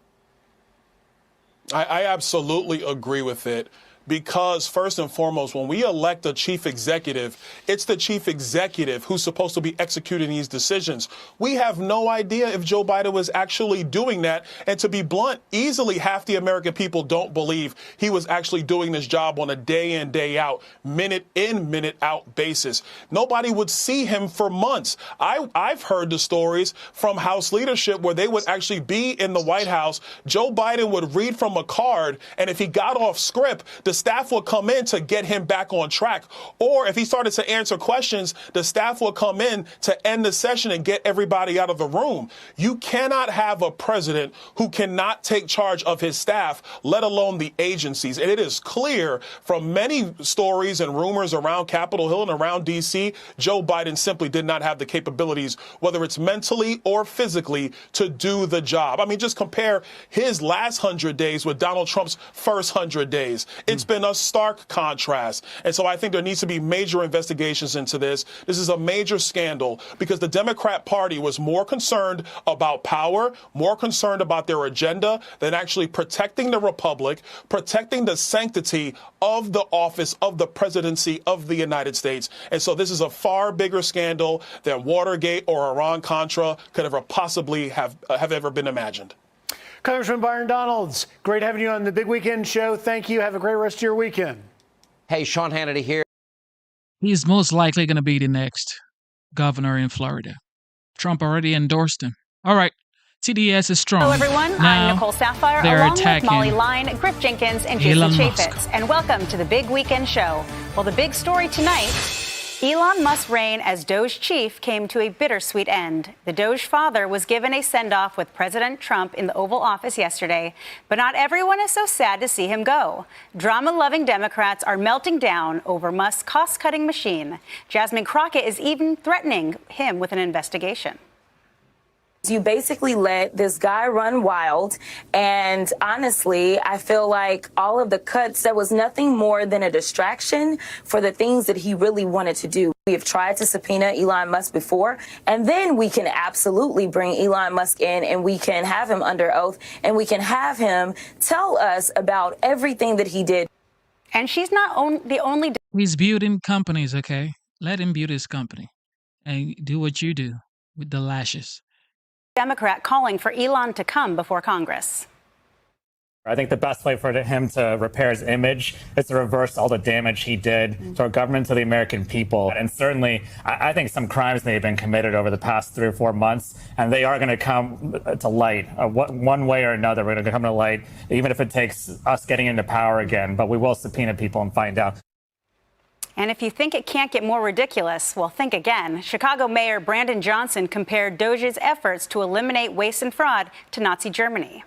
I absolutely agree with it. Because first and foremost, when we elect a chief executive, it's the chief executive who's supposed to be executing these decisions. We have no idea if Joe Biden was actually doing that. And to be blunt, easily half the American people don't believe he was actually doing this job on a day in, day out, minute in, minute out basis. Nobody would see him for months. I've heard the stories from House leadership where they would actually be in the White House. Joe Biden would read from a card, and if he got off script, the staff would come in to get him back on track. Or if he started to answer questions, the staff would come in to end the session and get everybody out of the room. You cannot have a president who cannot take charge of his staff, let alone the agencies. And it is clear from many stories and rumors around Capitol Hill and around D.C., Joe Biden simply did not have the capabilities, whether it's mentally or physically, to do the job. I mean, just compare his last 100 days with Donald Trump's first 100 days. It's been a stark contrast. And so I think there needs to be major investigations into this. This is a major scandal because the Democrat Party was more concerned about power, more concerned about their agenda than actually protecting the republic, protecting the sanctity of the office of the presidency of the United States. And so this is a far bigger scandal than Watergate or Iran-Contra could ever possibly have ever been imagined. Congressman Byron Donalds, great having you on the Big Weekend Show. Thank you. Have a great rest of your weekend. Hey, Sean Hannity here. He's most likely going to be the next governor in Florida. Trump already endorsed him. All right. TDS is strong. Hello, everyone. I'm Nicole Sapphire, along with Molly Line, Griff Jenkins, and Jason Chaffetz. And welcome to the Big Weekend Show. Well, the big story tonight, Elon Musk's reign as Doge chief came to a bittersweet end. The Doge father was given a send-off with President Trump in the Oval Office yesterday, but not everyone is so sad to see him go. Drama-loving Democrats are melting down over Musk's cost-cutting machine. Jasmine Crockett is even threatening him with an investigation. You basically let this guy run wild, and honestly, I feel like all of the cuts, there was nothing more than a distraction for the things that he really wanted to do. We have tried to subpoena Elon Musk before, and then we can absolutely bring Elon Musk in and we can have him under oath and we can have him tell us about everything that he did. And she's not the only... He's building companies, okay? Let him build his company and do what you do with the lashes. Democrat calling for Elon to come before Congress. I think the best way for him to repair his image is to reverse all the damage he did to our government, to the American people. And certainly, I think some crimes may have been committed over the past 3 or 4 months, and they are going to come to light one way or another. We're going to come to light, even if it takes us getting into power again. But we will subpoena people and find out. And if you think it can't get more ridiculous, well, think again. Chicago Mayor Brandon Johnson compared Doge's efforts to eliminate waste and fraud to Nazi Germany.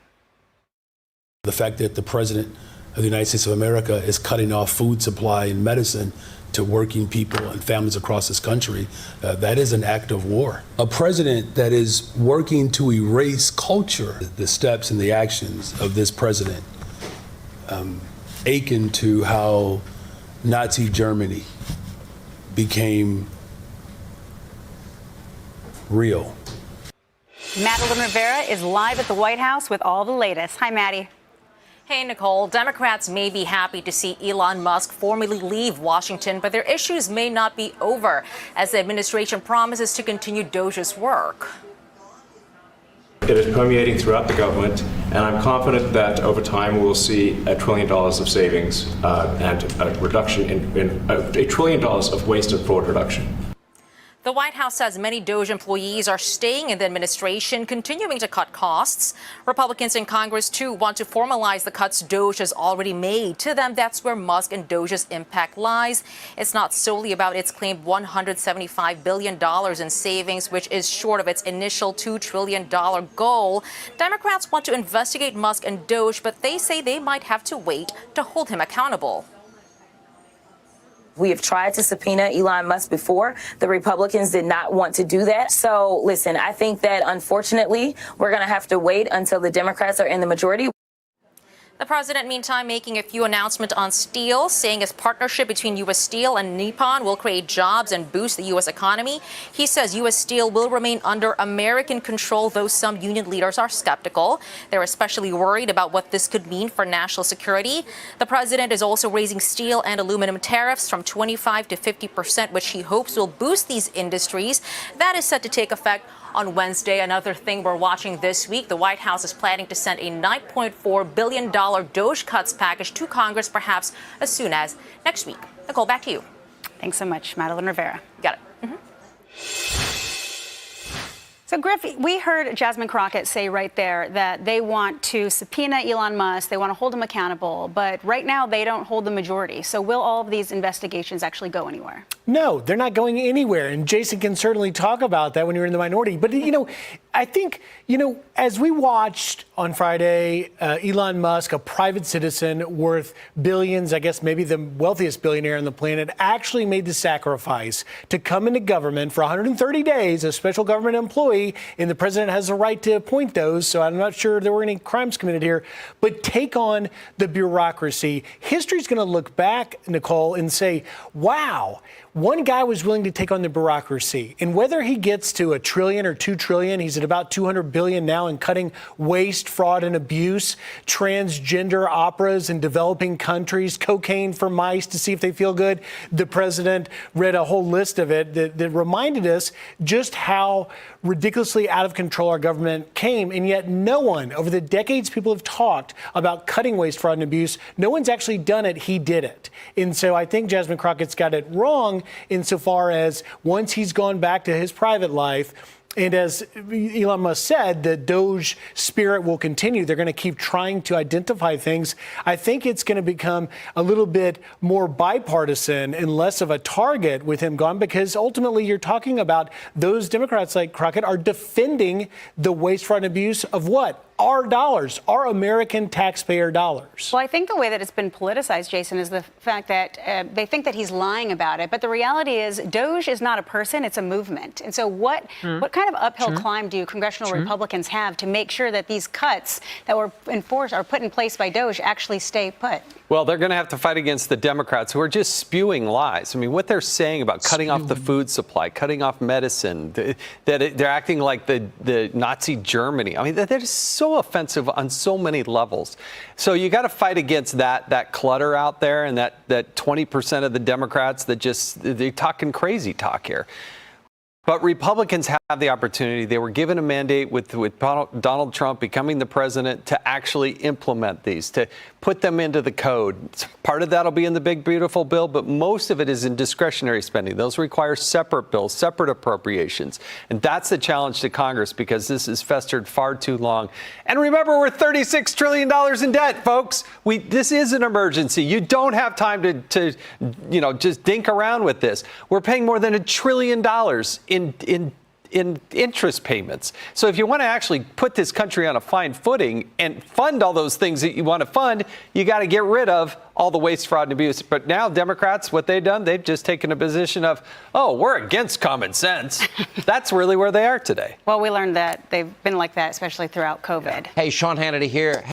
The fact that the president of the United States of America is cutting off food supply and medicine to working people and families across this country, that is an act of war. A president that is working to erase culture, the steps and the actions of this president akin to how Nazi Germany became real. Madeline Rivera is live at the White House with all the latest. Hi, Maddie. Hey, Nicole. Democrats may be happy to see Elon Musk formally leave Washington, but their issues may not be over as the administration promises to continue Doge's work. It is permeating throughout the government, and I'm confident that over time we'll see $1 trillion of savings and a reduction in $1 trillion of waste and fraud reduction. The White House says many Doge employees are staying in the administration, continuing to cut costs. Republicans in Congress, too, want to formalize the cuts Doge has already made. To them, that's where Musk and Doge's impact lies. It's not solely about its claimed $175 billion in savings, which is short of its initial $2 trillion goal. Democrats want to investigate Musk and Doge, but they say they might have to wait to hold him accountable. We have tried to subpoena Elon Musk before. The Republicans did not want to do that. So, listen, I think that, unfortunately, we're going to have to wait until the Democrats are in the majority. The president, meantime, making a few announcements on steel, saying his partnership between U.S. Steel and Nippon will create jobs and boost the U.S. economy. He says U.S. Steel will remain under American control, though some union leaders are skeptical. They're especially worried about what this could mean for national security. The president is also raising steel and aluminum tariffs from 25% to 50%, which he hopes will boost these industries. That is set to take effect on Wednesday. Another thing we're watching this week, the White House is planning to send a $9.4 billion Doge cuts package to Congress, perhaps as soon as next week. Nicole, back to you. Thanks so much, Madeline Rivera. Got it. So, Griff, we heard Jasmine Crockett say right there that they want to subpoena Elon Musk. They want to hold him accountable. But right now, they don't hold the majority. So will all of these investigations actually go anywhere? No, they're not going anywhere. And Jason can certainly talk about that when you're in the minority. But, I think, as we watched on Friday, Elon Musk, a private citizen worth billions, I guess maybe the wealthiest billionaire on the planet, actually made the sacrifice to come into government for 130 days, a special government employee, and the president has the right to appoint those. So I'm not sure there were any crimes committed here, but take on the bureaucracy. History's going to look back, Nicole, and say, wow, one guy was willing to take on the bureaucracy. And whether he gets to $1 trillion or $2 trillion, he's at about $200 billion now in cutting waste, fraud, and abuse, transgender operas in developing countries, cocaine for mice to see if they feel good. The president read a whole list of it that reminded us just how ridiculously out of control our government came. And yet no one, over the decades people have talked about cutting waste, fraud, and abuse, no one's actually done it. He did it. And so I think Jasmine Crockett's got it wrong insofar as once he's gone back to his private life, and as Elon Musk said, the Doge spirit will continue. They're going to keep trying to identify things. I think it's going to become a little bit more bipartisan and less of a target with him gone, because ultimately you're talking about those Democrats like Crockett are defending the waste, fraud, and abuse of what? Our dollars, our American taxpayer dollars. Well, I think the way that it's been politicized, Jason, is the fact that they think that he's lying about it. But the reality is Doge is not a person, it's a movement. And so what kind of uphill climb do congressional Republicans have to make sure that these cuts that were enforced or put in place by Doge actually stay put? Well, they're going to have to fight against the Democrats who are just spewing lies. I mean, what they're saying about cutting off the food supply, cutting off medicine, that they're acting like the Nazi Germany. I mean, that is so offensive on so many levels. So you got to fight against that clutter out there and that 20% of the Democrats that they're talking crazy talk here. But Republicans have have the opportunity. They were given a mandate with Donald Trump becoming the president to actually implement these, to put them into the code. Part of that will be in the big, beautiful bill, but most of it is in discretionary spending. Those require separate bills, separate appropriations. And that's the challenge to Congress, because this has festered far too long. And remember, we're $36 trillion in debt, folks. This is an emergency. You don't have time to just dink around with this. We're paying more than $1 trillion in interest payments. So if you want to actually put this country on a fine footing and fund all those things that you want to fund, you got to get rid of all the waste, fraud, and abuse. But now Democrats, what they've done, they've just taken a position of, oh, we're against common sense. That's really where they are today. Well, we learned that they've been like that, especially throughout COVID. Hey, Sean Hannity here.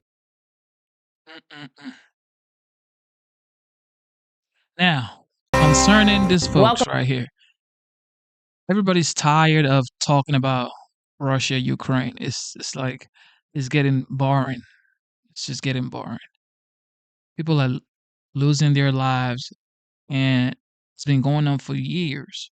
Now, concerning this folks right here. Everybody's tired of talking about Russia, Ukraine. It's like it's getting boring. It's just getting boring. People are losing their lives, and it's been going on for years.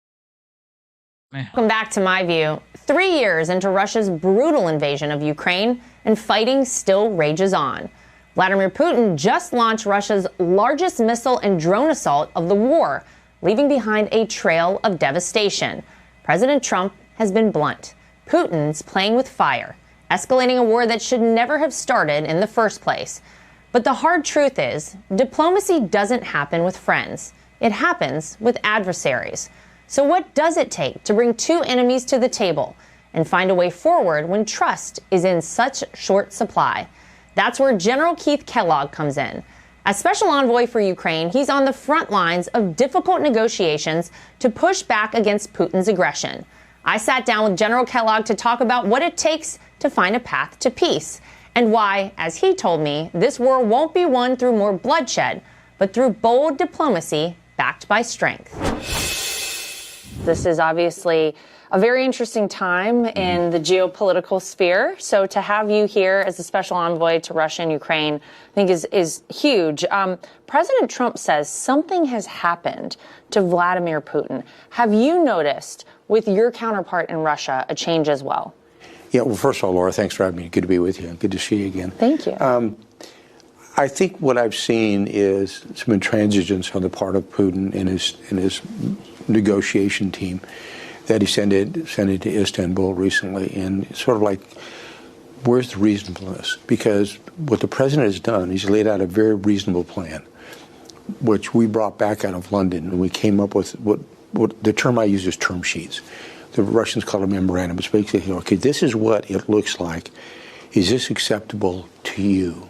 Man. Welcome back to My View. 3 years into Russia's brutal invasion of Ukraine, and fighting still rages on. Vladimir Putin just launched Russia's largest missile and drone assault of the war, leaving behind a trail of devastation. President Trump has been blunt. Putin's playing with fire, escalating a war that should never have started in the first place. But the hard truth is, diplomacy doesn't happen with friends. It happens with adversaries. So what does it take to bring two enemies to the table and find a way forward when trust is in such short supply? That's where General Keith Kellogg comes in. As special envoy for Ukraine, he's on the front lines of difficult negotiations to push back against Putin's aggression. I sat down with General Kellogg to talk about what it takes to find a path to peace, and why, as he told me, this war won't be won through more bloodshed, but through bold diplomacy backed by strength. This is obviously a very interesting time in the geopolitical sphere. So to have you here as a special envoy to Russia and Ukraine, I think is huge. President Trump says something has happened to Vladimir Putin. Have you noticed with your counterpart in Russia a change as well? Yeah, well, first of all, Laura, thanks for having me. Good to be with you. Good to see you again. Thank you. I think what I've seen is some intransigence on the part of Putin and his negotiation team that he sent it to Istanbul recently, and sort of like, where's the reasonableness? Because what the president has done, he's laid out a very reasonable plan, which we brought back out of London, and we came up with what the term I use is term sheets. The Russians call it memorandum. It's basically, okay, this is what it looks like. Is this acceptable to you?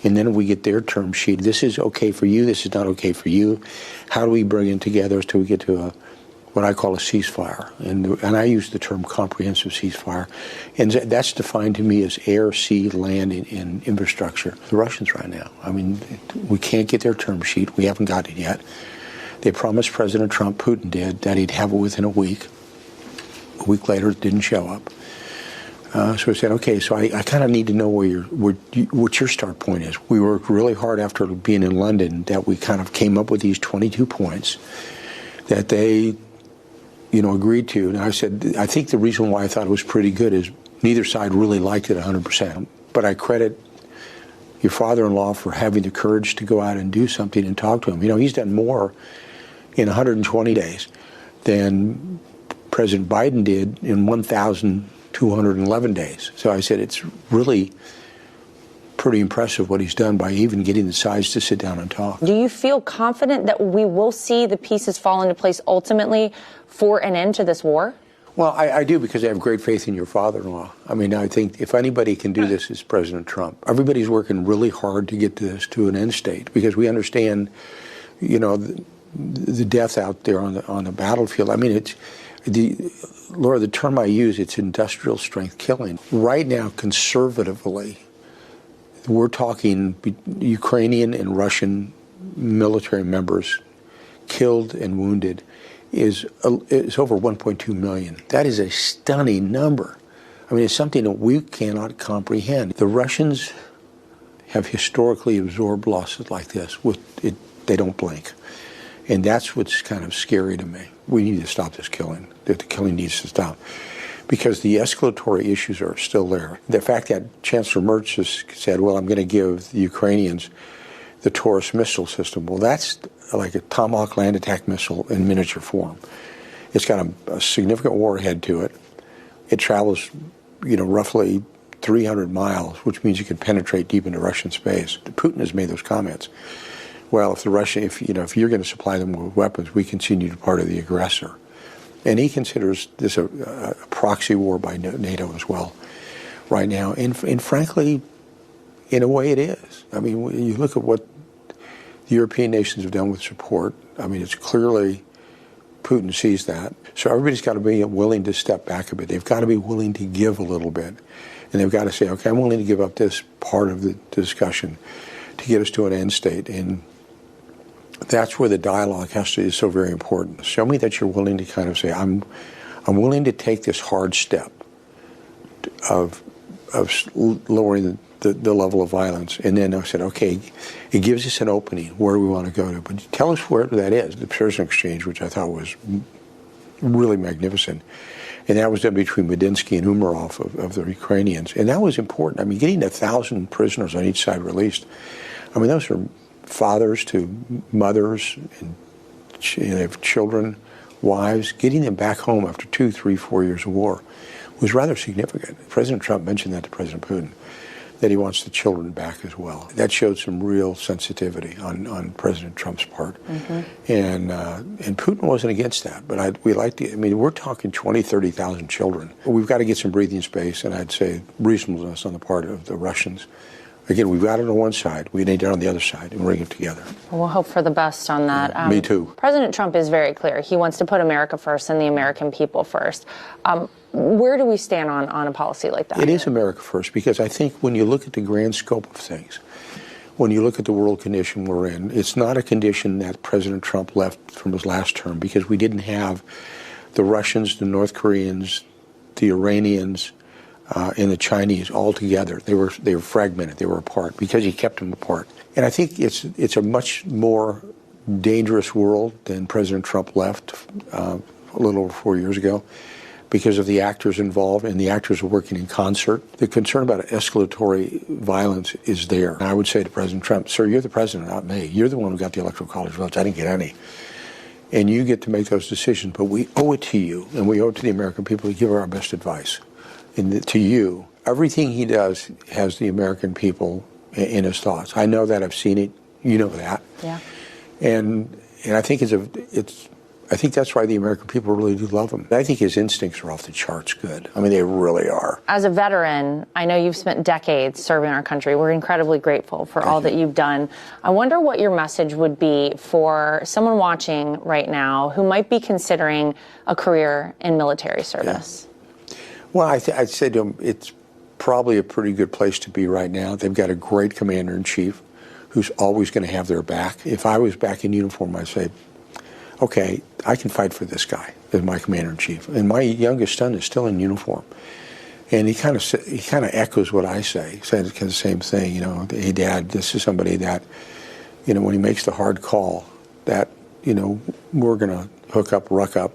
And then we get their term sheet. This is okay for you. This is not okay for you. How do we bring it together till we get to what I call a ceasefire? And I use the term comprehensive ceasefire. And that's defined to me as air, sea, land, and infrastructure. The Russians right now, I mean, we can't get their term sheet. We haven't got it yet. They promised President Trump, Putin did, that he'd have it within a week. A week later, it didn't show up. So I said, okay, so I kind of need to know what your start point is. We worked really hard after being in London that we kind of came up with these 22 points that they, agreed to. And I said, I think the reason why I thought it was pretty good is neither side really liked it 100%. But I credit your father-in-law for having the courage to go out and do something and talk to him. He's done more in 120 days than President Biden did in 1,211 days. So I said, it's really pretty impressive what he's done by even getting the sides to sit down and talk. Do you feel confident that we will see the pieces fall into place ultimately for an end to this war? Well, I do, because I have great faith in your father-in-law. I mean, I think if anybody can do this, it's President Trump. Everybody's working really hard to get this to an end state, because we understand, the death out there on the battlefield. I mean, Laura, the term I use, it's industrial strength killing. Right now, conservatively, we're talking Ukrainian and Russian military members killed and wounded is over 1.2 million. That is a stunning number. I mean, it's something that we cannot comprehend. The Russians have historically absorbed losses like this. They don't blink. And that's what's kind of scary to me. We need to stop this killing. The killing needs to stop. because the escalatory issues are still there. The fact that Chancellor Merz has said, well, I'm going to give the Ukrainians the Taurus missile system. Well, that's like a Tomahawk land attack missile in miniature form. It's got a significant warhead to it. It travels, roughly 300 miles, which means you can penetrate deep into Russian space. Putin has made those comments. Well, if you're going to supply them with weapons, we continue to be part of the aggressor. And he considers this a proxy war by NATO as well right now. And frankly, in a way it is. I mean, when you look at what the European nations have done with support, I mean, it's clearly Putin sees that. So everybody's got to be willing to step back a bit. They've got to be willing to give a little bit. And they've got to say, okay, I'm willing to give up this part of the discussion to get us to an end state. And that's where the dialogue is so very important. Show me that you're willing to kind of say, I'm willing to take this hard step of lowering the level of violence. And then I said, okay, it gives us an opening where we want to go to. But tell us where that is. The prisoner exchange, which I thought was really magnificent. And that was done between Medinsky and Umarov of the Ukrainians. And that was important. I mean, getting 1,000 prisoners on each side released, I mean, those are fathers to mothers, and they have children, wives. Getting them back home after 2, 3, 4 years of war was rather significant. President Trump mentioned that to President Putin, that he wants the children back as well. That showed some real sensitivity on President Trump's part. Mm-hmm. And Putin wasn't against that, but we're talking 20, 30,000 children. We've got to get some breathing space, and I'd say reasonableness on the part of the Russians. Again, we've got it on one side. We need it on the other side and bring it together. We'll hope for the best on that. Me too. President Trump is very clear. He wants to put America first and the American people first. Where do we stand on a policy like that? It is America first, because I think when you look at the grand scope of things, when you look at the world condition we're in, it's not a condition that President Trump left from his last term, because we didn't have the Russians, the North Koreans, the Iranians, and the Chinese all together. They were fragmented. They were apart because he kept them apart. And I think it's a much more dangerous world than President Trump left a little over 4 years ago, because of the actors involved, and the actors are working in concert. The concern about escalatory violence is there. And I would say to President Trump, sir, you're the president, not me. You're the one who got the Electoral College votes. I didn't get any. And you get to make those decisions, but we owe it to you, and we owe it to the American people to give our best advice. And to you, everything he does has the American people in his thoughts. I know that. I've seen it. You know that. Yeah. And I think I think that's why the American people really do love him. I think his instincts are off the charts good. I mean, they really are. As a veteran, I know you've spent decades serving our country. We're incredibly grateful for all that you've done. I wonder what your message would be for someone watching right now who might be considering a career in military service. Yeah. Well, I'd say to them, it's probably a pretty good place to be right now. They've got a great commander-in-chief who's always going to have their back. If I was back in uniform, I'd say, okay, I can fight for this guy as my commander-in-chief. And my youngest son is still in uniform. And he kind of echoes what I say. He said the same thing, hey, Dad, this is somebody that, when he makes the hard call, that, we're going to hook up, ruck up,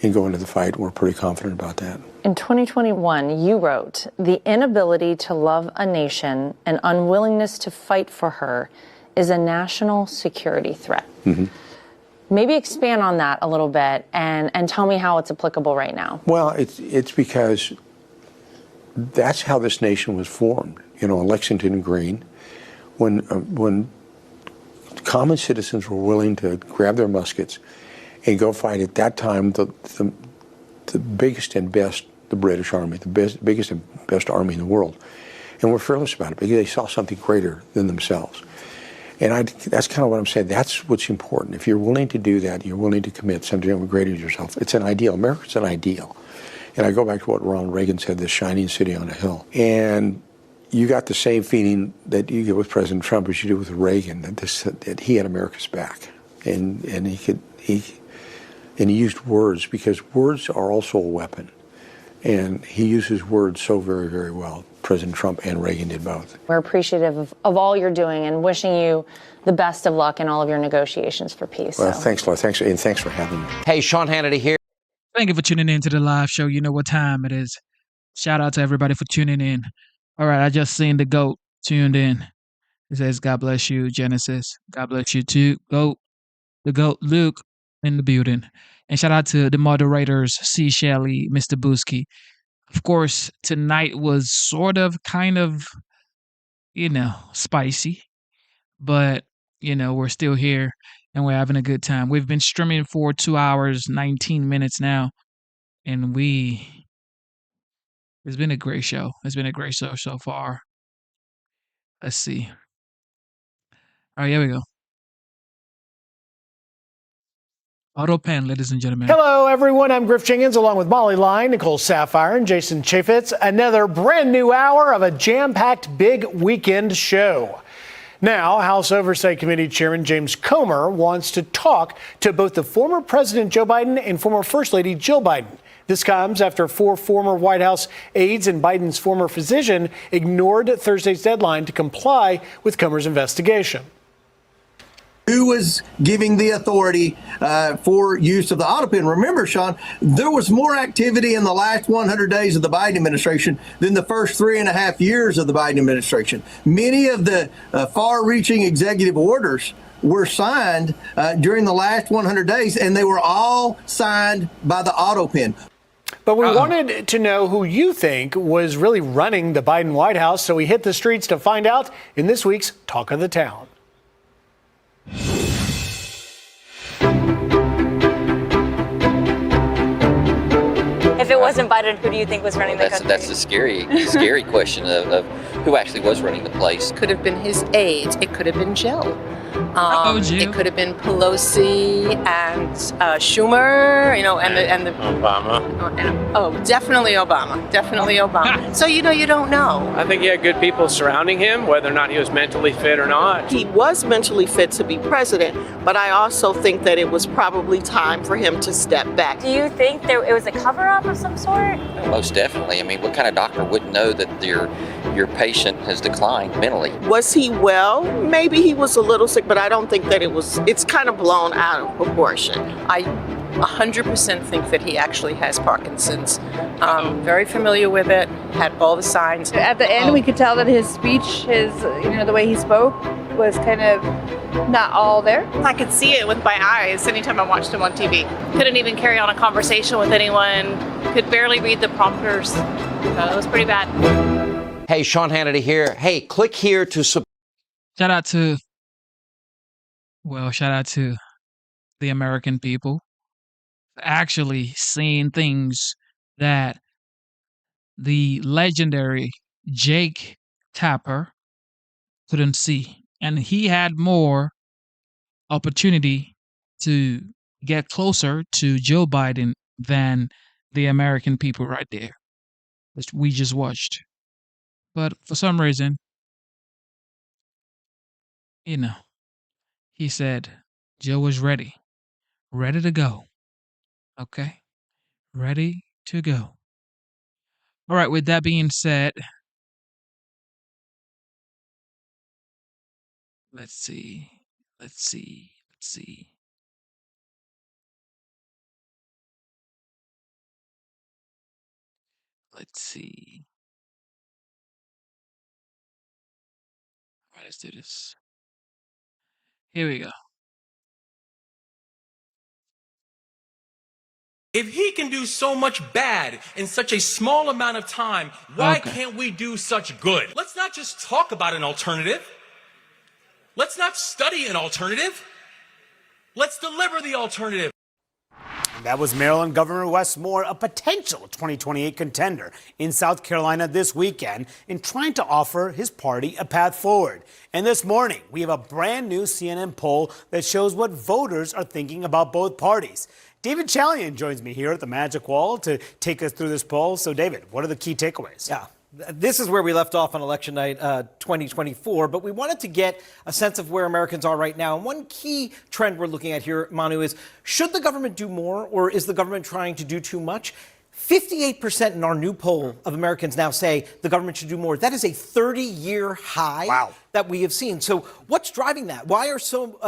and go into the fight. We're pretty confident about that. In 2021, you wrote, "The inability to love a nation and unwillingness to fight for her is a national security threat." Mm-hmm. Maybe expand on that a little bit and tell me how it's applicable right now. Well, it's because that's how this nation was formed. On Lexington Green, when common citizens were willing to grab their muskets and go fight at that time the biggest and best, the British Army, the biggest and best army in the world, and were fearless about it because they saw something greater than themselves. And that's kind of what I'm saying. That's what's important. If you're willing to do that, you're willing to commit something greater to yourself. It's an ideal. America's an ideal. And I go back to what Ronald Reagan said, this shining city on a hill. And you got the same feeling that you get with President Trump as you do with Reagan, that he had America's back. And he used words, because words are also a weapon. And he uses words so very, very well. President Trump and Reagan did both. We're appreciative of all you're doing and wishing you the best of luck in all of your negotiations for peace. Well, thanks, Laura. Thanks for having me. Hey, Sean Hannity here. Thank you for tuning in to the live show. You know what time it is. Shout out to everybody for tuning in. All right, I just seen the GOAT tuned in. It says, God bless you, Genesis. God bless you too, GOAT. The GOAT, Luke, in the building. And shout out to the moderators, C. Shelley, Mr. Booski. Of course, tonight was kind of, spicy. But, we're still here and we're having a good time. We've been streaming for 2 hours, 19 minutes now. And it's been a great show. It's been a great show so far. Let's see. All right, here we go. Auto pen, ladies and gentlemen. Hello, everyone. I'm Griff Jenkins, along with Molly Line, Nicole Sapphire, and Jason Chaffetz. Another brand new hour of a jam-packed big weekend show. Now, House Oversight Committee Chairman James Comer wants to talk to both the former President Joe Biden and former First Lady Jill Biden. This comes after 4 former White House aides and Biden's former physician ignored Thursday's deadline to comply with Comer's investigation. Who was giving the authority for use of the auto pen? Remember, Sean, there was more activity in the last 100 days of the Biden administration than the first 3.5 years of the Biden administration. Many of the far-reaching executive orders were signed during the last 100 days, and they were all signed by the auto pen. But we wanted to know who you think was really running the Biden White House, so we hit the streets to find out in this week's Talk of the Town. If it wasn't Biden, who do you think was running the country? That's the scary question of who actually was running the place. Could have been his aides. It could have been Jill. Jill. It could have been Pelosi and Schumer, and the Obama. Definitely Obama. Definitely Obama. So, you don't know. I think he had good people surrounding him, whether or not he was mentally fit or not. He was mentally fit to be president, but I also think that it was probably time for him to step back. Do you think it was a cover-up of some sort? Most definitely. I mean, what kind of doctor wouldn't know that your patient has declined mentally? Was he well? Maybe he was a little sick, but I don't think that it's kind of blown out of proportion. I 100% think that he actually has Parkinson's. Very familiar with it, had all the signs. At the end, we could tell that his speech, the way he spoke was kind of not all there. I could see it with my eyes anytime I watched him on TV. Couldn't even carry on a conversation with anyone, could barely read the prompters. So it was pretty bad. Hey, Sean Hannity here. Hey, click here to support. Shout out to the American people actually seeing things that the legendary Jake Tapper couldn't see. And he had more opportunity to get closer to Joe Biden than the American people right there, which we just watched. But for some reason, he said Joe was ready to go. Okay, ready to go. All right, with that being said, let's see. All right, let's do this. Here we go. If he can do so much bad in such a small amount of time, why can't we do such good? Let's not just talk about an alternative. Let's not study an alternative. Let's deliver the alternative. That was Maryland Governor Wes Moore, a potential 2028 contender in South Carolina this weekend in trying to offer his party a path forward. And this morning, we have a brand new CNN poll that shows what voters are thinking about both parties. David Chalian joins me here at the Magic Wall to take us through this poll. So, David, what are the key takeaways? Yeah. This is where we left off on election night 2024, but we wanted to get a sense of where Americans are right now. And one key trend we're looking at here, Manu, is should the government do more, or is the government trying to do too much? 58% in our new poll of Americans now say the government should do more. That is a 30-year high that we have seen. So what's driving that? Why are so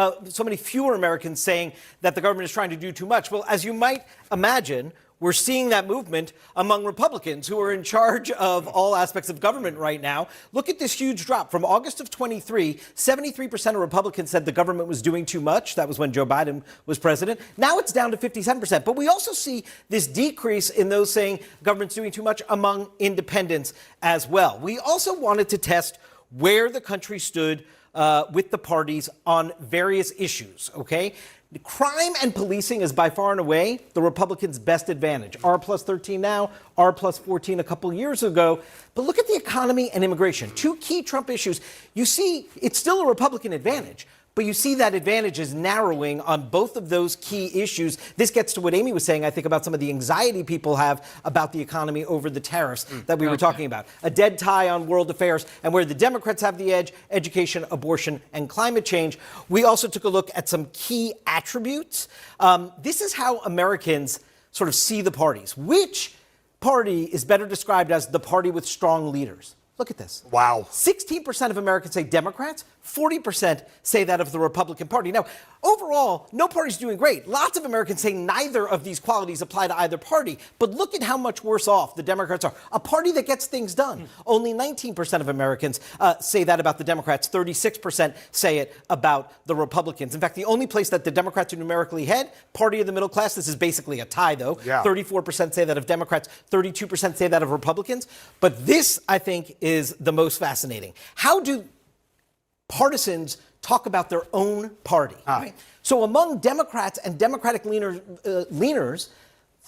many fewer Americans saying that the government is trying to do too much? Well, as you might imagine, we're seeing that movement among Republicans who are in charge of all aspects of government right now. Look at this huge drop. From August of 23, 73% of Republicans said the government was doing too much. That was when Joe Biden was president. Now it's down to 57%. But we also see this decrease in those saying government's doing too much among independents as well. We also wanted to test where the country stood with the parties on various issues, okay? Crime and policing is by far and away the Republicans' best advantage. R plus 13 now, R plus 14 a couple years ago. But look at the economy and immigration, two key Trump issues. You see, it's still a Republican advantage. But you see that advantage is narrowing on both of those key issues. This gets to what Amy was saying, I think, about some of the anxiety people have about the economy over the tariffs that we were talking about. A dead tie on world affairs, and where the Democrats have the edge, education, abortion, and climate change. We also took a look at some key attributes. This is how Americans sort of see the parties. Which party is better described as the party with strong leaders? Look at this. Wow. 16% of Americans say Democrats, 40% say that of the Republican Party. Now, overall, no party's doing great. Lots of Americans say neither of these qualities apply to either party. But look at how much worse off the Democrats are. A party that gets things done. Only 19% of Americans say that about the Democrats. 36% say it about the Republicans. In fact, the only place that the Democrats are numerically ahead, party of the middle class, this is basically a tie, though. Yeah. 34% say that of Democrats, 32% say that of Republicans. But this, I think, is the most fascinating. How do partisans talk about their own party? Right? So among Democrats and Democratic leaners,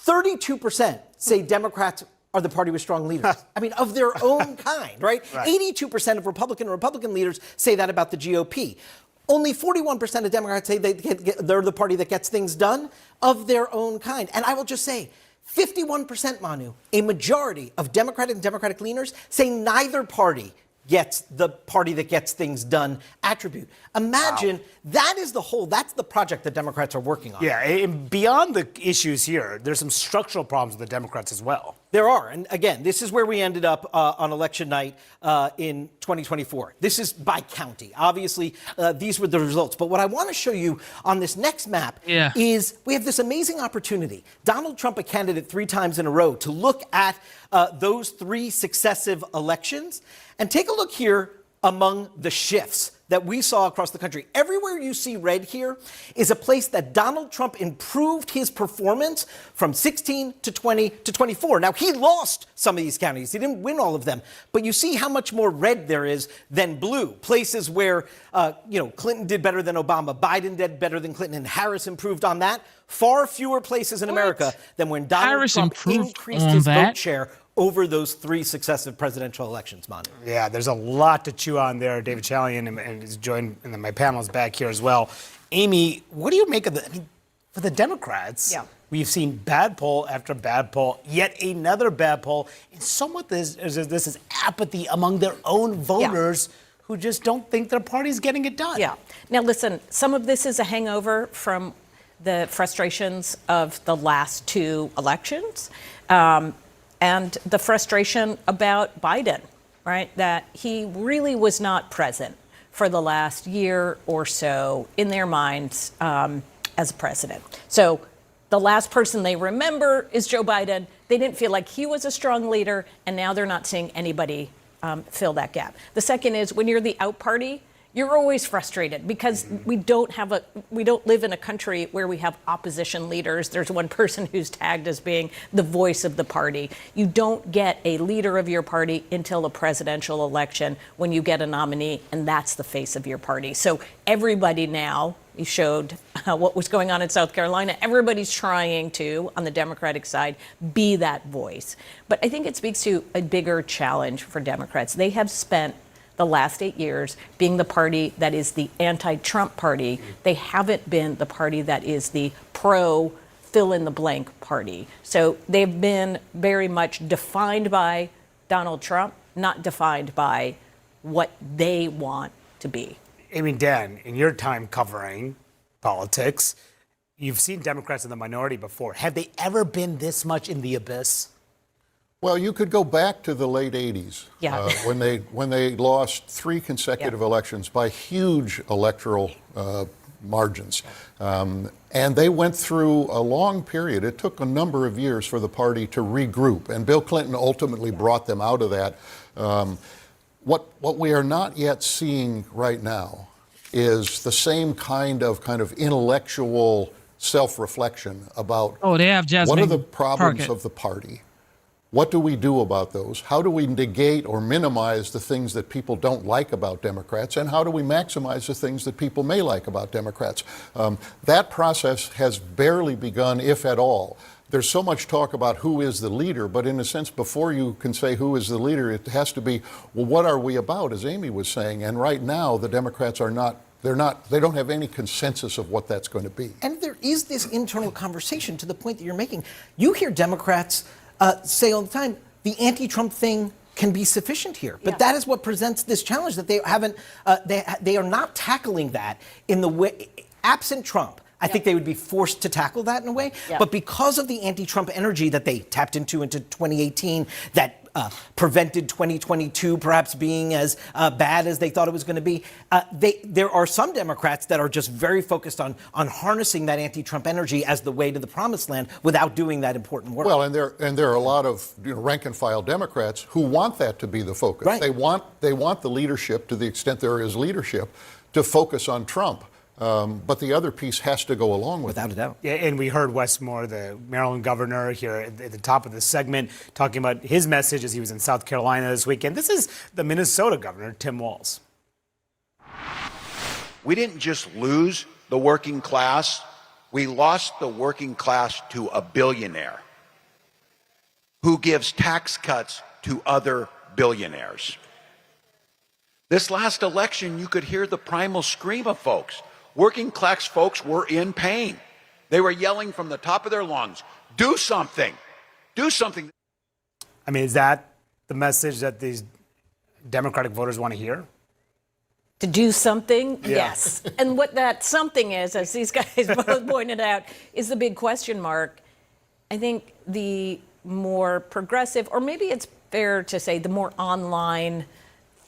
32% say Democrats are the party with strong leaders. I mean, of their own kind, right? 82% of Republican leaders say that about the GOP. Only 41% of Democrats say they're the party that gets things done of their own kind. And I will just say, 51%, Manu, a majority of Democratic and Democratic leaners say neither party gets the party that gets things done attribute. Imagine that's the project that Democrats are working on. Yeah, and beyond the issues here, there's some structural problems with the Democrats as well. There are. And again, this is where we ended up on election night in 2024. This is by county. Obviously, these were the results. But what I want to show you on this next map is we have this amazing opportunity. Donald Trump, a candidate 3 times in a row, to look at those 3 successive elections. And take a look here among the shifts that we saw across the country. Everywhere you see red here is a place that Donald Trump improved his performance from 16 to 20 to 24. Now, he lost some of these counties. He didn't win all of them. But you see how much more red there is than blue. Places where, Clinton did better than Obama, Biden did better than Clinton, and Harris improved on that. Far fewer places in America than when Donald Trump increased his vote share over those 3 successive presidential elections, Manu. Yeah, there's a lot to chew on there. David Chalian and is joined, and then my panel is back here as well. Amy, what do you make of for the Democrats? Yeah. We've seen bad poll after bad poll, yet another bad poll, and somewhat this is apathy among their own voters who just don't think their party's getting it done. Yeah. Now, listen, some of this is a hangover from the frustrations of the last 2 elections. And the frustration about Biden, right? That he really was not present for the last year or so in their minds as president. So the last person they remember is Joe Biden. They didn't feel like he was a strong leader, and now they're not seeing anybody fill that gap. The second is when you're the out party, you're always frustrated because we don't live in a country where we have opposition leaders. There's one person who's tagged as being the voice of the party. You don't get a leader of your party until a presidential election when you get a nominee, and that's the face of your party. So everybody now, we showed what was going on in South Carolina. Everybody's trying to, on the Democratic side, be that voice. But I think it speaks to a bigger challenge for Democrats. They have spent the last 8 years being the party that is the anti-Trump party. They haven't been the party that is the pro fill-in-the-blank party. So they've been very much defined by Donald Trump, not defined by what they want to be. Amy, Dan, in your time covering politics, you've seen Democrats in the minority before. Have they ever been this much in the abyss? Well, you could go back to the late 80s when they lost 3 consecutive elections by huge electoral margins. And they went through a long period. It took a number of years for the party to regroup, and Bill Clinton ultimately brought them out of that. What we are not yet seeing right now is the same kind of intellectual self-reflection about they have what are the problems of the party. What do we do about those? How do we negate or minimize the things that people don't like about Democrats? And how do we maximize the things that people may like about Democrats? That process has barely begun, if at all. There's so much talk about who is the leader, but in a sense, before you can say who is the leader, it has to be, well, what are we about, as Amy was saying? And right now, the Democrats are not. They don't have any consensus of what that's going to be. And there is this internal conversation to the point that you're making. You hear Democrats say all the time, the anti-Trump thing can be sufficient here. But that is what presents this challenge, that they haven't, they are not tackling that in the way, absent Trump. I think they would be forced to tackle that in a way. But because of the anti-Trump energy that they tapped into 2018, that prevented 2022 perhaps being as bad as they thought it was going to be, there are some Democrats that are just very focused on harnessing that anti-Trump energy as the way to the promised land without doing that important work. Well, and there are a lot of rank and file Democrats who want that to be the focus. Right. They want the leadership, to the extent there is leadership, to focus on Trump. But the other piece has to go along with it. Without a doubt. Yeah, and we heard Wes Moore, the Maryland governor, here at the top of the segment, talking about his message as he was in South Carolina this weekend. This is the Minnesota governor, Tim Walz. We didn't just lose the working class. We lost the working class to a billionaire who gives tax cuts to other billionaires. This last election, you could hear the primal scream of folks. Working class folks were in pain. They were yelling from the top of their lungs, do something, do something. I mean, is that the message that these Democratic voters want to hear? To do something? Yes. And what that something is, as these guys both pointed out, is the big question mark. I think the more progressive, or maybe it's fair to say the more online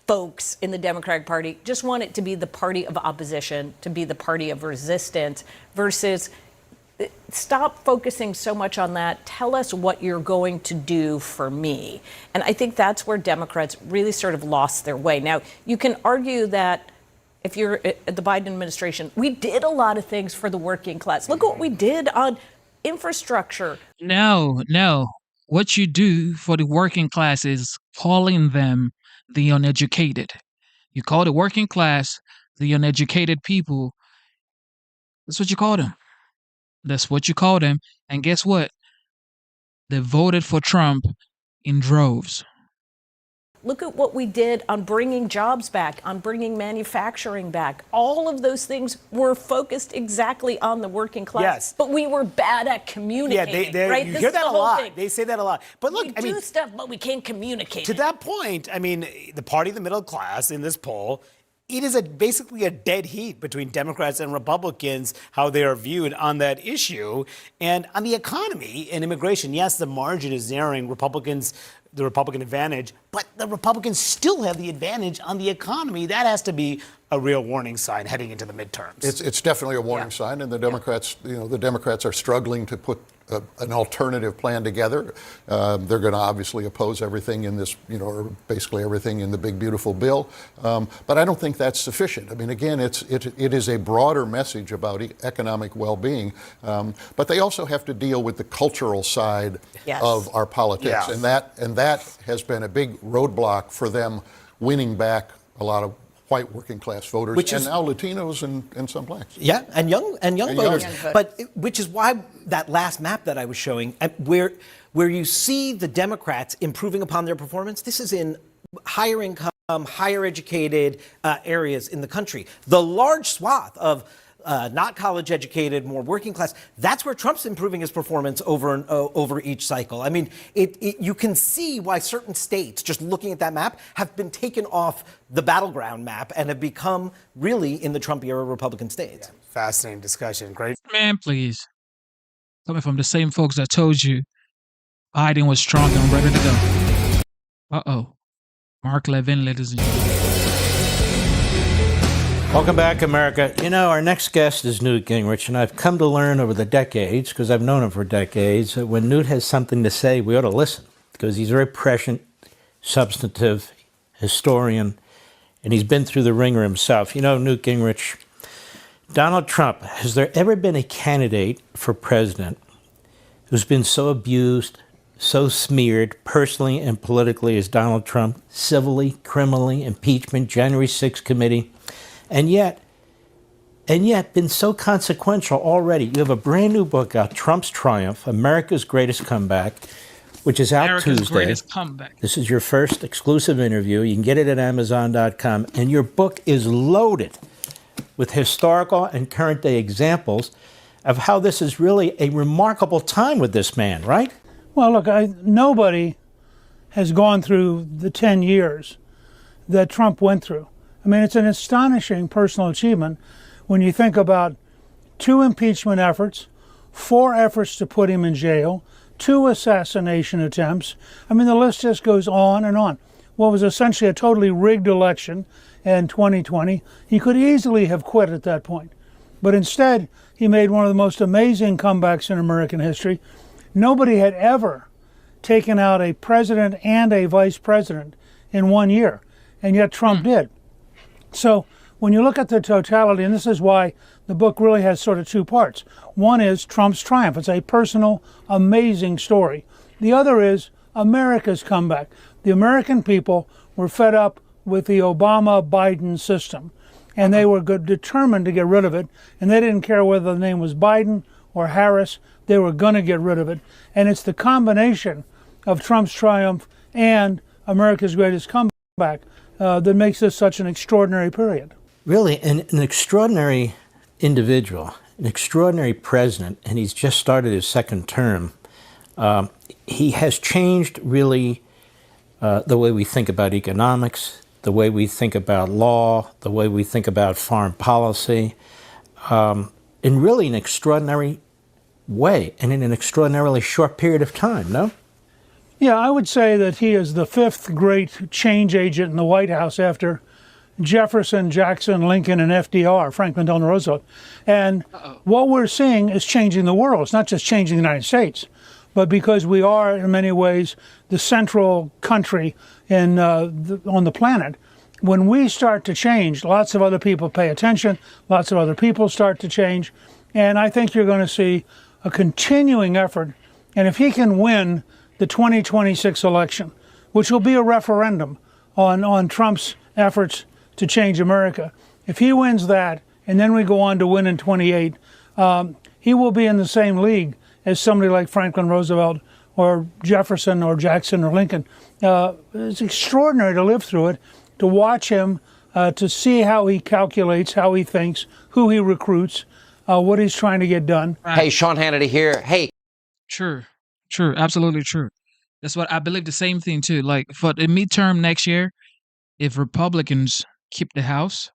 folks in the Democratic Party just want it to be the party of opposition, to be the party of resistance, versus stop focusing so much on that. Tell us what you're going to do for me. And I think that's where Democrats really sort of lost their way. Now, you can argue that if you're at the Biden administration, we did a lot of things for the working class. Look what we did on infrastructure. No. What you do for the working class is calling them the uneducated. You call the working class the uneducated people. That's what you call them. That's what you call them. And guess what? They voted for Trump in droves. Look at what we did on bringing jobs back, on bringing manufacturing back. All of those things were focused exactly on the working class. Yes. But we were bad at communicating. Right? You hear that a lot. Thing. They say that a lot. But look, we do stuff, but we can't communicate. To that point, I mean, the party of the middle class in this poll, it is basically a dead heat between Democrats and Republicans, how they are viewed on that issue. And on the economy and immigration, yes, the margin is narrowing the Republican advantage, but the Republicans still have the advantage on the economy. That has to be a real warning sign heading into the midterms. It's definitely a warning sign, and the Democrats, the Democrats are struggling to put an alternative plan together. They're going to obviously oppose everything in this, or basically everything in the big beautiful bill. But I don't think that's sufficient. I mean, again, it is a broader message about economic well-being, but they also have to deal with the cultural side of our politics, and that has been a big roadblock for them winning back a lot of white working class voters, and now Latinos and some blacks. Yeah, and young voters. But which is why that last map that I was showing, where you see the Democrats improving upon their performance, this is in higher income, higher educated areas in the country. The large swath of not college educated, more working class, that's where Trump's improving his performance over each cycle. I mean, you can see why certain states, just looking at that map, have been taken off the battleground map and have become really in the Trump era Republican states. Yeah, fascinating discussion. Great. Man, please. Coming from the same folks that told you Biden was strong and ready to go. Uh-oh. Mark Levin, ladies and gentlemen. Welcome back, America. You know, our next guest is Newt Gingrich, and I've come to learn over the decades, because I've known him for decades, that when Newt has something to say, we ought to listen, because he's very prescient, substantive, historian, and he's been through the ringer himself. You know, Newt Gingrich, Donald Trump, has there ever been a candidate for president who's been so abused, so smeared, personally and politically, as Donald Trump, civilly, criminally, impeachment, January 6th committee, and yet been so consequential already? You have a brand new book out, Trump's Triumph, America's Greatest Comeback, which is out America's Tuesday. Greatest Comeback. This is your first exclusive interview. You can get it at Amazon.com. And your book is loaded with historical and current day examples of how this is really a remarkable time with this man, right? Well, look, nobody has gone through the 10 years that Trump went through. I mean, it's an astonishing personal achievement when you think about 2 impeachment efforts, 4 efforts to put him in jail, 2 assassination attempts. I mean, the list just goes on and on. What was essentially a totally rigged election in 2020, he could easily have quit at that point. But instead, he made one of the most amazing comebacks in American history. Nobody had ever taken out a president and a vice president in 1 year, and yet Trump did. So when you look at the totality, and this is why the book really has sort of 2 parts. One is Trump's triumph. It's a personal, amazing story. The other is America's comeback. The American people were fed up with the Obama-Biden system, and they were determined to get rid of it, and they didn't care whether the name was Biden or Harris. They were going to get rid of it. And it's the combination of Trump's triumph and America's greatest comeback that makes this such an extraordinary period. Really, an extraordinary individual, an extraordinary president, and he's just started his 2nd term. He has changed, really, the way we think about economics, the way we think about law, the way we think about foreign policy, in really an extraordinary way and in an extraordinarily short period of time, no? Yeah, I would say that he is the 5th great change agent in the White House after Jefferson, Jackson, Lincoln, and FDR, Franklin Delano Roosevelt. And what we're seeing is changing the world. It's not just changing the United States, but because we are, in many ways, the central country on the planet. When we start to change, lots of other people pay attention, lots of other people start to change, and I think you're going to see a continuing effort. And if he can win the 2026 election, which will be a referendum on Trump's efforts to change America, if he wins that, and then we go on to win in 28, he will be in the same league as somebody like Franklin Roosevelt or Jefferson or Jackson or Lincoln. It's extraordinary to live through it, to watch him, to see how he calculates, how he thinks, who he recruits, what he's trying to get done. Hey, Sean Hannity here. Hey. True, absolutely true. That's what I believe, the same thing too. Like for the midterm next year, if Republicans keep the House,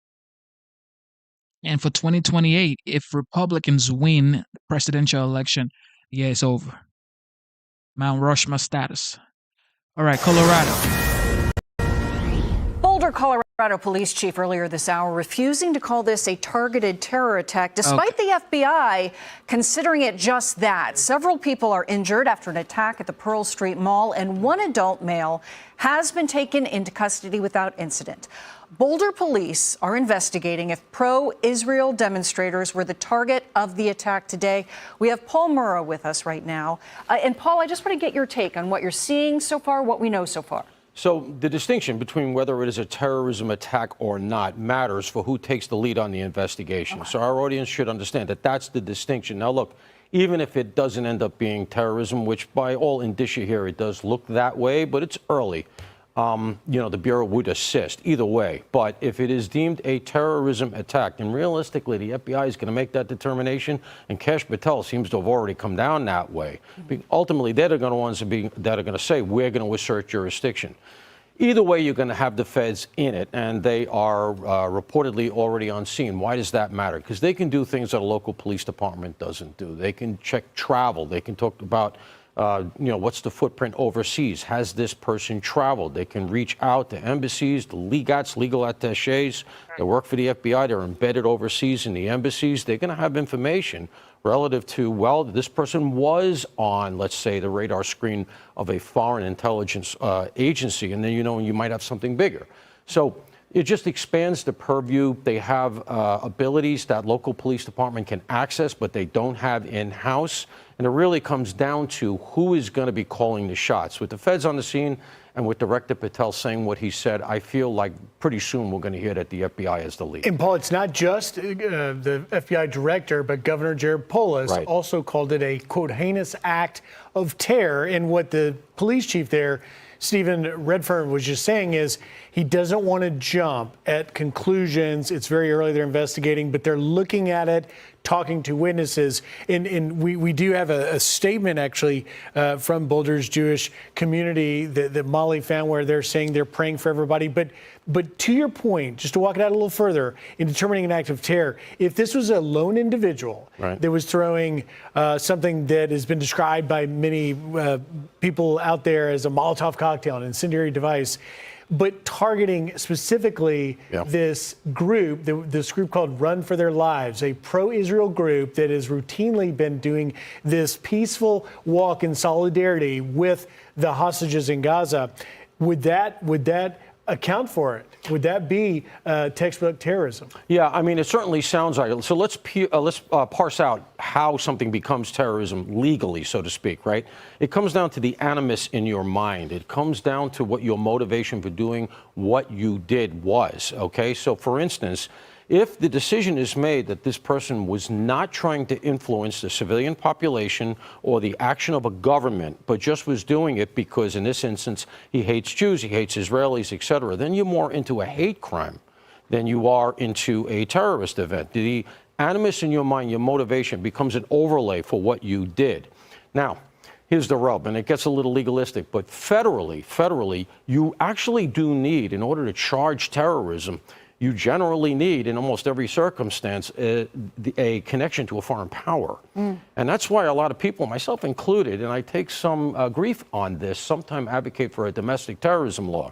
and for 2028, if Republicans win the presidential election, yeah, it's over. Mount Rushmore status. All right, Colorado. Boulder, Colorado police chief earlier this hour refusing to call this a targeted terror attack, despite the FBI considering it just that. Several people are injured after an attack at the Pearl Street Mall, and one adult male has been taken into custody without incident. Boulder police are investigating if pro-Israel demonstrators were the target of the attack today. We have Paul Murrow with us right now. And Paul, I just want to get your take on what you're seeing so far, what we know so far. So the distinction between whether it is a terrorism attack or not matters for who takes the lead on the investigation. Okay. So our audience should understand that that's the distinction. Now, look, even if it doesn't end up being terrorism, which by all indicia here, it does look that way, but it's early. The Bureau would assist either way. But if it is deemed a terrorism attack, then realistically, the FBI is going to make that determination. And Kash Patel seems to have already come down that way. Mm-hmm. Ultimately, they're going to ones that are going to say, we're going to assert jurisdiction. Either way, you're going to have the feds in it, and they are reportedly already on scene. Why does that matter? Because they can do things that a local police department doesn't do. They can check travel. They can talk about What's the footprint overseas? Has this person traveled? They can reach out to embassies, the legats, legal attachés that work for the FBI. They're embedded overseas in the embassies. They're going to have information relative to, well, this person was on, let's say, the radar screen of a foreign intelligence agency, and then you might have something bigger. So it just expands the purview. They have abilities that local police department can access, but they don't have in-house. And it really comes down to who is going to be calling the shots. With the feds on the scene and with Director Patel saying what he said, I feel like pretty soon we're going to hear that the FBI is the lead. And Paul, it's not just the FBI director, but Governor Jared Polis also called it a, quote, heinous act of terror. And what the police chief there, Stephen Redfern, was just saying is he doesn't want to jump at conclusions. It's very early, they're investigating, but they're looking at it, talking to witnesses. And we do have a statement, actually, from Boulder's Jewish community that Molly found, where they're saying they're praying for everybody. But to your point, just to walk it out a little further, in determining an act of terror, if this was a lone individual that was throwing something that has been described by many people out there as a Molotov cocktail, an incendiary device, but targeting specifically this group, this group called Run for Their Lives, a pro-Israel group that has routinely been doing this peaceful walk in solidarity with the hostages in Gaza, would that account for it? Would that be textbook terrorism? Yeah, I mean, it certainly sounds like it. So let's parse out how something becomes terrorism legally, so to speak, right? It comes down to the animus in your mind. It comes down to what your motivation for doing what you did was, okay? So, for instance, if the decision is made that this person was not trying to influence the civilian population or the action of a government, but just was doing it because, in this instance, he hates Jews, he hates Israelis, etc., then you're more into a hate crime than you are into a terrorist event. The animus in your mind, your motivation, becomes an overlay for what you did. Now, here's the rub, and it gets a little legalistic, but federally, you actually do need, in order to charge terrorism, you generally need, in almost every circumstance, a connection to a foreign power. And that's why a lot of people, myself included, and I take some grief on this, sometimes advocate for a domestic terrorism law.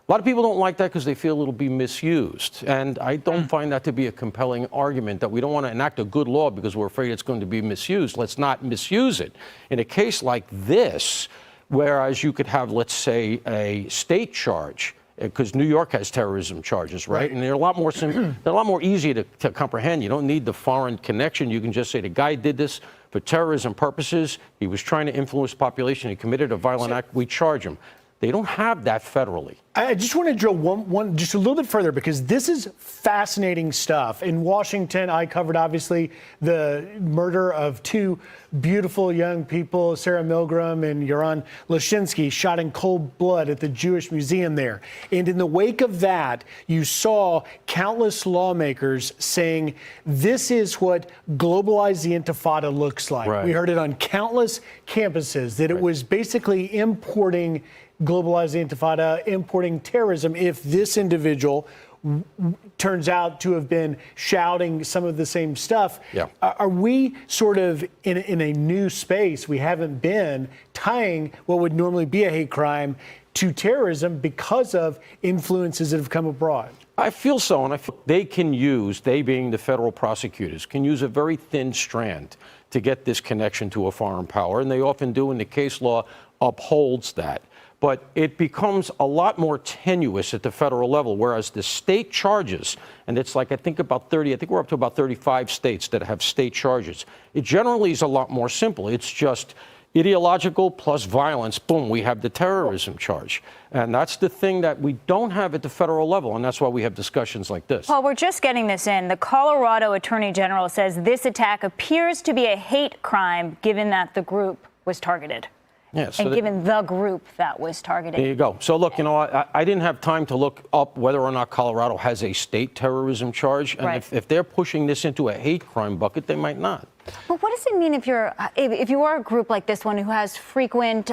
A lot of people don't like that because they feel it'll be misused. And I don't find that to be a compelling argument, that we don't want to enact a good law because we're afraid it's going to be misused. Let's not misuse it. In a case like this, whereas you could have, let's say, a state charge, because New York has terrorism charges, right? And they're a lot more they're a lot more easy to comprehend. You don't need the foreign connection. You can just say the guy did this for terrorism purposes. He was trying to influence the population. He committed a violent act. We charge him. They don't have that federally. I just want to drill one just a little bit further, because this is fascinating stuff. In Washington, I covered, obviously, the murder of two beautiful young people, Sarah Milgram and Yoram Lashinsky, shot in cold blood at the Jewish Museum there. And in the wake of that, you saw countless lawmakers saying, this is what globalize the Intifada looks like. We heard it on countless campuses, that it was basically importing globalize the Intifada, importing terrorism, if this individual turns out to have been shouting some of the same stuff. Are we sort of in a new space? We haven't been tying what would normally be a hate crime to terrorism because of influences that have come abroad. I feel so, and I feel they can use, they being the federal prosecutors, can use a very thin strand to get this connection to a foreign power, and they often do, and the case law upholds that. But it becomes a lot more tenuous at the federal level, whereas the state charges, and it's like, I think we're up to about 35 states that have state charges. It generally is a lot more simple. It's just ideological plus violence, boom, we have the terrorism charge. And that's the thing that we don't have at the federal level, and that's why we have discussions like this. Paul, we're just getting this in. The Colorado Attorney General says this attack appears to be a hate crime, given that the group was targeted. Yeah, so and given the group that was targeted. There you go. So look, I didn't have time to look up whether or not Colorado has a state terrorism charge. And if they're pushing this into a hate crime bucket, they might not. But what does it mean if you are a group like this one who has frequent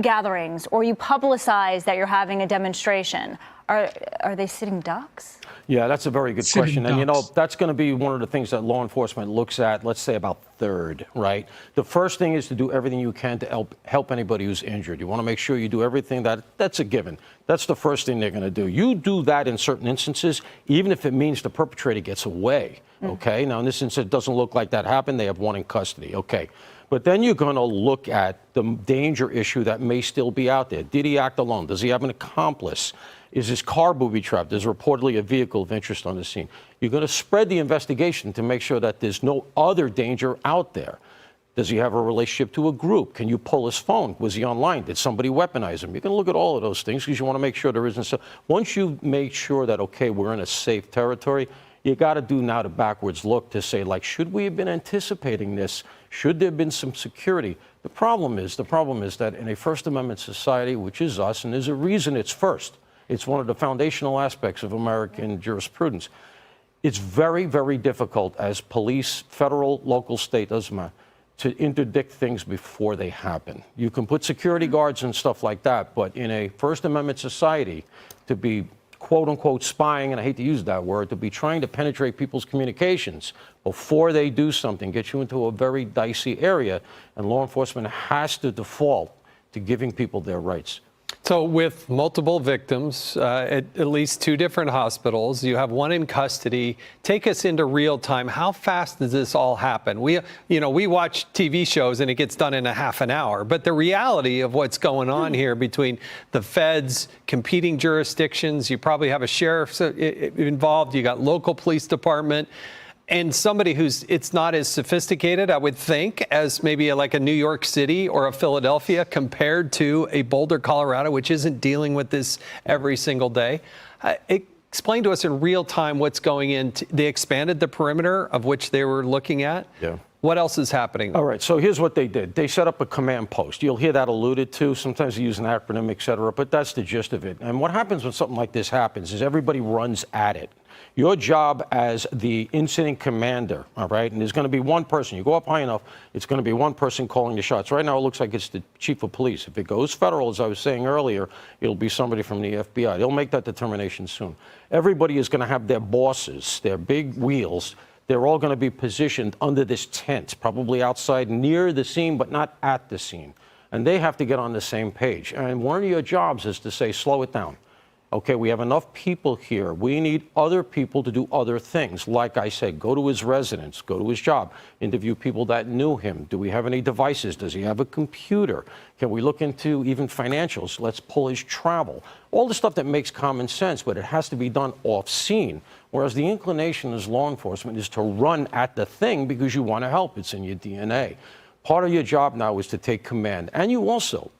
gatherings, or you publicize that you're having a demonstration? Are they sitting ducks? Yeah, that's a very good Sitting question. And, ducks. that's going to be one of the things that law enforcement looks at, let's say about third, right? The first thing is to do everything you can to help anybody who's injured. You want to make sure you do everything that's a given. That's the first thing they're going to do. You do that in certain instances, even if it means the perpetrator gets away, okay? Now, in this instance, it doesn't look like that happened. They have one in custody, okay. But then you're going to look at the danger issue that may still be out there. Did he act alone? Does he have an accomplice? Is his car booby-trapped? There's reportedly a vehicle of interest on the scene. You're going to spread the investigation to make sure that there's no other danger out there. Does he have a relationship to a group? Can you pull his phone? Was he online? Did somebody weaponize him? You're going to look at all of those things because you want to make sure there isn't. So once you make sure that, okay, we're in a safe territory, you got to do now the backwards look to say, like, should we have been anticipating this? Should there have been some security? The problem is that in a First Amendment society, which is us, and there's a reason it's first, it's one of the foundational aspects of American jurisprudence. It's very, very difficult as police, federal, local, state, doesn't matter, to interdict things before they happen. You can put security guards and stuff like that, but in a First Amendment society, to be quote unquote spying, and I hate to use that word, to be trying to penetrate people's communications before they do something, gets you into a very dicey area, and law enforcement has to default to giving people their rights. So with multiple victims at least two different hospitals, you have one in custody. Take us into real time. How fast does this all happen? We watch TV shows and it gets done in a half an hour. But the reality of what's going on here between the feds, competing jurisdictions, you probably have a sheriff involved, you got local police department. And somebody it's not as sophisticated, I would think, as maybe like a New York City or a Philadelphia compared to a Boulder, Colorado, which isn't dealing with this every single day. Explain to us in real time what's going in. They expanded the perimeter of which they were looking at. Yeah. What else is happening? All right, so here's what they did. They set up a command post. You'll hear that alluded to. Sometimes they use an acronym, et cetera, but that's the gist of it. And what happens when something like this happens is everybody runs at it. Your job as the incident commander, all right, and there's going to be one person. You go up high enough, it's going to be one person calling the shots. Right now, it looks like it's the chief of police. If it goes federal, as I was saying earlier, it'll be somebody from the FBI. They'll make that determination soon. Everybody is going to have their bosses, their big wheels. They're all going to be positioned under this tent, probably outside near the scene, but not at the scene. And they have to get on the same page. And one of your jobs is to say, slow it down. Okay, we have enough people here. We need other people to do other things. Like I said, go to his residence, go to his job, interview people that knew him. Do we have any devices? Does he have a computer? Can we look into even financials? Let's pull his travel. All the stuff that makes common sense, but it has to be done off scene. Whereas the inclination as law enforcement is to run at the thing because you want to help. It's in your DNA. Part of your job now is to take command. And you also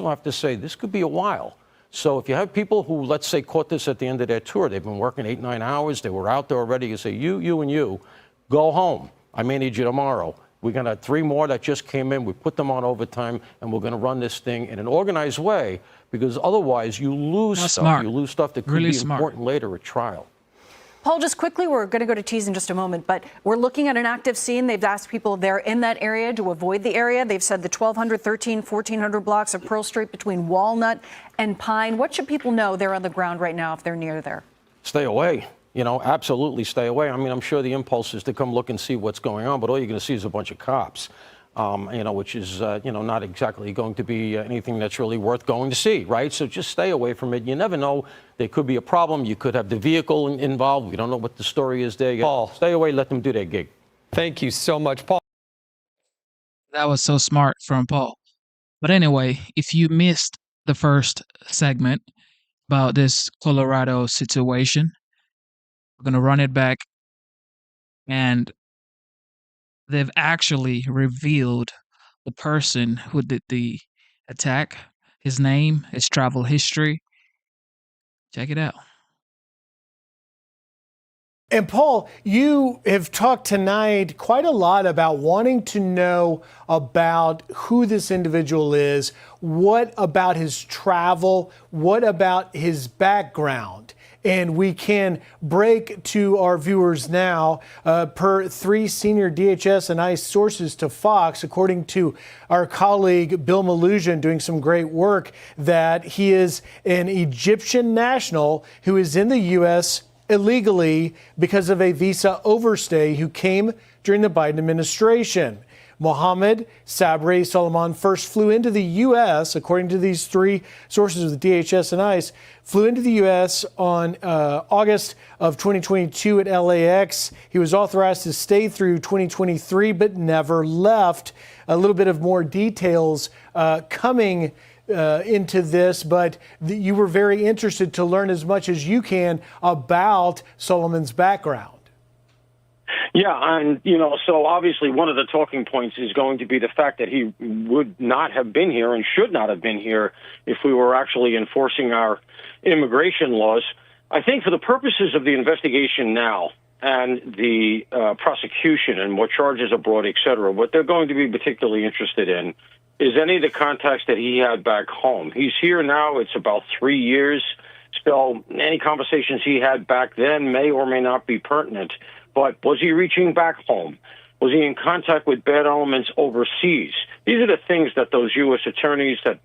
have to say, this could be a while. So if you have people who, let's say, caught this at the end of their tour, they've been working 8, 9 hours, they were out there already, you say, you, and you, go home. I may need you tomorrow. We're going to have 3 more that just came in. We put them on overtime, and we're going to run this thing in an organized way, because otherwise you lose stuff. Smart. You lose stuff that could Really be smart. important later at trial. Paul, just quickly, we're going to go to Tees in just a moment, but we're looking at an active scene. They've asked people there in that area to avoid the area. They've said the 1,200, 13, 1,400 blocks of Pearl Street between Walnut and Pine. What should people know there on the ground right now if they're near there? Stay away. Absolutely stay away. I mean, I'm sure the impulse is to come look and see what's going on, but all you're going to see is a bunch of cops. Which is, not exactly going to be anything that's really worth going to see, right? So just stay away from it. You never know. There could be a problem. You could have the vehicle involved. We don't know what the story is there. Paul. Stay away. Let them do their gig. Thank you so much, Paul. That was so smart from Paul. But anyway, if you missed the first segment about this Colorado situation, we're going to run it back. And they've actually revealed the person who did the attack, his name, his travel history. Check it out. And Paul, you have talked tonight quite a lot about wanting to know about who this individual is, what about his travel, what about his background. And we can break to our viewers now, per 3 senior DHS and ICE sources to Fox, according to our colleague Bill Malusian, doing some great work, that he is an Egyptian national who is in the U.S. illegally because of a visa overstay, who came during the Biden administration. Mohammed Sabri Solomon first flew into the U.S., according to these 3 sources of the DHS and ICE, flew into the U.S. on August of 2022 at LAX. He was authorized to stay through 2023, but never left. A little bit of more details coming into this, but you were very interested to learn as much as you can about Solomon's background. Yeah, and, so obviously one of the talking points is going to be the fact that he would not have been here and should not have been here if we were actually enforcing our immigration laws. I think for the purposes of the investigation now and the prosecution and what charges are brought, et cetera, what they're going to be particularly interested in is any of the contacts that he had back home. He's here now. It's about 3 years. So any conversations he had back then may or may not be pertinent. But was he reaching back home? Was he in contact with bad elements overseas? These are the things that those U.S. attorneys that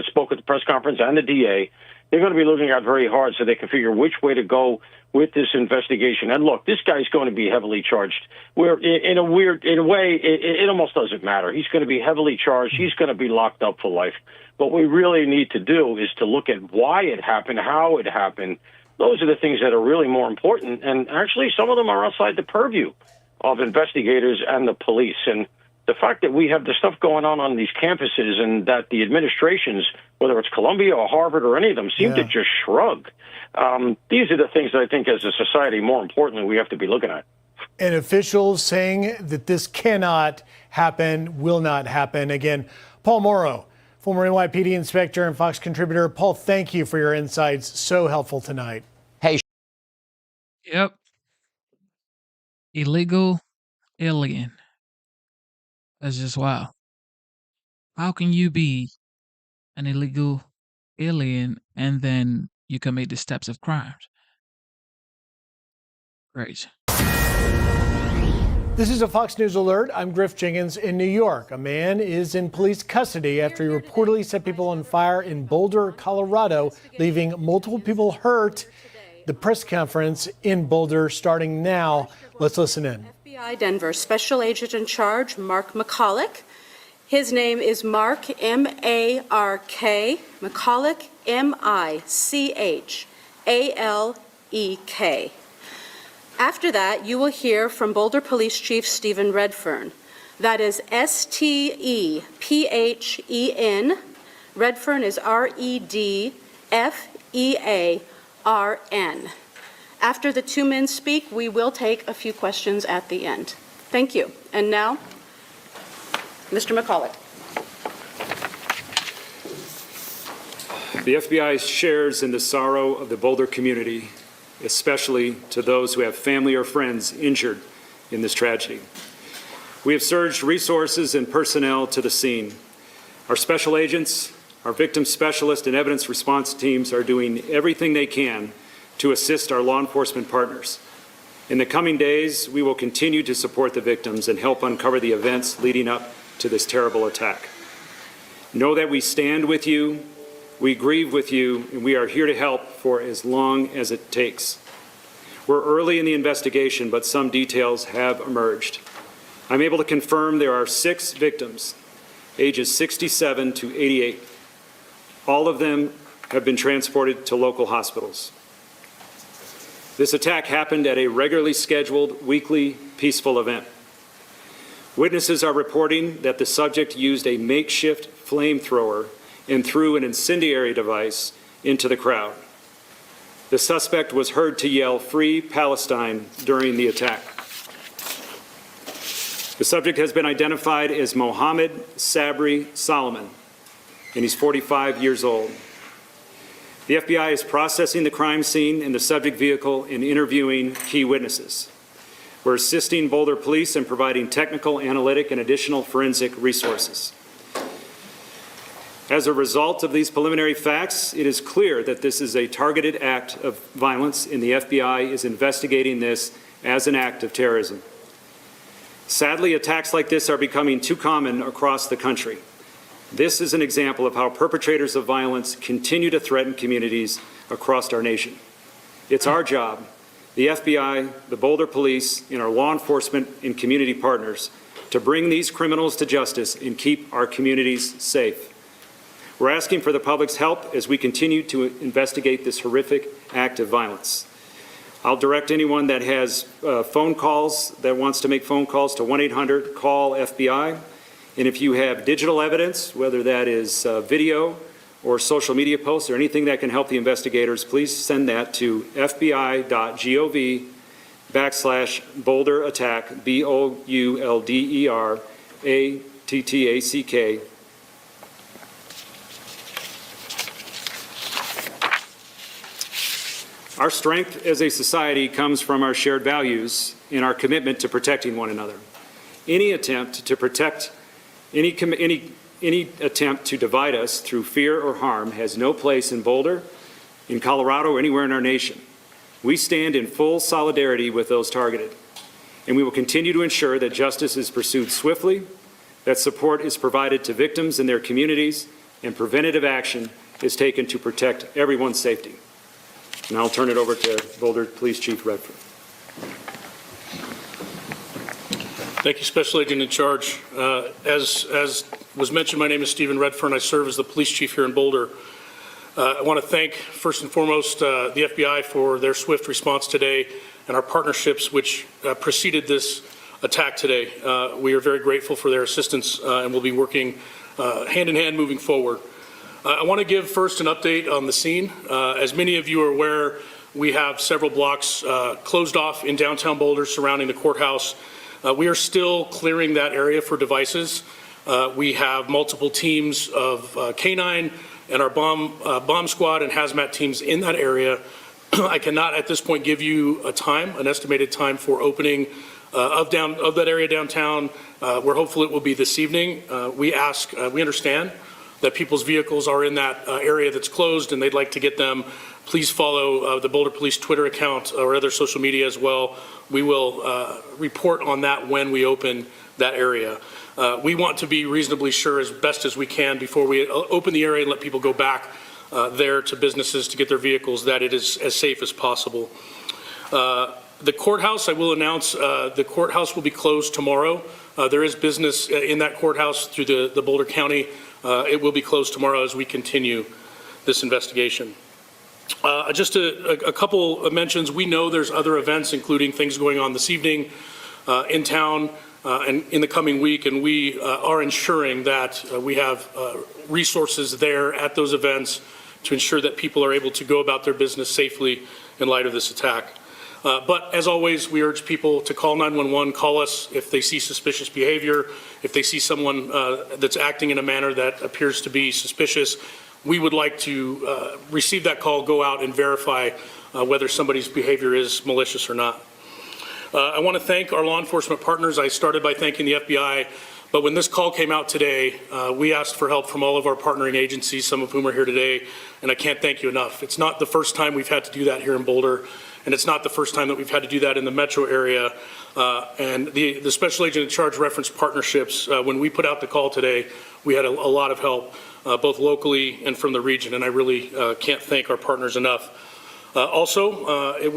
spoke at the press conference and the DA, they're going to be looking at very hard so they can figure which way to go with this investigation. And look, this guy's going to be heavily charged. In a way, it almost doesn't matter. He's going to be heavily charged. He's going to be locked up for life. What we really need to do is to look at why it happened, how it happened. Those are the things that are really more important. And actually, some of them are outside the purview of investigators and the police. And the fact that we have the stuff going on these campuses and that the administrations, whether it's Columbia or Harvard or any of them, seem to just shrug. These are the things that I think as a society, more importantly, we have to be looking at. And officials saying that this cannot happen, will not happen. Again, Paul Morrow, former NYPD inspector and Fox contributor. Paul, thank you for your insights. So helpful tonight. Yep. Illegal alien. That's just wild. How can you be an illegal alien and then you commit the steps of crimes? Great. This is a Fox News alert. I'm Griff Jenkins in New York. A man is in police custody after he reportedly set people on fire in Boulder, Colorado, leaving multiple people hurt. The press conference in Boulder starting now. Let's listen in. FBI Denver Special Agent in Charge, Mark McCulloch. His name is Mark, M-A-R-K, McCulloch, M-I-C-H-A-L-E-K. After that, you will hear from Boulder Police Chief Stephen Redfern. That is S-T-E-P-H-E-N. Redfern is R-E-D-F-E-A-R-N. After the 2 men speak, we will take a few questions at the end. Thank you. And now, Mr. McCulloch. The FBI shares in the sorrow of the Boulder community, especially to those who have family or friends injured in this tragedy. We have surged resources and personnel to the scene. Our special agents, our victim specialists and evidence response teams are doing everything they can to assist our law enforcement partners. In the coming days, we will continue to support the victims and help uncover the events leading up to this terrible attack. Know that we stand with you, we grieve with you, and we are here to help for as long as it takes. We're early in the investigation, but some details have emerged. I'm able to confirm there are 6 victims, ages 67 to 88. All of them have been transported to local hospitals. This attack happened at a regularly scheduled weekly peaceful event. Witnesses are reporting that the subject used a makeshift flamethrower and threw an incendiary device into the crowd. The suspect was heard to yell, "Free Palestine," during the attack. The subject has been identified as Mohammed Sabri Solomon, and he's 45 years old. The FBI is processing the crime scene and the subject vehicle and interviewing key witnesses. We're assisting Boulder Police in providing technical, analytic, and additional forensic resources. As a result of these preliminary facts, it is clear that this is a targeted act of violence, and the FBI is investigating this as an act of terrorism. Sadly, attacks like this are becoming too common across the country. This is an example of how perpetrators of violence continue to threaten communities across our nation. It's our job, the FBI, the Boulder Police, and our law enforcement and community partners, to bring these criminals to justice and keep our communities safe. We're asking for the public's help as we continue to investigate this horrific act of violence. I'll direct anyone that has phone calls, that wants to make phone calls to 1-800-CALL-FBI. And if you have digital evidence, whether that is video or social media posts or anything that can help the investigators, please send that to fbi.gov/Boulder attack, BOULDER-ATTACK. Our strength as a society comes from our shared values and our commitment to protecting one another. Any attempt to protect, any attempt to divide us through fear or harm has no place in Boulder, in Colorado, or anywhere in our nation. We stand in full solidarity with those targeted, and we will continue to ensure that justice is pursued swiftly, that support is provided to victims and their communities, and preventative action is taken to protect everyone's safety. And I'll turn it over to Boulder Police Chief Redford. Thank you, Special Agent in Charge. As was mentioned, my name is Stephen Redfern, and I serve as the police chief here in Boulder. I want to thank, first and foremost, the FBI for their swift response today and our partnerships which preceded this attack today. We are very grateful for their assistance and we'll be working hand in hand moving forward. I want to give first an update on the scene. As many of you are aware, we have several blocks closed off in downtown Boulder surrounding the courthouse. We are still clearing that area for devices. We have multiple teams of K9 and our bomb squad and hazmat teams in that area. I cannot at this point give you a time, an estimated time for opening of that area downtown. We're hopeful it will be this evening. We understand that people's vehicles are in that area that's closed and they'd like to get them. Please follow the Boulder Police Twitter account or other social media as well. We will report on that when we open that area. We want to be reasonably sure as best as we can before we open the area and let people go back there to businesses to get their vehicles, that it is as safe as possible. The courthouse, I will announce, the courthouse will be closed tomorrow. There is business in that courthouse through the Boulder County. It will be closed tomorrow as we continue this investigation. Just a couple of mentions. We know there's other events, including things going on this evening in town and in the coming week, and we are ensuring that we have resources there at those events to ensure that people are able to go about their business safely in light of this attack. But as always, we urge people to call 911, call us if they see suspicious behavior, if they see someone that's acting in a manner that appears to be suspicious. We would like to receive that call, go out and verify whether somebody's behavior is malicious or not. I want to thank our law enforcement partners. I started by thanking the FBI, but when this call came out today, we asked for help from all of our partnering agencies, some of whom are here today, and I can't thank you enough. It's not the first time we've had to do that here in Boulder. And it's not the first time that we've had to do that in the metro area. And the Special Agent in Charge referenced partnerships. When we put out the call today, we had a lot of help, both locally and from the region. And I really can't thank our partners enough. Also,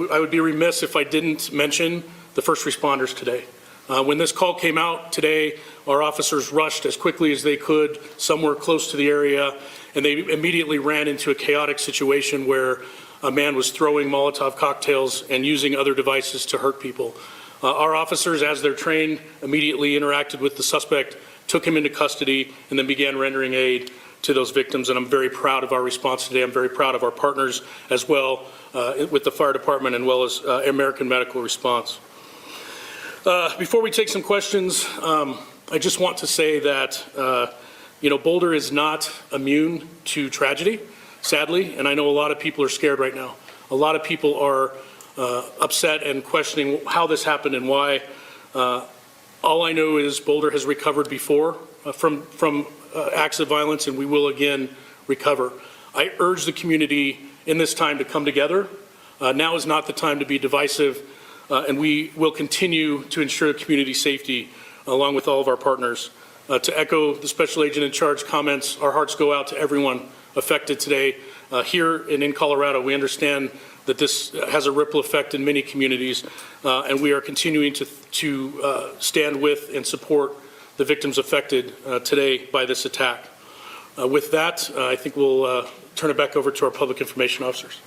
I would be remiss if I didn't mention the first responders today. When this call came out today, our officers rushed as quickly as they could somewhere close to the area, and they immediately ran into a chaotic situation where a man was throwing Molotov cocktails and using other devices to hurt people. Our officers, as they're trained, immediately interacted with the suspect, took him into custody, and then began rendering aid to those victims. And I'm very proud of our response today. I'm very proud of our partners as well with the fire department and well as American Medical Response. Before we take some questions, I just want to say that Boulder is not immune to tragedy. Sadly, and I know a lot of people are scared right now. A lot of people are upset and questioning how this happened and why. All I know is Boulder has recovered before from acts of violence, and we will again recover. I urge the community in this time to come together. Now is not the time to be divisive, and we will continue to ensure community safety along with all of our partners. To echo the special agent in charge comments, our hearts go out to everyone affected today. Here and in Colorado, we understand that this has a ripple effect in many communities, and we are continuing to stand with and support the victims affected today by this attack. With that, I think we'll turn it back over to our public information officers.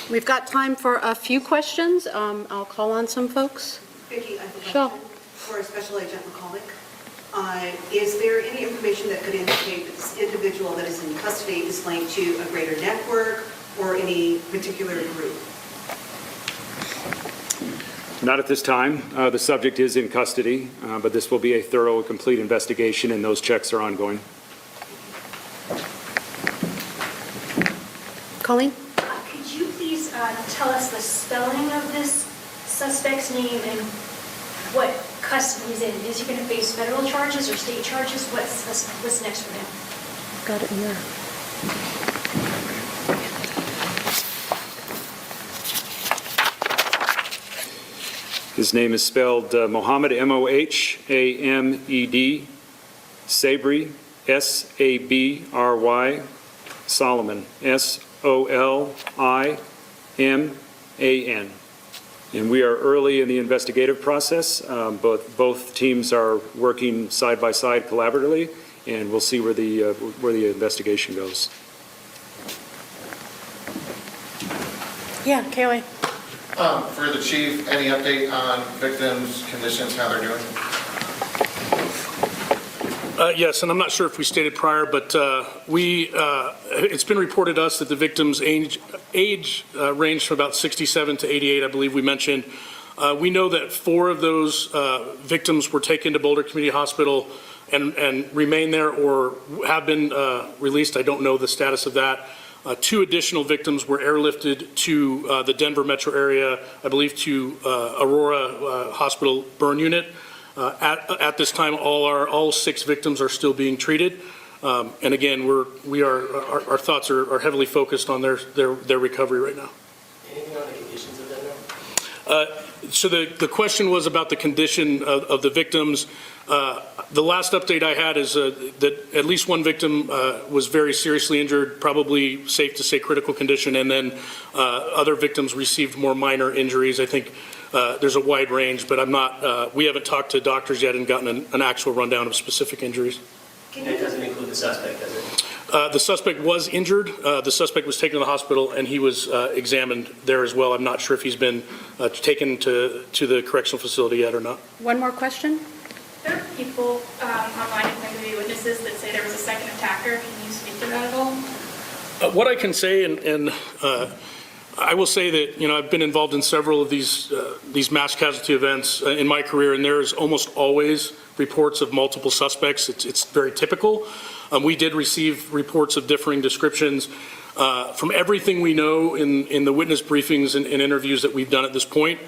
We've got time for a few questions. I'll call on some folks. Vicki, I have a Sure. question for Special Agent McCulloch. Is there any information that could indicate that this individual that is in custody is linked to a greater network or any particular group? Not at this time. The subject is in custody, but this will be a thorough and complete investigation, and those checks are ongoing. Colleen? Could you please tell us the spelling of this suspect's name and what custody he's in? Is he going to face federal charges or state charges? What's next for him? Got it here. His name is spelled Mohammed, M-O-H-A-M-E-D, Sabry, S-A-B-R-Y, Solomon, S-O-L-I-M-A-N. And we are early in the investigative process. Both teams are working side by side collaboratively, and we'll see where the investigation goes. Yeah, Kaylee. For the chief, any update on victims' conditions, how they're doing? Yes, and I'm not sure if we stated prior, but it's been reported to us that the victims' age ranged from about 67 to 88, I believe we mentioned. We know that 4 of those victims were taken to Boulder Community Hospital and remain there or have been released. I don't know the status of that. 2 additional victims were airlifted to the Denver metro area, I believe to Aurora Hospital burn unit. At this time, all 6 victims are still being treated. And again, our thoughts are heavily focused on their recovery right now. Anything on the conditions of them? So the question was about the condition of the victims. The last update I had is that at least 1 victim was very seriously injured, probably safe to say critical condition, and then other victims received more minor injuries. I think there's a wide range, but we haven't talked to doctors yet and gotten an actual rundown of specific injuries. That doesn't include the suspect, does it? The suspect was injured. The suspect was taken to the hospital, and he was examined there as well. I'm not sure if he's been taken to the correctional facility yet or not. One more question. There are people online who claim to be witnesses that say there was a second attacker. Can you speak to that at all? What I can say, and I will say that I've been involved in several of these mass casualty events in my career, and there's almost always reports of multiple suspects. It's very typical. We did receive reports of differing descriptions. From everything we know in the witness briefings and interviews that we've done at this point,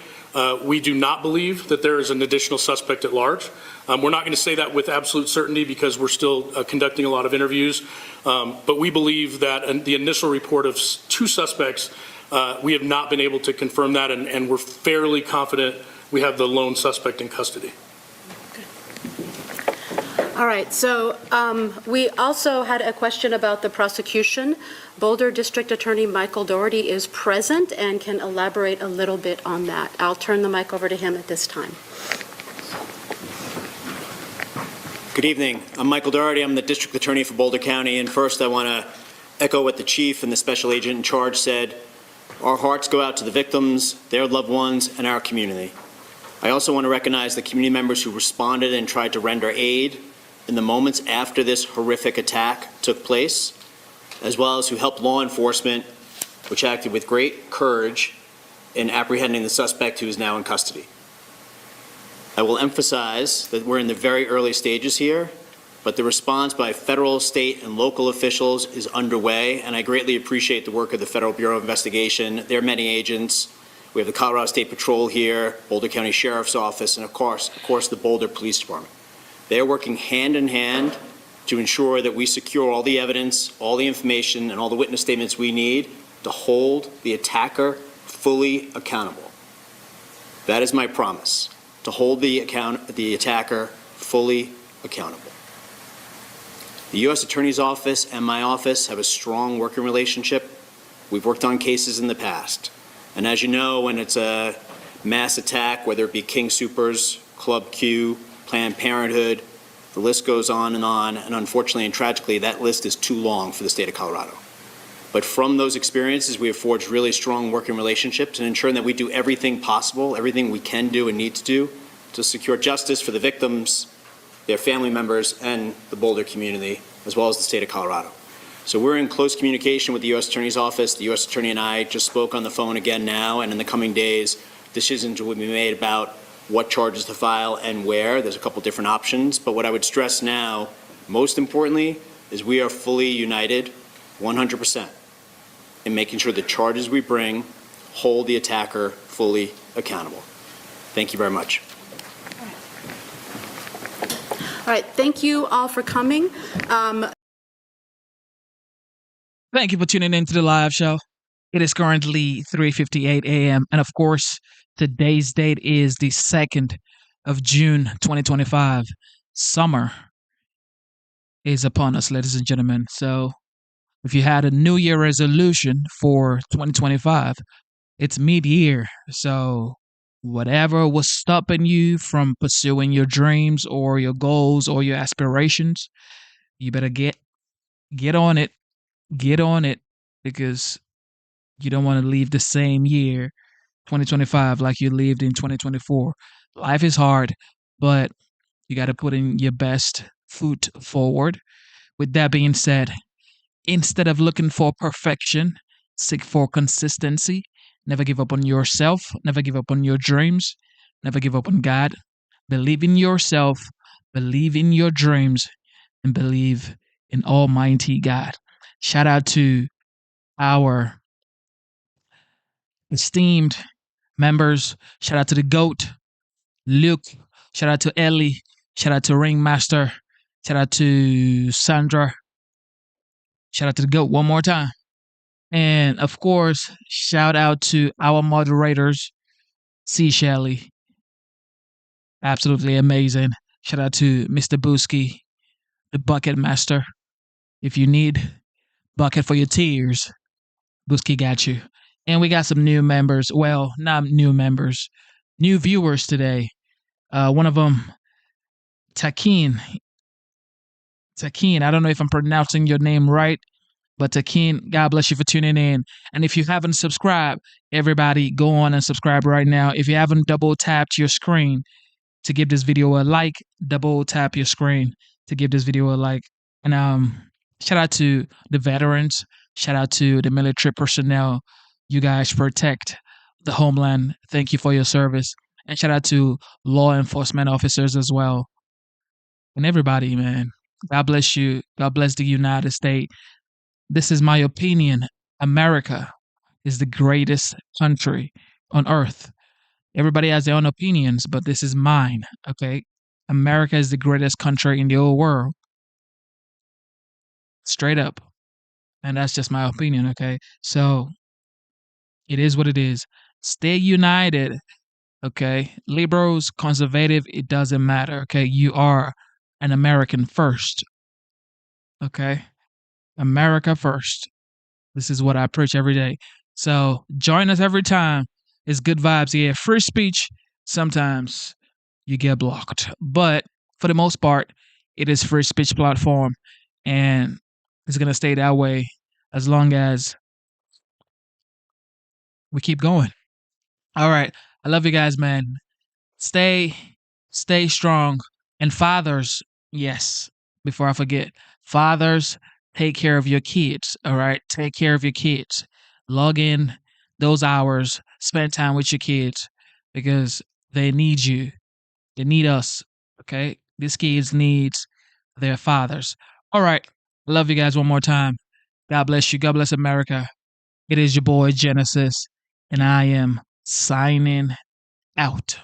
we do not believe that there is an additional suspect at large. We're not going to say that with absolute certainty because we're still conducting a lot of interviews. But we believe that the initial report of 2 suspects, we have not been able to confirm that, and we're fairly confident we have the lone suspect in custody. All right, so we also had a question about the prosecution. Boulder District Attorney Michael Doherty is present and can elaborate a little bit on that. I'll turn the mic over to him at this time. Good evening. I'm Michael Doherty. I'm the District Attorney for Boulder County, and first I want to echo what the Chief and the Special Agent in charge said. Our hearts go out to the victims, their loved ones, and our community. I also want to recognize the community members who responded and tried to render aid in the moments after this horrific attack took place, as well as who helped law enforcement, which acted with great courage in apprehending the suspect who is now in custody. I will emphasize that we're in the very early stages here, but the response by federal, state, and local officials is underway, and I greatly appreciate the work of the Federal Bureau of Investigation, their many agents, We have the Colorado State Patrol here, Boulder County Sheriff's Office, and of course, the Boulder Police Department. They're working hand in hand to ensure that we secure all the evidence, all the information, and all the witness statements we need to hold the attacker fully accountable. That is my promise, to hold the attacker fully accountable. The U.S. Attorney's Office and my office have a strong working relationship. We've worked on cases in the past. And as you know, when it's a mass attack, whether it be King Soopers, Club Q, Planned Parenthood, the list goes on, and unfortunately and tragically, that list is too long for the state of Colorado. But from those experiences, we have forged really strong working relationships and ensuring that we do everything possible, everything we can do and need to do to secure justice for the victims, their family members, and the Boulder community, as well as the state of Colorado. So we're in close communication with the U.S. Attorney's Office. The U.S. Attorney and I just spoke on the phone again now, and in the coming days, decisions will be made about what charges to file and where. There's a couple different options, but what I would stress now, most importantly, is we are fully united 100% in making sure the charges we bring hold the attacker fully accountable. Thank you very much. All right, thank you all for coming. Thank you for tuning in to the live show. It is currently 3:58 a.m. And of course, today's date is the 2nd of June, 2025. Summer is upon us, ladies and gentlemen. So if you had a New Year resolution for 2025, it's mid-year. So whatever was stopping you from pursuing your dreams or your goals or your aspirations, you better get on it. Get on it, because you don't want to leave the same year, 2025, like you lived in 2024. Life is hard, but you got to put in your best foot forward. With that being said, instead of looking for perfection, seek for consistency. Never give up on yourself. Never give up on your dreams. Never give up on God. Believe in yourself. Believe in your dreams. And believe in Almighty God. Shout out to our esteemed members. Shout out to the GOAT, Luke. Shout out to Ellie. Shout out to Ringmaster. Shout out to Sandra. Shout out to the GOAT one more time. And of course, shout out to our moderators, C. Shelley. Absolutely amazing. Shout out to Mr. Booski, the Bucket Master. If you need bucket for your tears, Booski got you. And we got some new members. Well, not new members, new viewers today. One of them, Takin. I don't know if I'm pronouncing your name right, but Takin, God bless you for tuning in. And if you haven't subscribed, everybody go on and subscribe right now. If you haven't double tapped your screen to give this video a like, double tap your screen to give this video a like. And shout out to the veterans. Shout out to the military personnel. You guys protect the homeland. Thank you for your service. And shout out to law enforcement officers as well. And everybody, man. God bless you. God bless the United States. This is my opinion. America is the greatest country on earth. Everybody has their own opinions, but this is mine, okay? America is the greatest country in the whole world. Straight up. And that's just my opinion, okay? So it is what it is. Stay united, okay? Liberals, conservative, it doesn't matter, okay? You are an American first, okay? America first. This is what I preach every day. So join us every time. It's good vibes here. Free speech, sometimes you get blocked. But for the most part, it is free speech platform. And it's going to stay that way as long as we keep going. All right. I love you guys, man. Stay strong. And fathers, yes, before I forget, fathers, take care of your kids. All right. Take care of your kids. Log in those hours, spend time with your kids because they need you. They need us. Okay. These kids needs their fathers. All right. I love you guys one more time. God bless you. God bless America. It is your boy Genesis, and I am signing out.